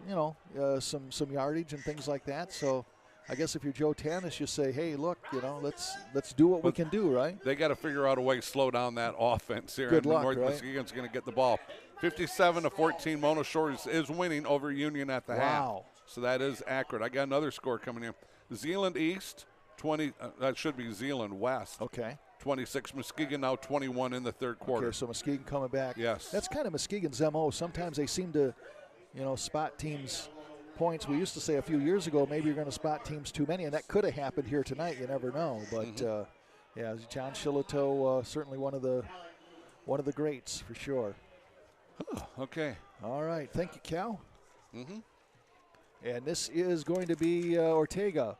some yardage and things like that. So I guess if you're Joe Tanis, you say, hey, look, let's do what we can do, right? They got to figure out a way to slow down that offense here. Good luck, North right? Muskegon's going to get the ball. 57-14, Mona Shores is winning over Union at the half. Wow. So that is accurate. I got another score coming in. Zeeland East, 20. That should be Zeeland West. Okay. 26. Muskegon now 21 in the third quarter. Okay, so Muskegon coming back. Yes. That's kind of Muskegon's MO. Sometimes they seem to, spot teams points. We used to say a few years ago maybe you're going to spot teams too many, and that could have happened here tonight. You never know. But, yeah, John Shillito, certainly one of the greats for sure. Okay. All right. Thank you, Cal. And this is going to be Ortega.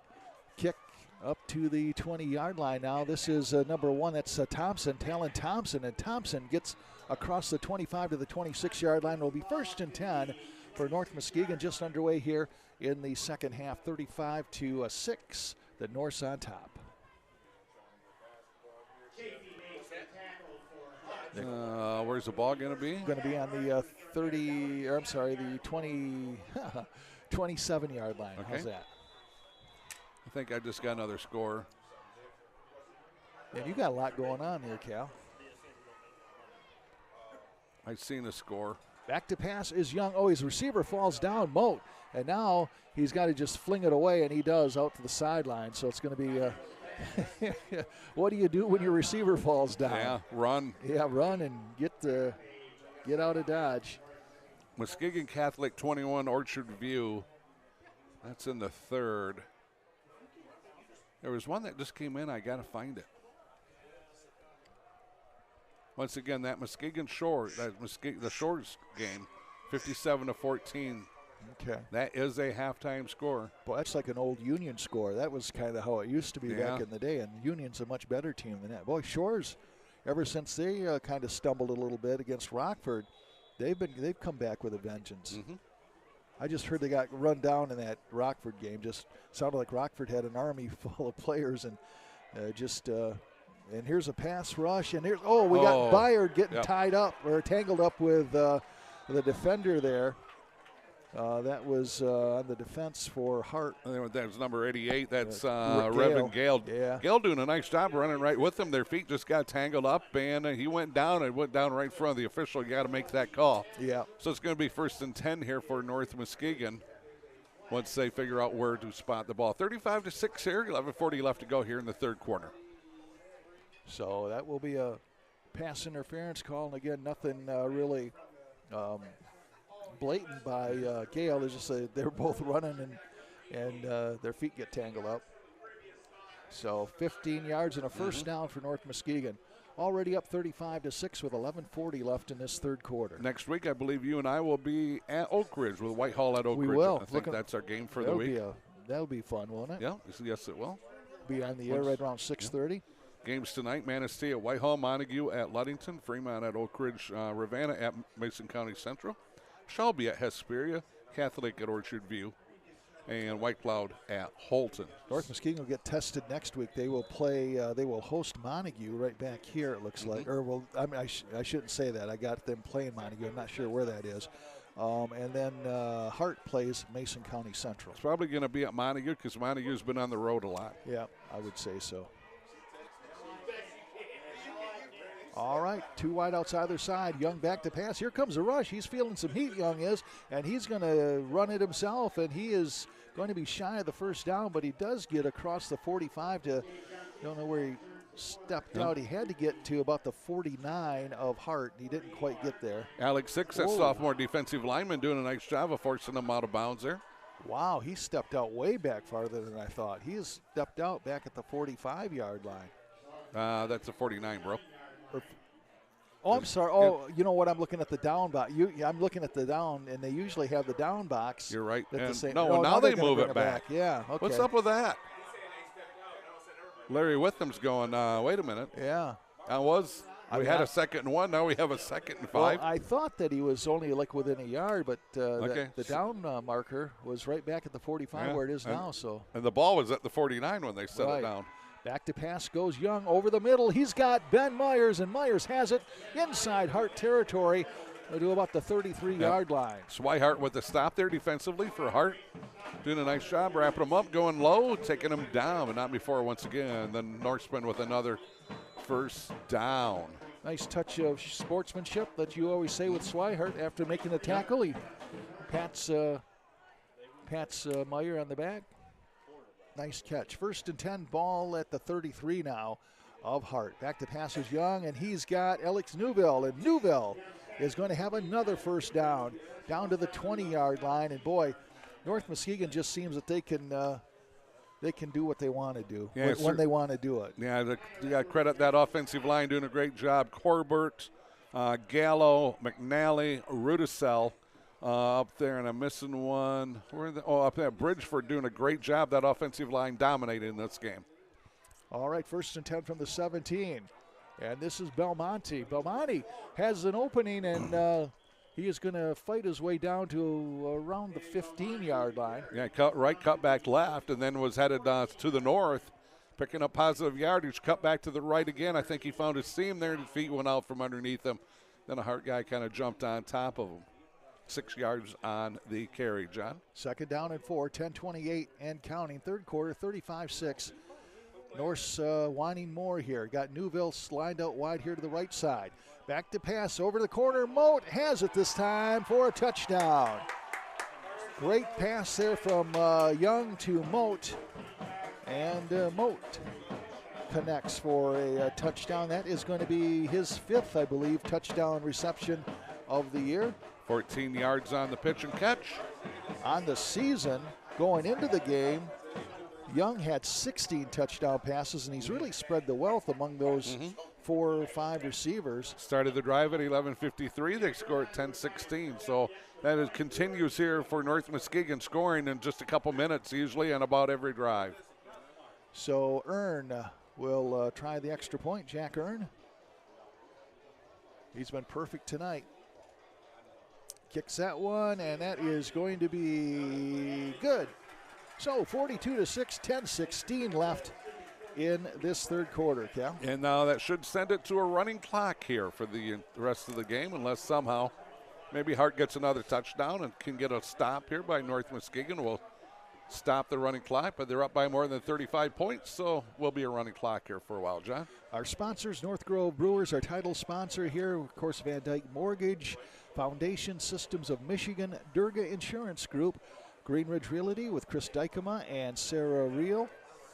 Kick up to the 20-yard line now. This is number 1. That's Thompson, Talon Thompson. And Thompson gets across the 25 to the 26-yard line. It will be 1st and 10 for North Muskegon, just underway here in the second half. 35-6, the Norse on top. Where's the ball going to be? Going to be on the 27-yard line. Okay. How's that? I think I just got another score. And you got a lot going on here, Cal. I've seen the score. Back to pass is Young. Oh, his receiver falls down, Moat. And now he's got to just fling it away, and he does out to the sideline. So it's going to be what do you do when your receiver falls down? Yeah, run. Yeah, run and get out of Dodge. Muskegon Catholic 21, Orchard View. That's in the 3rd. There was one that just came in. I got to find it. Once again, that Muskegon Shores, the Shores game, 57-14. Okay. That is a halftime score. Boy, that's like an old Union score. That was kind of how it used to be back in the day, and Union's a much better team than that. Boy, Shores, ever since they kind of stumbled a little bit against Rockford, they've come back with a vengeance. I just heard they got run down in that Rockford game. Just sounded like Rockford had an army full of players, and and here's a pass rush, and here's we got Byard getting tied up or tangled up with the defender there. That was on the defense for Hart. That was number 88. That's Reverend Gale. Yeah. Gale doing a nice job running right with them. Their feet just got tangled up, and he went down right in front of the official. You got to make that call. Yeah. So it's going to be 1st and 10 here for North Muskegon once they figure out where to spot the ball. 35-6 here. 11:40 left to go here in the 3rd quarter. So that will be a pass interference call, and again, nothing really blatant by Gale. It's just they're both running and their feet get tangled up. So 15 yards and a first down for North Muskegon. Already up 35-6 with 11:40 left in this 3rd quarter. Next week, I believe you and I will be at Oak Ridge with Whitehall at Oak Ridge. We will. I think that's our game for the week. That'll be fun, won't it? Yeah, yes it will. Be on the air right around 6:30. Yeah. Games tonight: Manistee at Whitehall, Montague at Ludington, Fremont at Oak Ridge, Ravenna at Mason County Central, Shelby at Hesperia, Catholic at Orchard View, and White Cloud at Holton. North Muskegon will get tested next week. They will play. They will host Montague right back here. It looks like. Or I shouldn't say that. I got them playing Montague. I'm not sure where that is. And then Hart plays Mason County Central. It's probably going to be at Montague because Montague's been on the road a lot. Yeah, I would say so. All right, 2 wideouts either side. Young back to pass. Here comes a rush. He's feeling some heat, Young is, and he's going to run it himself, and he is going to be shy of the first down, but he does get across the 45 to, don't know where he stepped out. He had to get to about the 49 of Hart. He didn't quite get there. Alex Six, that sophomore defensive lineman, doing a nice job of forcing them out of bounds there. Wow, he stepped out way back farther than I thought. He has stepped out back at the 45-yard line. That's a 49, bro. Oh, I'm sorry. Oh, you know what? I'm looking at the down box. I'm looking at the down, and they usually have the down box. You're right. Now they move it back. Yeah, okay. What's up with that? Larry Witham's going, wait a minute. Yeah. We had a 2nd and 1. Now we have a 2nd and 5. Well, I thought that he was only like within a yard, but the down marker was right back at the 45 where it is now. So. And the ball was at the 49 when they set it down. Back to pass goes Young over the middle. He's got Ben Myers, and Myers has it inside Hart territory to about the 33-yard line. Swihart with the stop there defensively for Hart. Doing a nice job wrapping him up, going low, taking him down, but not before once again. Then Norsemen with another first down. Nice touch of sportsmanship that you always say with Swihart after making the tackle. He pats Meyer on the back. Nice catch. 1st and 10, ball at the 33 now of Hart. Back to pass is Young, and he's got Alex Newville, and Newville is going to have another first down to the 20-yard line. And boy, North Muskegon just seems that they can do what they want to do when Yeah, they want to do it. Yeah, you got to credit that offensive line doing a great job. Corbett, Gallo, McNally, Rudisell up there, and I'm missing one. Up there, Bridgeford doing a great job. That offensive line dominated in this game. All right, 1st and 10 from the 17. And this is Belmonte. Belmonte has an opening, and he is going to fight his way down to around the 15-yard line. Yeah, cut back left, and then was headed to the north, picking up positive yardage, cut back to the right again. I think he found his seam there, and his feet went out from underneath him. Then a Hart guy kind of jumped on top of him. 6 yards on the carry, John. 2nd down and 4, 10:28 and counting. 3rd quarter, 35-6. Norse wanting more here. Got Newville lined out wide here to the right side. Back to pass over the corner. Moat has it this time for a touchdown. Great pass there from Young to Moat. And Moat connects for a touchdown. That is going to be his 5th, I believe, touchdown reception of the year. 14 yards on the pitch and catch. On the season, going into the game, Young had 16 touchdown passes, and he's really spread the wealth among those 4 or 5 receivers. Started the drive at 11:53. They scored 10-16. So that continues here for North Muskegon, scoring in just a couple minutes usually on about every drive. So Earn will try the extra point. Jack Earn. He's been perfect tonight. Kicks that one, and that is going to be good. So 42-6, 10:16 left in this 3rd quarter, Cal. And now that should send it to a running clock here for the rest of the game, unless somehow maybe Hart gets another touchdown and can get a stop here by North Muskegon. Will stop the running clock, but they're up by more than 35 points, so will be a running clock here for a while, John. Our sponsors, North Grove Brewers, our title sponsor here, of course, Van Dyke Mortgage, Foundation Systems of Michigan, Durga Insurance Group, Green Ridge Realty with Chris Dykema and Sarah Reel,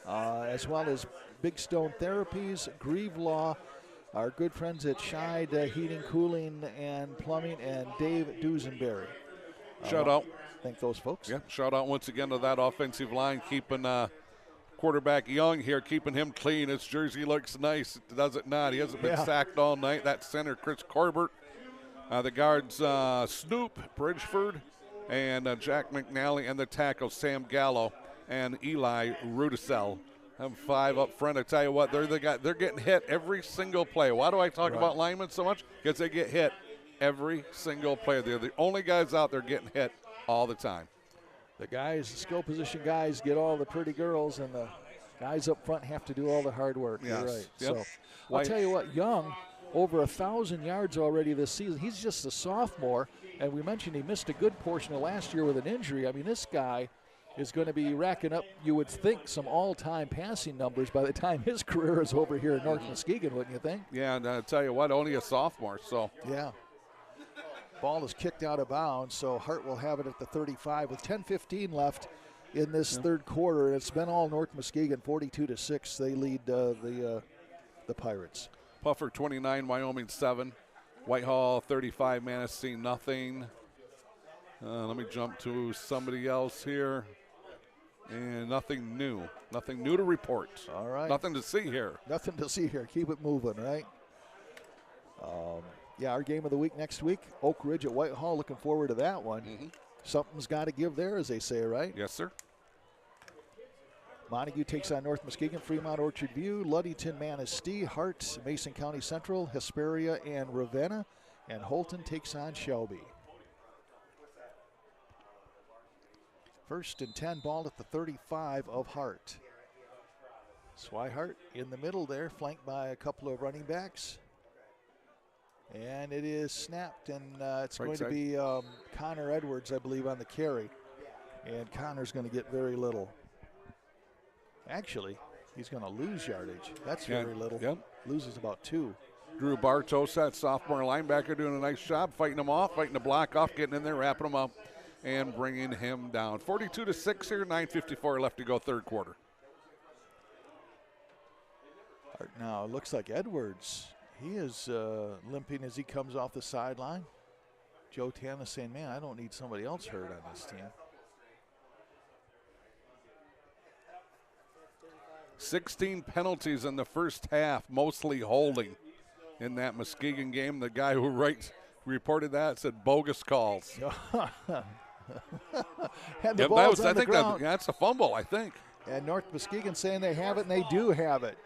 as well as Big Stone Therapies, Grieve Law, our good friends at Scheid Heating, Cooling, and Plumbing, and Dave Dusenberry. Shout out. Thank those folks. Yeah, shout out once again to that offensive line, keeping quarterback Young here, keeping him clean. His jersey looks nice, does it not? He hasn't been sacked all night. That center, Chris Corbett. The guards, Snoop, Bridgeford, and Jack McNally, and the tackle, Sam Gallo and Eli Rudisell. Have 5 up front. I tell you what, they're getting hit every single play. Why do I talk about linemen so much? Because they get hit every single play. They're the only guys out there getting hit all the time. The skill position guys get all the pretty girls, and the guys up front have to do all the hard work. Yes. You're right. Yep. So I'll tell you what, Young, over 1,000 yards already this season. He's just a sophomore, and we mentioned he missed a good portion of last year with an injury. I mean, this guy is going to be racking up, you would think, some all-time passing numbers by the time his career is over here in North Muskegon, wouldn't you think? Yeah, and I'll tell you what, only a sophomore, so. Yeah. Ball is kicked out of bounds, so Hart will have it at the 35 with 10:15 left in this 3rd quarter. It's been all North Muskegon, 42-6. They lead the Pirates. Puffer 29, Wyoming 7. Whitehall 35, Manistee nothing. Let me jump to somebody else here. And nothing new. Nothing new to report. All right. Nothing to see here. Nothing to see here. Keep it moving, right? Yeah, our game of the week next week, Oak Ridge at Whitehall. Looking forward to that one. Something's got to give there, as they say, right? Yes, sir. Montague takes on North Muskegon, Fremont, Orchard View, Ludington, Manistee, Hart, Mason County Central, Hesperia, and Ravenna. And Holton takes on Shelby. 1st and 10, ball at the 35 of Hart. Swihart in the middle there, flanked by a couple of running backs. And it is snapped, and it's going to be Connor Edwards, I believe, on the carry. And Connor's going to get very little. Actually, he's going to lose yardage. That's very little. Yep. Loses about 2. Drew Bartos, that sophomore linebacker, doing a nice job fighting him off, fighting the block off, getting in there, wrapping him up, and bringing him down. 42-6 here, 9:54 left to go, 3rd quarter. Now, it looks like Edwards, he is limping as he comes off the sideline. Joe Tanner saying, man, I don't need somebody else hurt on this team. 16 penalties in the first half, mostly holding in that Muskegon game. The guy who reported that said bogus calls. And the ball's on I the think ground. that's a fumble, I think. And North Muskegon saying they have it, and they do have it.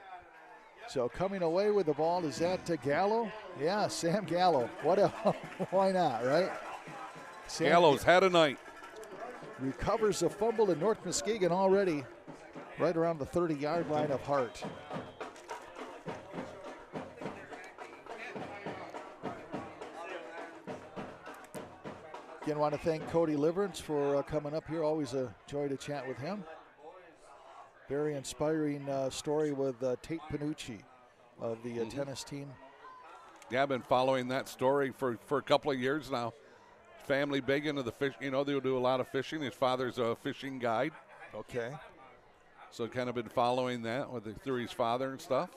So coming away with the ball, is that Gallo? Yeah, Sam Gallo. Why not, right? Gallo's had a night. Recovers a fumble in North Muskegon already, right around the 30-yard line of Hart. Again, want to thank Cody Liverance for coming up here. Always a joy to chat with him. Very inspiring story with Tate Panucci of the tennis team. Yeah, I've been following that story for a couple of years now. Family big into the fish. They'll do a lot of fishing. His father's a fishing guide. Okay. So kind of been following that through his father and stuff.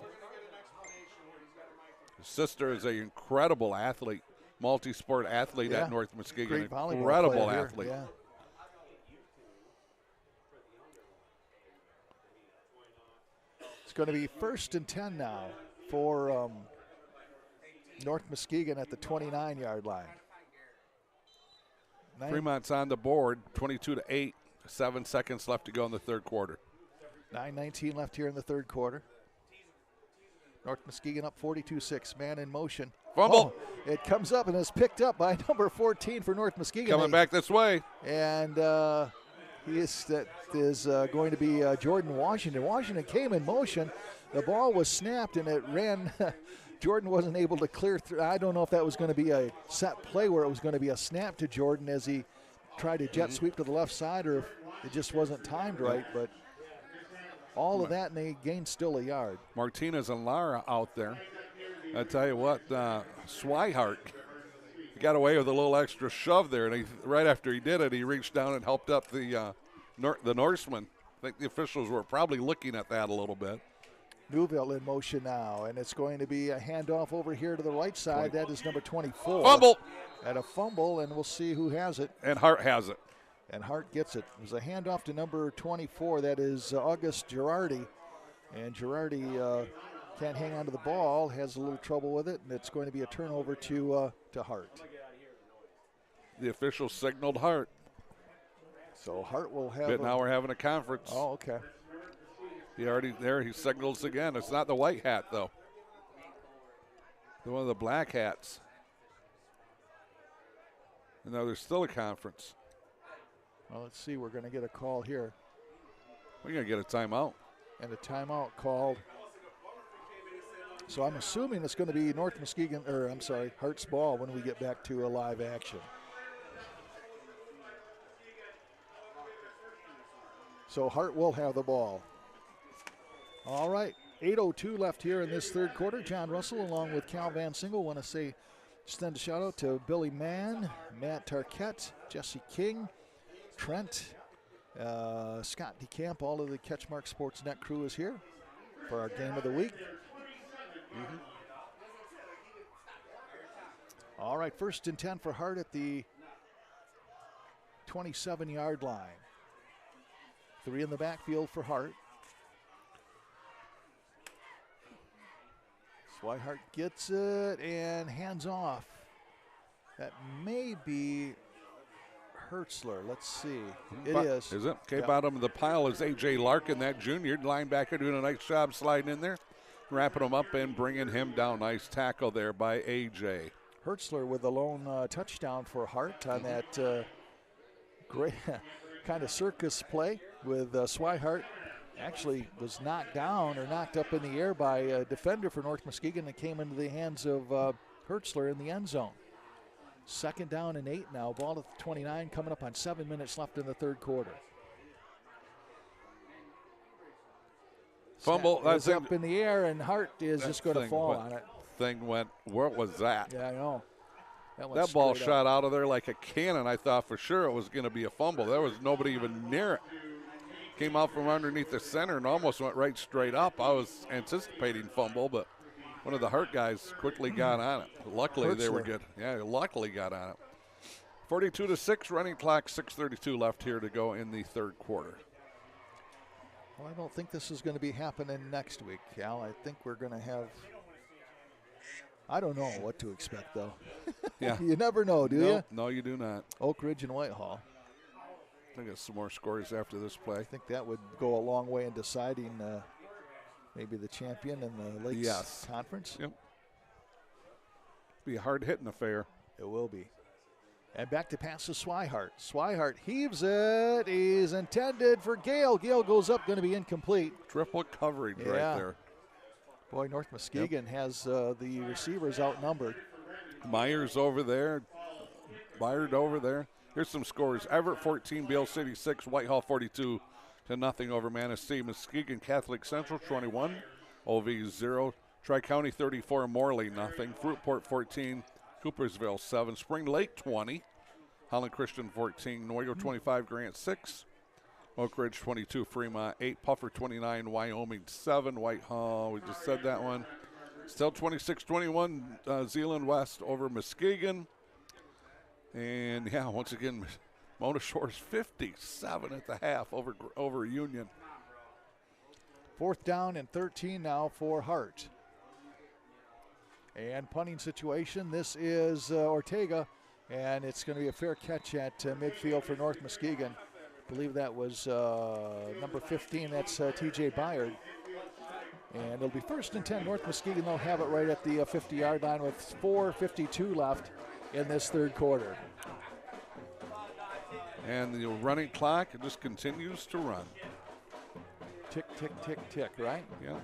His sister is an incredible athlete, multi-sport athlete at North Muskegon. Great volleyball Incredible player athlete. Here. Yeah. It's going to be 1st and 10 now for North Muskegon at the 29-yard line. Fremont's on the board, 22-8, 7 seconds left to go in the third quarter. 9:19 left here in the third quarter. North Muskegon up 42-6, man in motion. Fumble. Oh, it comes up and is picked up by number 14 for North Muskegon. Coming back this way. And that is going to be Jordan Washington. Washington came in motion. The ball was snapped and it ran. Jordan wasn't able to clear through. I don't know if that was going to be a set play where it was going to be a snap to Jordan as he tried to jet sweep to the left side, or if it just wasn't timed right. But all of that, and they gained still a yard. Martinez and Lara out there. I tell you what, Swihart got away with a little extra shove there, and right after he did it, he reached down and helped up the Norsemen. I think the officials were probably looking at that a little bit. Newville in motion now, and it's going to be a handoff over here to the right side. That is number 24. Fumble. At a fumble, and we'll see who has it. And Hart has it. And Hart gets it. It was a handoff to number 24. That is August Girardi. And Girardi can't hang on to the ball, has a little trouble with it, and it's going to be a turnover to Hart. The officials signaled Hart. So Hart will have. But now we're having a conference. Oh, okay. He already there. He signals again. It's not the white hat though. One of the black hats. And now there's still a conference. Well, let's see. We're going to get a call here. We're going to get a timeout. And a timeout called. So I'm assuming it's going to be Hart's ball when we get back to a live action. So Hart will have the ball. All right, 8:02 left here in this third quarter. John Russell along with Cal VanSingel want to extend a shout out to Billy Mann, Matt Tarquette, Jesse King, Trent, Scott DeCamp. All of the CatchMark SportsNet crew is here for our game of the week. All right, 1st and 10 for Hart at the 27-yard line. 3 in the backfield for Hart. Swihart gets it and hands off. That may be Hertzler. Let's see. It is. Is it? Okay, Yep. bottom of the pile is A.J. Larkin, that junior linebacker, doing a nice job sliding in there, wrapping him up and bringing him down. Nice tackle there by A.J. Hertzler with a lone touchdown for Hart on that great kind of circus play with Swihart. Actually was knocked down or knocked up in the air by a defender for North Muskegon that came into the hands of Hertzler in the end zone. 2nd down and 8 now. Ball at the 29, coming up on 7 minutes left in the third quarter. Fumble. That's up in the air, and Hart is just going to fall on it. Thing went, what was that? Yeah, I know. That ball shot out of there like a cannon. I thought for sure it was going to be a fumble. There was nobody even near it. Came out from underneath the center and almost went right straight up. I was anticipating fumble, but one of the Hart guys quickly got on it. Luckily, they were good. Yeah, luckily got on it. 42-6, running clock, 6:32 left here to go in the third quarter. Well, I don't think this is going to be happening next week, Cal. I think we're going to have, I don't know what to expect, though. Yeah. You never know, do you? No, you do not. Oak Ridge and Whitehall. I think it's some more scores after this play. I think that would go a long way in deciding maybe the champion in the Lakes Conference. Yep. Be a hard-hitting affair. It will be. And back to pass to Swihart. Swihart heaves it. He's intended for Gale. Gale goes up, going to be incomplete. Triple coverage right there. Boy, North Muskegon has the receivers outnumbered. Myers over there. Byard over there. Here's some scores. Everett 14, Beale City 6, Whitehall 42 to nothing over Manistee. Muskegon Catholic Central 21, OV 0. Tri-County 34, Morley nothing. Fruitport 14, Coopersville 7, Spring Lake 20, Holland Christian 14, Noyo 25, Grant 6, Oak Ridge 22, Fremont 8, Puffer 29, Wyoming 7, Whitehall, we just said that one. Still 26-21, Zeeland West over Muskegon. And yeah, once again, Mona Shores 57 at the half over Union. 4th down and 13 now for Hart. And punting situation, this is Ortega, and it's going to be a fair catch at midfield for North Muskegon. I believe that was number 15, that's TJ Byard. And it'll be 1st and 10. North Muskegon, they'll have it right at the 50-yard line with 4:52 left in this 3rd quarter. And the running clock, it just continues to run. Tick, tick, tick, tick, right? Yeah.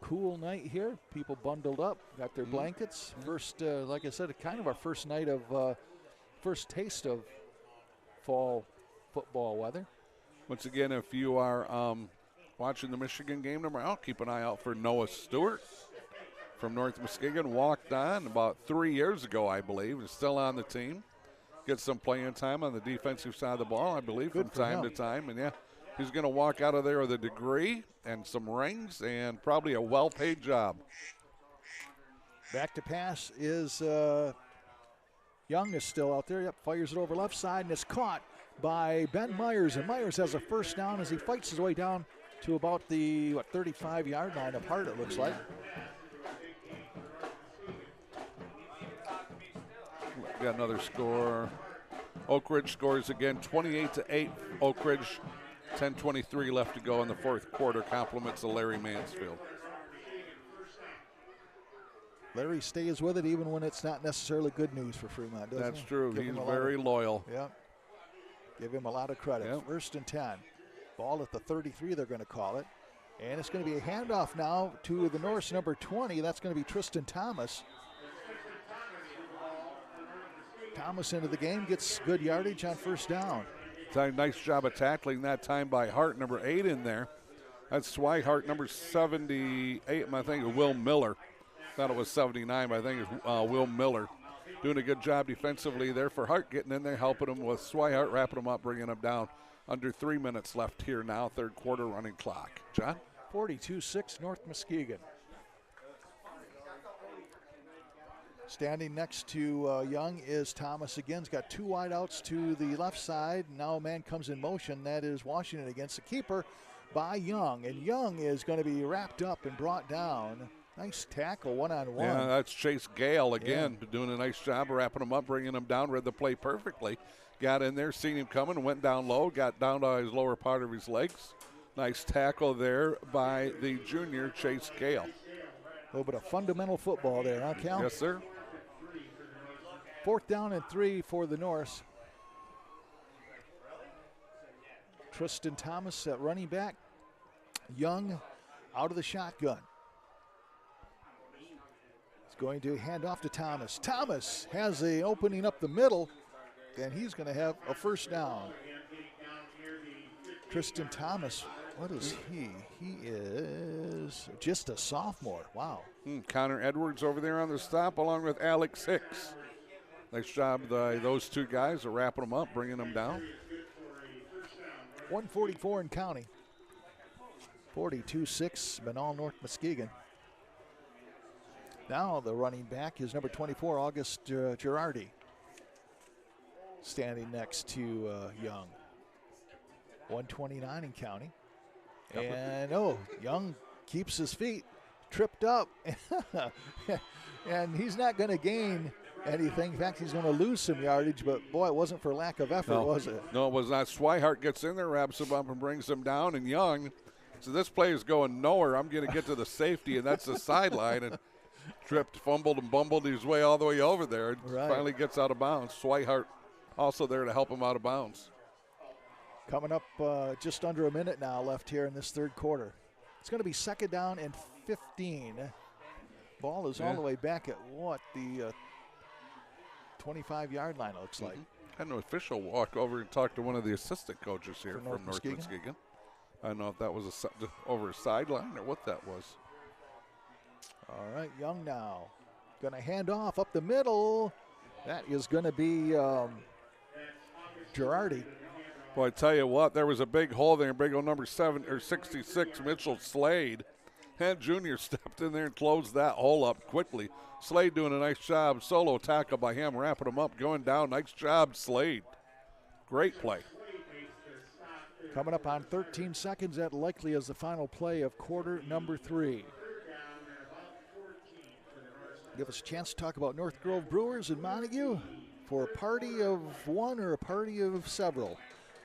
Cool night here. People bundled up, got their blankets. First, like I said, kind of our first night of, first taste of fall football weather. Once again, if you are watching the Michigan game tomorrow, keep an eye out for Noah Stewart from North Muskegon. Walked on about 3 years ago, I believe. Is still on the team. Gets some playing time on the defensive side of the ball, I believe, from time to time. And, yeah, he's going to walk out of there with a degree and some rings and probably a well-paid job. Back to pass is Young is still out there. Yep, fires it over left side, and it's caught by Ben Myers. And Myers has a 1st down as he fights his way down to about the 35-yard line of Hart, it looks like. Got another score. Oak Ridge scores again, 28-8. Oak Ridge, 10:23 left to go in the 4th quarter. Compliments of Larry Mansfield. Larry stays with it even when it's not necessarily good news for Fremont, doesn't he? That's true. He's very loyal. Yep. Give him a lot of credit. Yep. 1st and 10. Ball at the 33, they're going to call it. And it's going to be a handoff now to the Norse number 20. That's going to be Tristan Thomas. Thomas into the game, gets good yardage on 1st down. Nice job of tackling that time by Hart, number 8 in there. That's Swihart, number 78, I think, Will Miller. Thought it was 79, but I think it's Will Miller. Doing a good job defensively there for Hart, getting in there, helping him with Swihart, wrapping him up, bringing him down. Under 3 minutes left here now, 3rd quarter running clock. John? 42-6 North Muskegon. Standing next to Young is Thomas again. He's got 2 wideouts to the left side. Now a man comes in motion. That is Washington against the keeper by Young. And Young is going to be wrapped up and brought down. Nice tackle, one-on-one. Yeah, that's Chase Gale again, doing a nice job of wrapping him up, bringing him down, read the play perfectly. Got in there, seen him coming, went down low, got down to his lower part of his legs. Nice tackle there by the junior, Chase Gale. A little bit of fundamental football there, huh, Cal? Yes, sir. 4th down and 3 for the Norse. Tristan Thomas at running back. Young out of the shotgun. He's going to hand off to Thomas. Thomas has a opening up the middle, and he's going to have a 1st down. Tristan Thomas, what is he? He is just a sophomore. Wow. Connor Edwards over there on the stop, along with Alex Hicks. Nice job by those 2 guys of wrapping them up, bringing them down. 144 in county. 42-6, Banal North Muskegon. Now the running back is number 24, August Girardi. Standing next to Young. 129 in county. And, Young keeps his feet, tripped up. And he's not going to gain anything. In fact, he's going to lose some yardage, but, boy, it wasn't for lack of effort, was it? No, it was not. Swihart gets in there, wraps him up, and brings him down. And Young, so this play is going nowhere. I'm going to get to the safety, and that's the sideline. And tripped, fumbled, and bumbled his way all the way over there. And finally gets out of bounds. Swihart also there to help him out of bounds. Coming up just under a minute now left here in this third quarter. It's going to be second down and 15. Ball is all the way back at the 25-yard line, it looks like. Had an official walk over and talk to one of the assistant coaches here from North Muskegon. I don't know if that was over a sideline or what that was. All right, Young now. Going to hand off up the middle. That is going to be Girardi. Well, I tell you what, there was a big hole there. Big old number 66, Mitchell Slade. And Junior stepped in there and closed that hole up quickly. Slade doing a nice job. Solo tackle by him, wrapping him up, going down. Nice job, Slade. Great play. Coming up on 13 seconds, that likely is the final play of quarter number 3. Give us a chance to talk about North Grove Brewers in Montague for a party of one or a party of several.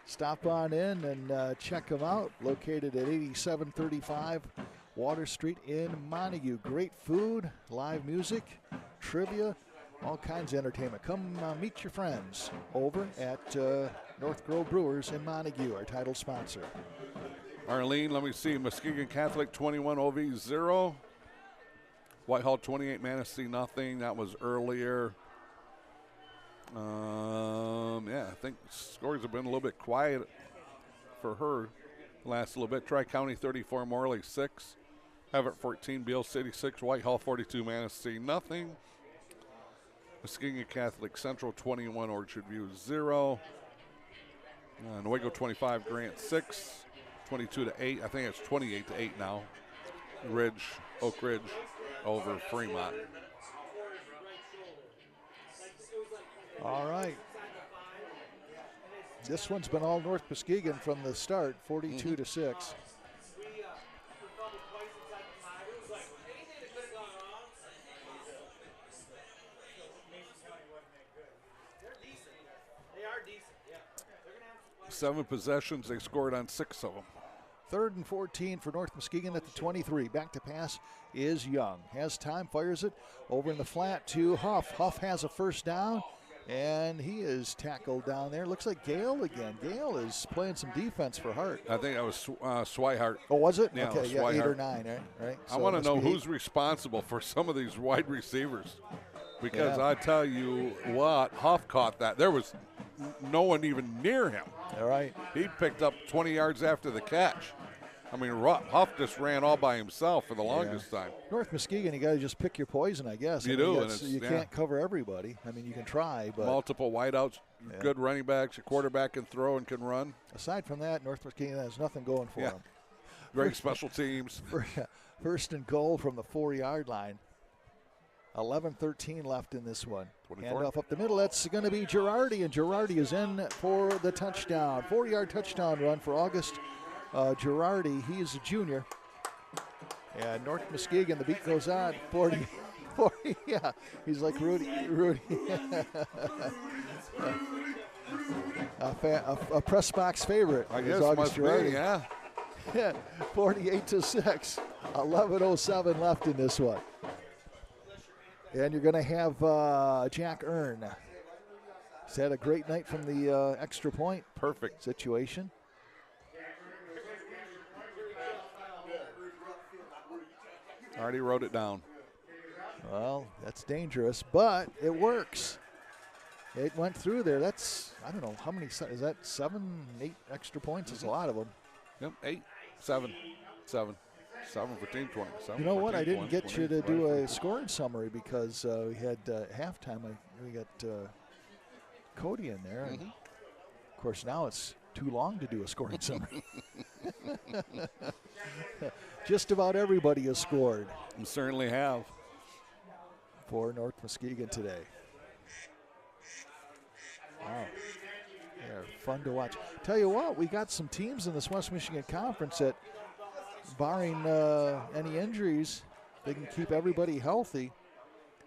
Stop on in and check them out. Located at 8735 Water Street in Montague. Great food, live music, trivia, all kinds of entertainment. Come meet your friends over at North Grove Brewers in Montague, our title sponsor. Arlene, let me see. Muskegon Catholic 21, OV 0. Whitehall 28, Manistee nothing. That was earlier. I think scores have been a little bit quiet for her last little bit. Tri-County 34, Morley 6. Everett 14, Beale City 6. Whitehall 42, Manistee nothing. Muskegon Catholic Central 21, Orchard View 0. Nuevo 25, Grant 6. 22 to 8. I think it's 28 to 8 now. Oak Ridge over Fremont. All right. This one's been all North Muskegon from the start, 42 to 6. Seven possessions, they scored on 6 of them. 3rd and 14 for North Muskegon at the 23. Back to pass is Young. Has time, fires it over in the flat to Huff. Huff has a first down, and he is tackled down there. Looks like Gale again. Gale is playing some defense for Hart. I think that was Swihart. Oh, was it? Yeah, okay, yeah, 8 or 9, right? I want to know who's responsible for some of these wide receivers. Because I tell you what, Huff caught that. There was no one even near him. All right. He picked up 20 yards after the catch. I mean, Huff just ran all by himself for the longest time. North Muskegon, you got to just pick your poison, I guess. You do. You can't cover everybody. I mean, you can try, but multiple wideouts, good running backs, a quarterback can throw and can run. Aside from that, North Muskegon has nothing going for them. Great special teams. First and goal from the 4-yard line. 11-13 left in this one. 24. Handoff up the middle. That's going to be Girardi, and Girardi is in for the touchdown. 4-yard touchdown run for August Girardi. He is a junior. And North Muskegon, the beat goes on. 40, yeah. He's like Rudy. a press box favorite. I guess August Girardi. Be, yeah. 48 to 6. 11:07 left in this one. And you're going to have Jack Earn. He's had a great night from the extra point. Perfect situation. Already wrote it down. Well, that's dangerous, but it works. It went through there. That's, I don't know, how many, is that 7, 8 extra points? It's a lot of them. Yep, 8, 7. 7 for team 20. You know what? I didn't get you to do a scoring summary because we had halftime. We got Cody in there. And of course, now it's too long to do a scoring summary. Just about everybody has scored. You certainly have. For North Muskegon today. Wow. They're fun to watch. tell you what, we got some teams in this West Michigan Conference that, barring any injuries, they can keep everybody healthy.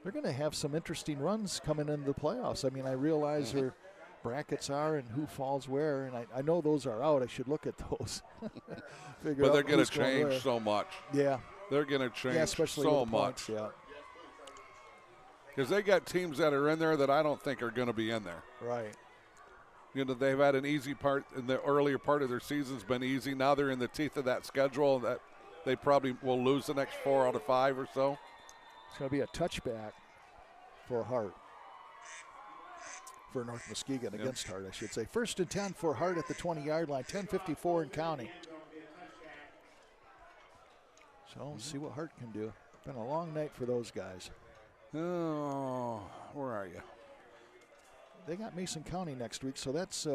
They're going to have some interesting runs coming into the playoffs. I mean, I realize where brackets are and who falls where, and I know those are out. I should look at those. But they're going to change so much. Yeah. They're going to change especially so with the points, much. Because they got teams that are in there that I don't think are going to be in there. Right. You know, they've had an easy part in the earlier part of their season's been easy. Now they're in the teeth of that schedule that they probably will lose the next 4 out of 5 or so. It's going to be a touchback for Hart. For North Muskegon against Hart, I should say. 1st and 10 for Hart at the 20-yard line, 10:54 in counting. So we'll see what Hart can do. Been a long night for those guys. Oh, where are you? They got Mason County next week, so that's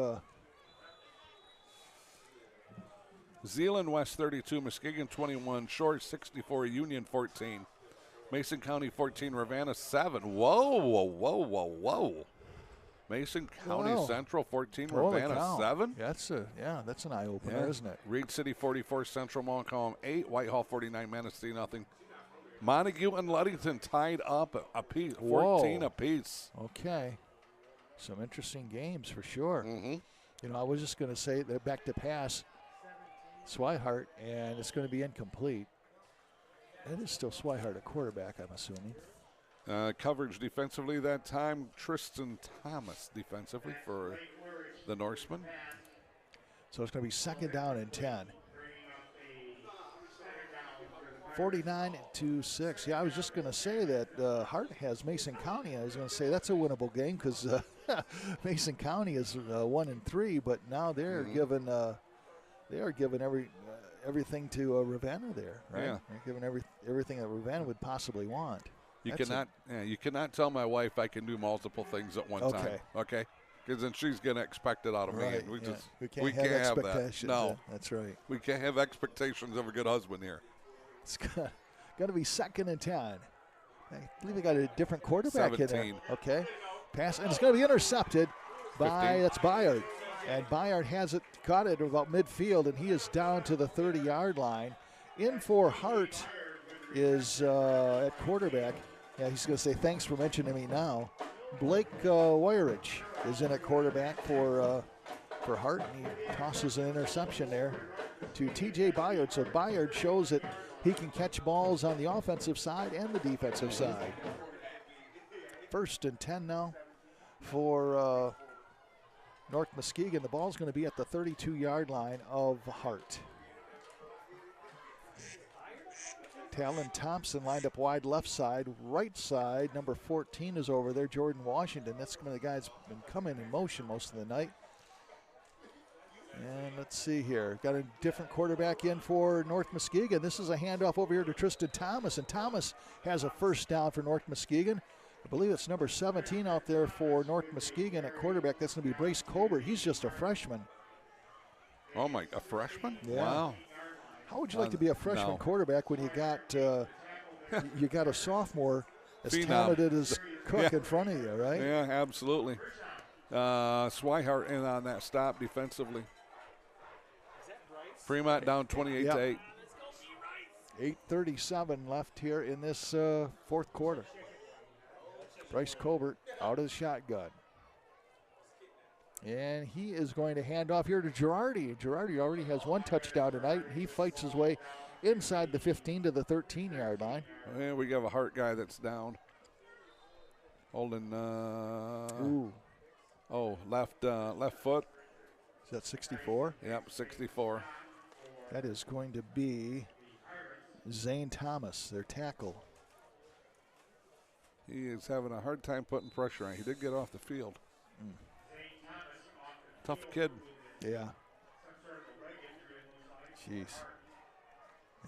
Zeeland West 32, Muskegon 21, Shore 64, Union 14, Mason County 14, Ravenna 7. Whoa. Mason County Central 14, Ravenna 7. That's an eye opener, isn't it? Reed City 44, Central Montcalm 8, Whitehall 49, Manistee nothing. Montague and Ludington tied up a piece, 14 apiece. Okay. Some interesting games for sure. Mm-hmm. You know, I was just going to say they're back to pass Swihart, and it's going to be incomplete. It is still Swihart at quarterback, I'm assuming. Coverage defensively that time, Tristan Thomas defensively for the Norsemen. So it's going to be 2nd down and 10. 49-6. Yeah, I was just going to say that Hart has Mason County. I was going to say that's a winnable game because Mason County is 1-3, but now they're given everything to Ravenna there, right? Yeah. They're giving everything that Ravenna would possibly want. You cannot tell my wife I can do multiple things at one time. Okay. Because then she's going to expect it out of me. And we can't have expectations. That. No, that's right. We can't have expectations of a good husband here. It's got to be 2nd and 10. I believe they got a different quarterback 17. in there. Okay. Pass, and it's going to be intercepted by, that's Byard. And Byard has it, caught it about midfield, and he is down to the 30-yard line. In for Hart is at quarterback. Yeah, he's going to say, thanks for mentioning me now. Blake Weirich is in at quarterback for Hart, and he tosses an interception there to T.J. Byard. So Byard shows that he can catch balls on the offensive side and the defensive side. 1st and 10 now for North Muskegon. The ball's going to be at the 32-yard line of Hart. Talon Thompson lined up wide left side. Right side, number 14 is over there, Jordan Washington. That's one of the guys been coming in motion most of the night. And let's see here. Got a different quarterback in for North Muskegon. This is a handoff over here to Tristan Thomas, and Thomas has a 1st down for North Muskegon. I believe it's number 17 out there for North Muskegon at quarterback. That's going to be Bryce Colbert. He's just a freshman. Oh, a freshman? Yeah. Wow. How would you like to be a freshman quarterback when you got a sophomore as talented as Cook in front of you, right? Yeah, absolutely. Swihart in on that stop defensively. Fremont down 28-8. 8:37 left here in this 4th quarter. Bryce Colbert out of the shotgun. And he is going to hand off here to Girardi. Girardi already has 1 touchdown tonight. He fights his way inside the 15 to the 13-yard line. And we have a Hart guy that's down. Holding left foot. Is that 64? Yep, 64. That is going to be Zane Thomas, their tackle. He is having a hard time putting pressure on. He did get off the field. Tough kid. Yeah. Jeez.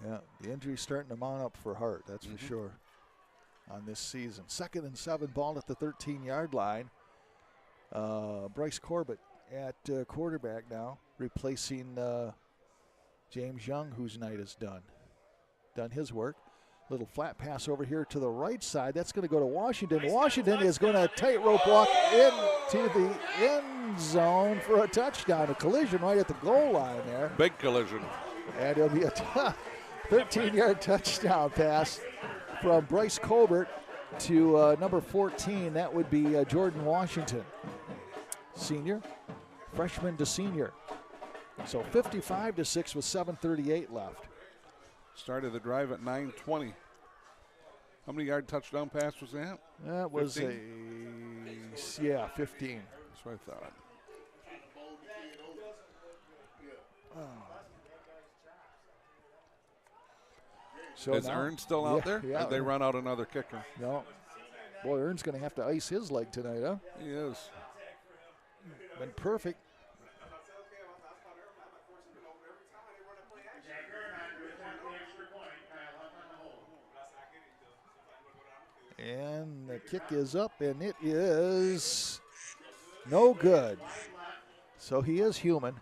Yeah, the injury's starting to mount up for Hart, that's for sure, on this season. 2nd and 7, ball at the 13-yard line. Bryce Corbett at quarterback now, replacing James Young, whose night is done his work. Little flat pass over here to the right side. That's going to go to Washington. Washington is going to tightrope walk into the end zone for a touchdown. A collision right at the goal line there. Big collision. And it'll be a 13-yard touchdown pass from Bryce Colbert to number 14. That would be Jordan Washington. Senior, freshman to senior. So 55-6 with 7:38 left. Started the drive at 9:20. How many yard touchdown pass was that? That was 15? 15. That's what I thought. So is now, Ern still out there? Yeah. Or did they run out another kicker? No. Boy, Ern's going to have to ice his leg tonight, huh? He is. Been perfect. And the kick is up, and it is no good. So he is human.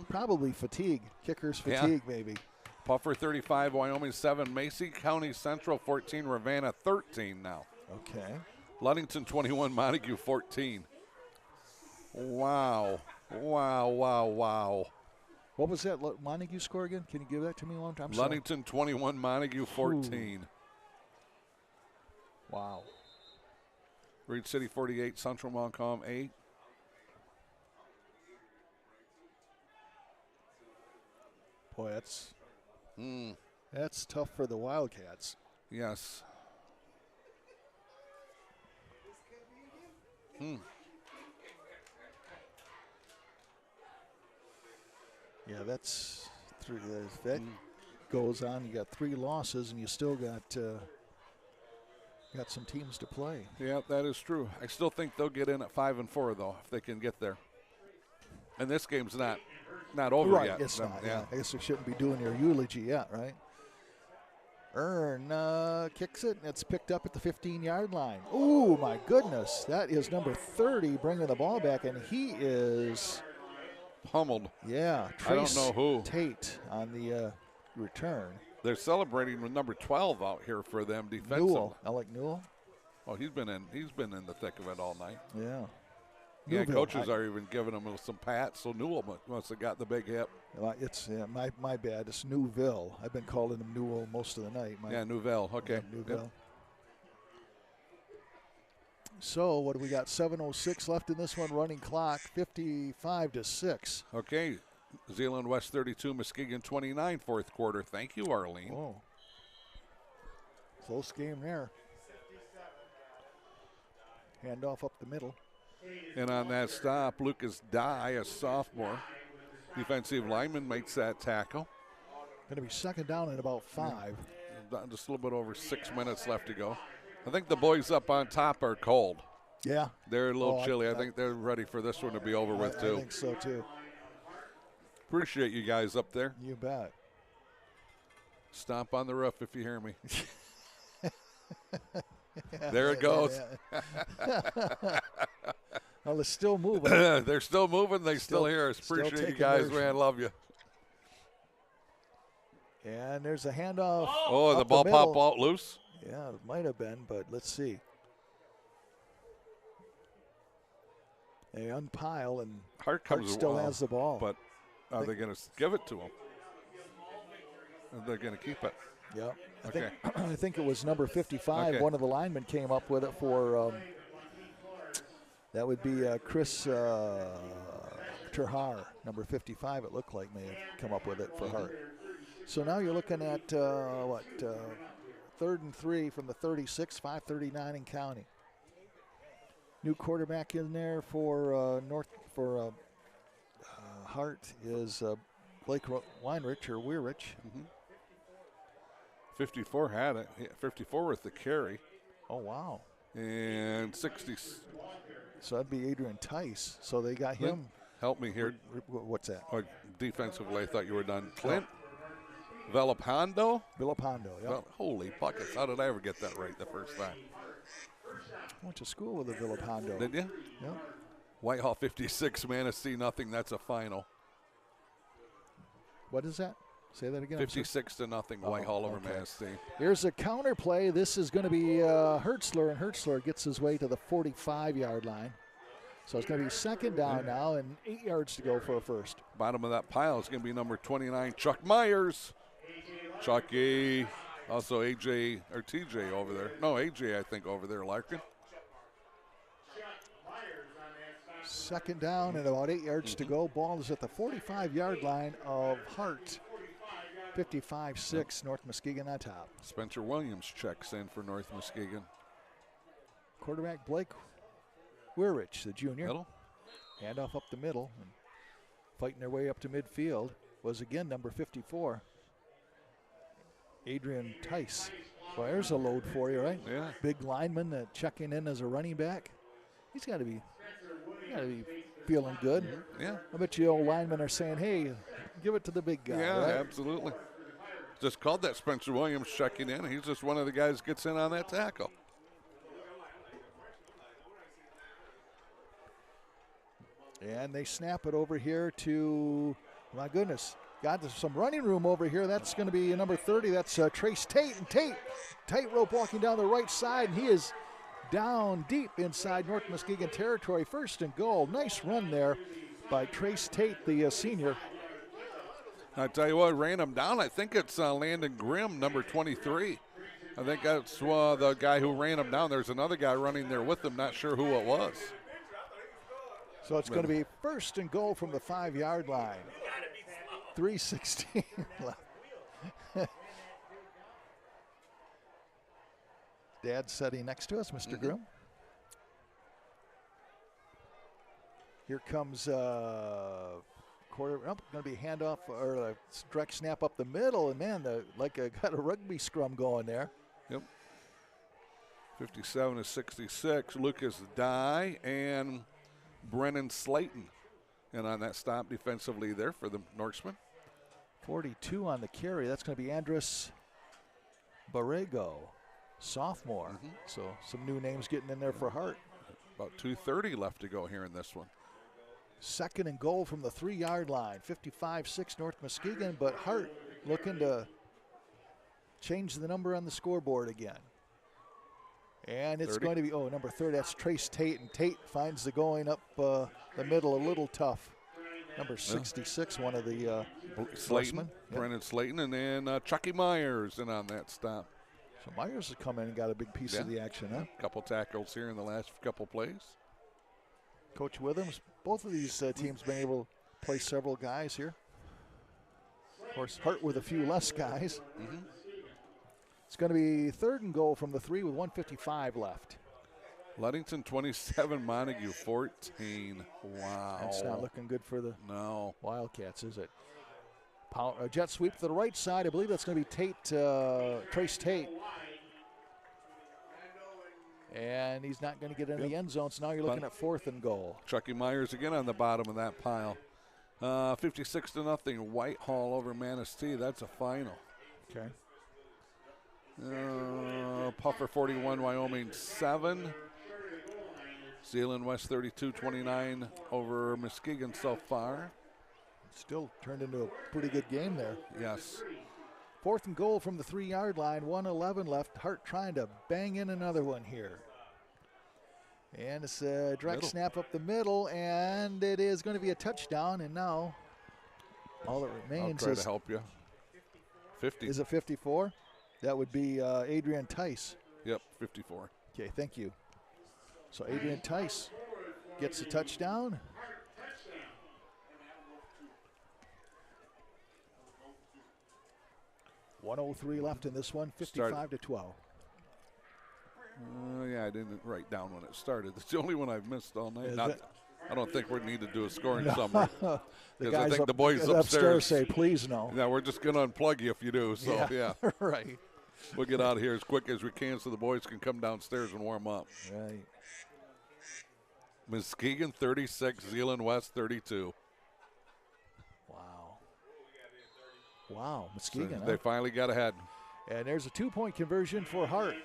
Probably fatigue. Kicker's fatigue, maybe. Puffer 35, Wyoming 7, Macy County Central 14, Ravenna 13 now. Okay. Ludington 21, Montague 14. Wow. Wow, wow, wow. What was that Montague score again? Can you give that to me one time? Ludington 21, Montague 14. Ooh. Wow. Reed City 48, Central Montcalm 8. Boy, that's tough for the Wildcats. Yes. Yeah, that's three. That goes on. You got 3 losses, and you still got some teams to play. Yeah, that is true. I still think they'll get in at 5-4 though, if they can get there. And this game's not over right, yet. It's not. Yeah. I guess we shouldn't be doing your eulogy yet, right? Ern kicks it, and it's picked up at the 15-yard line. Oh, my goodness. That is number 30 bringing the ball back, and he is pummeled. Yeah. I don't know who. Tate on the return. They're celebrating with number 12 out here for them defensively. Newell. Alec Newell. Oh, he's been in the thick of it all night. Yeah. Yeah, Newville, coaches are even giving him some pats, so Newell must have got the big hip. It's my bad. It's Newville. I've been calling him Newell most of the night. Newville. Okay. Newville. Yep. So what do we got? 7:06 left in this one. Running clock. 55-6. Okay. Zeeland West 32, Muskegon 29, fourth quarter. Thank you, Arlene. Oh. Close game there. Handoff up the middle. And on that stop, Lucas Dye, a sophomore defensive lineman, makes that tackle. Going to be second down in about 5. Just a little bit over 6 minutes left to go. I think the boys up on top are cold. Yeah. They're a little chilly. I think they're ready for this one to be over with, too. I think so, too. Appreciate you guys up there. You bet. Stomp on the roof if you hear me. There it goes. Well, they're still moving. They're still moving. They still hear us. Appreciate you guys, man. Love you. And there's a handoff. Oh, the ball popped out loose? Yeah, it might have been, but let's see. They unpile, and Hart still has the ball. But are they going to give it to him? Or they're going to keep it? Yep. Okay. I think it was number 55. Okay. One of the linemen came up with it for, that would be Chris Terhar, number 55, it looked like, may have come up with it for Hart. So now you're looking at, 3rd and 3 from the 36, 5:39 in county. New quarterback in there for Hart is Blake Weinrich or Weirich. 54 had it. 54 with the carry. Oh, wow. And 60. So that'd be Adrian Tice. So they got him. Help me here. What's that? Oh, defensively, I thought you were done. Clint Villapando? Villapando, yeah. Well, holy buckets. How did I ever get that right the first time? Went to school with the Villapando. Did you? Yeah. Whitehall 56, Manistee nothing. That's a final. What is that? Say that again. 56-0, Whitehall over Manistee. Here's a counter play. This is going to be Hertzler, and Hertzler gets his way to the 45-yard line. So it's going to be second down now and 8 yards to go for a first. Bottom of that pile is going to be number 29, Chuck Myers. Chucky, also AJ or TJ over there. No, AJ, I think, over there, Larkin. Second down and about 8 yards to go. Ball is at the 45-yard line of Hart. 55-6, North Muskegon on top. Spencer Williams checks in for North Muskegon. Quarterback Blake Weirich, the junior. Middle. Handoff up the middle. And fighting their way up to midfield was again number 54. Adrian Tice. Well, there's a load for you, right? Yeah. Big lineman checking in as a running back. He's got to be feeling good. Yeah. I bet you old linemen are saying, hey, give it to the big guy. Yeah, right? absolutely. Just called that Spencer Williams checking in. He's just one of the guys that gets in on that tackle. And they snap it over here to, my goodness, got some running room over here. That's going to be number 30. That's Trace Tate. And Tate, tightrope walking down the right side, and he is down deep inside North Muskegon territory. First and goal. Nice run there by Trace Tate, the senior. I tell you what, ran him down. I think it's Landon Grimm, number 23. I think that's the guy who ran him down. There's another guy running there with him. Not sure who it was. So it's going to be first and goal from the 5-yard line. 3:16 left. Dad sitting next to us, Mr. Grimm. Here comes going to be handoff or a direct snap up the middle, and man, got a rugby scrum going there. Yep. 57-66. Lucas Dye and Brennan Slayton. And on that stop defensively there for the Norsemen. 42 on the carry. That's going to be Andres Borrego, sophomore. So some new names getting in there for Hart. About 2:30 left to go here in this one. Second and goal from the 3-yard line. 55-6 North Muskegon, but Hart looking to change the number on the scoreboard again. And it's 30. going to be, number 30, that's Trace Tate, and Tate finds the going up the middle a little tough. Number 66, one of the Slayton, Brennan Slayton, and then Chucky Myers in on that stop. So Myers has come in and got a big piece of the action, huh? Couple tackles here in the last couple plays. Coach Withams, both of these teams been able to play several guys here. Of course, Hart with a few less guys. It's going to be third and goal from the 3 with 1:55 left. Ludington 27, Montague 14. Wow. That's not looking good for the Wildcats, is it? Jet sweep to the right side. I believe that's going to be Trace Tate. And he's not going to get into the end zone, so now you're looking at fourth and goal. Chucky Myers again on the bottom of that pile. 56-0, Whitehall over Manistee. That's a final. Okay. Puffer 41, Wyoming 7. Zeeland West 32-29 over Muskegon so far. Still turned into a pretty good game there. Yes. Fourth and goal from the 3-yard line, 1:11 left. Hart trying to bang in another one here. And it's a direct snap up the middle, and it is going to be a touchdown. And now all that remains I'll try to help you. 50. Is it 54? That would be Adrian Tice. Yep, 54. Okay, thank you. So Adrian Tice gets a touchdown. .103 left in this one, 55-12. Yeah, I didn't write down when it started. It's the only one I've missed all night. I don't think we need to do a scoring summary. The I think the boys upstairs say, please no. Yeah, we're just going to unplug you if you do. So, yeah. Right. We'll get out of here as quick as we can so the boys can come downstairs and warm up. Right. Muskegon 36, Zeeland West 32. Wow, Muskegon. So they finally got ahead. And there's a 2-point conversion for Hart.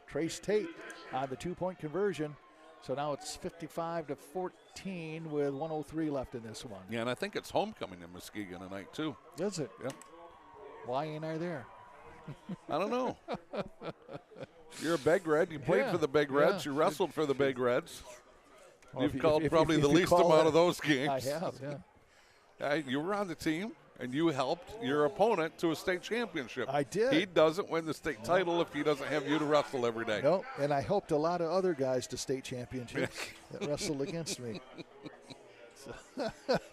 Trace Tate on the 2-point conversion. So now it's 55-14 with 1:03 left in this one. Yeah, and I think it's homecoming in Muskegon tonight, too. Is it? Yep. Why ain't I there? I don't know. You're a Big Red. You played for the Big Reds. You wrestled for the Big Reds. Well, You've called probably the least amount of those games. I have, yeah. You were on the team, and you helped your opponent to a state championship. I did. He doesn't win the state title if he doesn't have you to wrestle every day. No, and I helped a lot of other guys to state championships that wrestled against me.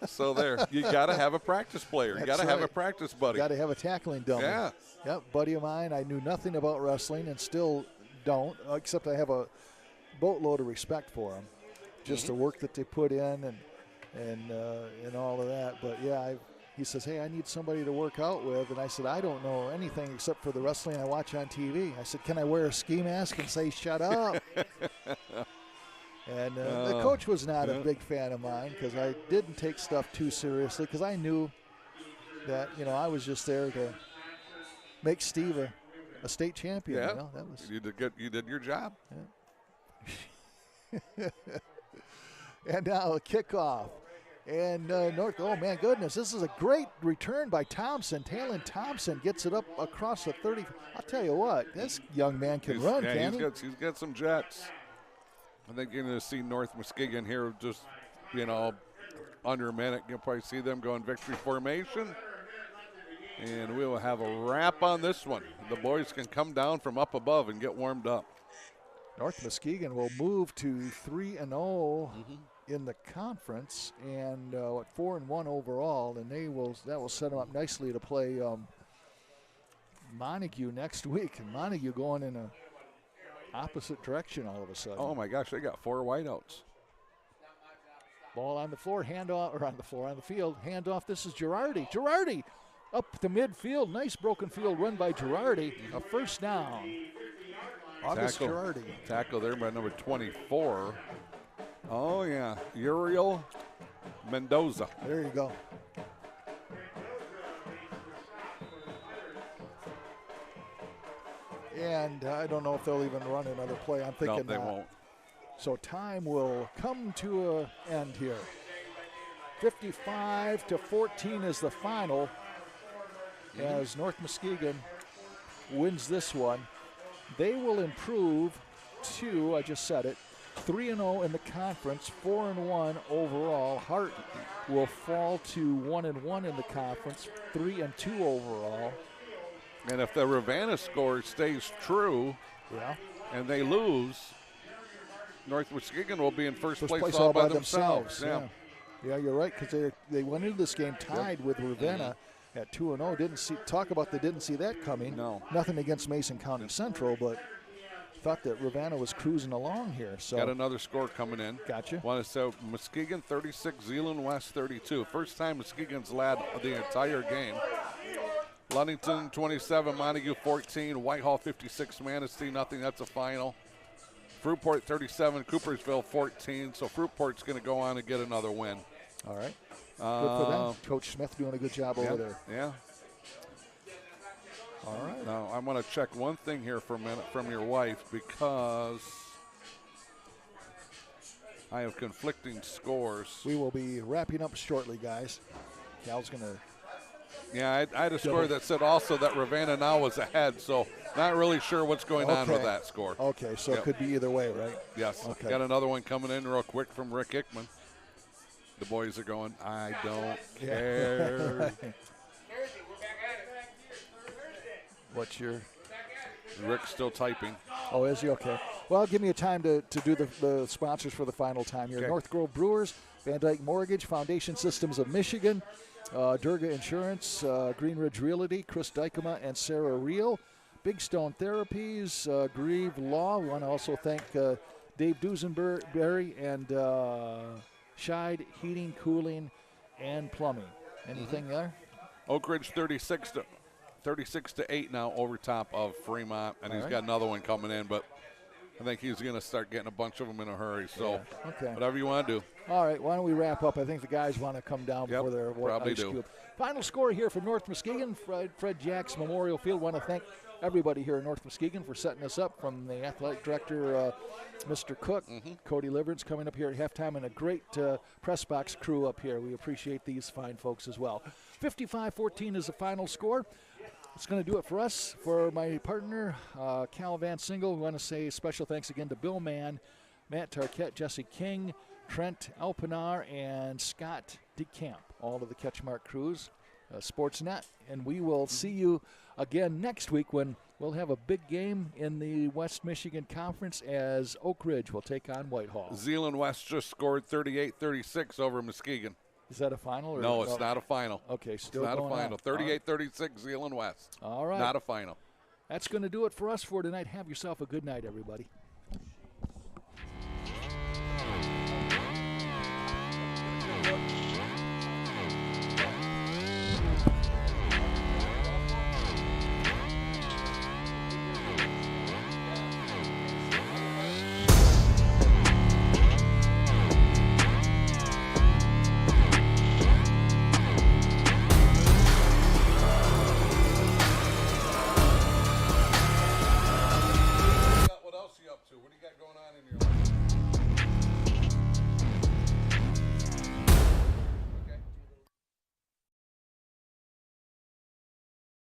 So there, you got to have a practice player. You got to have a practice buddy. Got to have a tackling dummy. Yeah. Yep, buddy of mine. I knew nothing about wrestling and still don't, except I have a boatload of respect for them. Just the work that they put in and all of that. But yeah, he says, hey, I need somebody to work out with. And I said, I don't know anything except for the wrestling I watch on TV. I said, can I wear a ski mask and say, shut up? And the coach was not a big fan of mine because I didn't take stuff too seriously because I knew that, I was just there to make Steve a state champion. Yeah, that was you did good. You did your job. Yeah. And now a kickoff. And oh, man, goodness, this is a great return by Thompson. Talon Thompson gets it up across the 30. I'll tell you what, this young man can run, can't he? He's got some jets. I think you're going to see North Muskegon here just, under a minute. You'll probably see them go in victory formation. And we will have a wrap on this one. The boys can come down from up above and get warmed up. North Muskegon will move to 3-0 in the conference and 4-1 overall, and that will set them up nicely to play Montague next week. And Montague going in a opposite direction all of a sudden. Oh my gosh, they got 4 whiteouts. Ball on the floor, on the field, handoff. This is Girardi up the midfield. Nice broken field run by Girardi. A first down. August Girardi. Tackle there by number 24. Oh, yeah. Uriel Mendoza. There you go. And I don't know if they'll even run another play. I'm thinking no, they won't. So time will come to an end here. 55-14 is the final as North Muskegon wins this one. They will improve to, I just said it, 3-0 in the conference, 4-1 overall. Hart will fall to 1-1 in the conference, 3-2 overall. And if the Ravenna score stays true, and they lose, North Muskegon will be in first place all by themselves. Yeah, you're right, because they went into this game tied with Ravenna at 2-0. Didn't see that coming. No. Nothing against Mason County Central, but thought that Ravenna was cruising along here. So got another score coming in. Gotcha. So Muskegon 36, Zeeland West 32. First time Muskegon's led the entire game. Ludington 27, Montague 14, Whitehall 56, Manistee nothing. That's a final. Fruitport 37, Coopersville 14. So Fruitport's going to go on and get another win. All right. Good for them. Coach Smith doing a good job over there. Yeah. All right. Now, I'm going to check one thing here for a minute from your wife because I have conflicting scores. We will be wrapping up shortly, guys. Cal's going to. Yeah, I had a score that said also that Ravenna now was ahead, so not really sure what's going on with that score. Okay, so it could be either way, right? Yes. Okay. Got another one coming in real quick from Rick Hickman. The boys are going, I don't care. What's your... Rick's still typing. Oh, is he? Okay. Well, give me a time to do the sponsors for the final time here. Okay. North Grove Brewers, Van Dyke Mortgage, Foundation Systems of Michigan, Durga Insurance, Green Ridge Realty, Chris Dykema and Sarah Reel, Big Stone Therapies, Grieve Law. We want to also thank Dave Dusenberry and Scheid Heating, Cooling, and Plumbing. Anything there? Oak Ridge 36 to 8 now over top of Fremont, and he's got another one coming in. But I think he's going to start getting a bunch of them in a hurry. So Yeah. Okay. whatever you want to do. All right, why don't we wrap up? I think the guys want to come down before their probably ice do. cube. Final score here from North Muskegon, Fred Jacks Memorial Field. Want to thank everybody here in North Muskegon for setting us up, from the athletic director, Mr. Cook, Cody Liverance coming up here at halftime, and a great press box crew up here. We appreciate these fine folks as well. 55-14 is the final score. It's going to do it for us. For my partner, Cal VanSingel, we want to say special thanks again to Bill Mann, Matt Tarquette, Jesse King, Trent Alpinar, and Scott DeCamp, all of the CatchMark crews, SportsNet. And we will see you again next week when we'll have a big game in the West Michigan Conference as Oak Ridge will take on Whitehall. Zeeland West just scored 38-36 over Muskegon. Is that a final? Or No, it's not a final. Okay, still it's not going a final. on. 38-36 Zeeland West. All right. Not a final. That's going to do it for us for tonight. Have yourself a good night, everybody.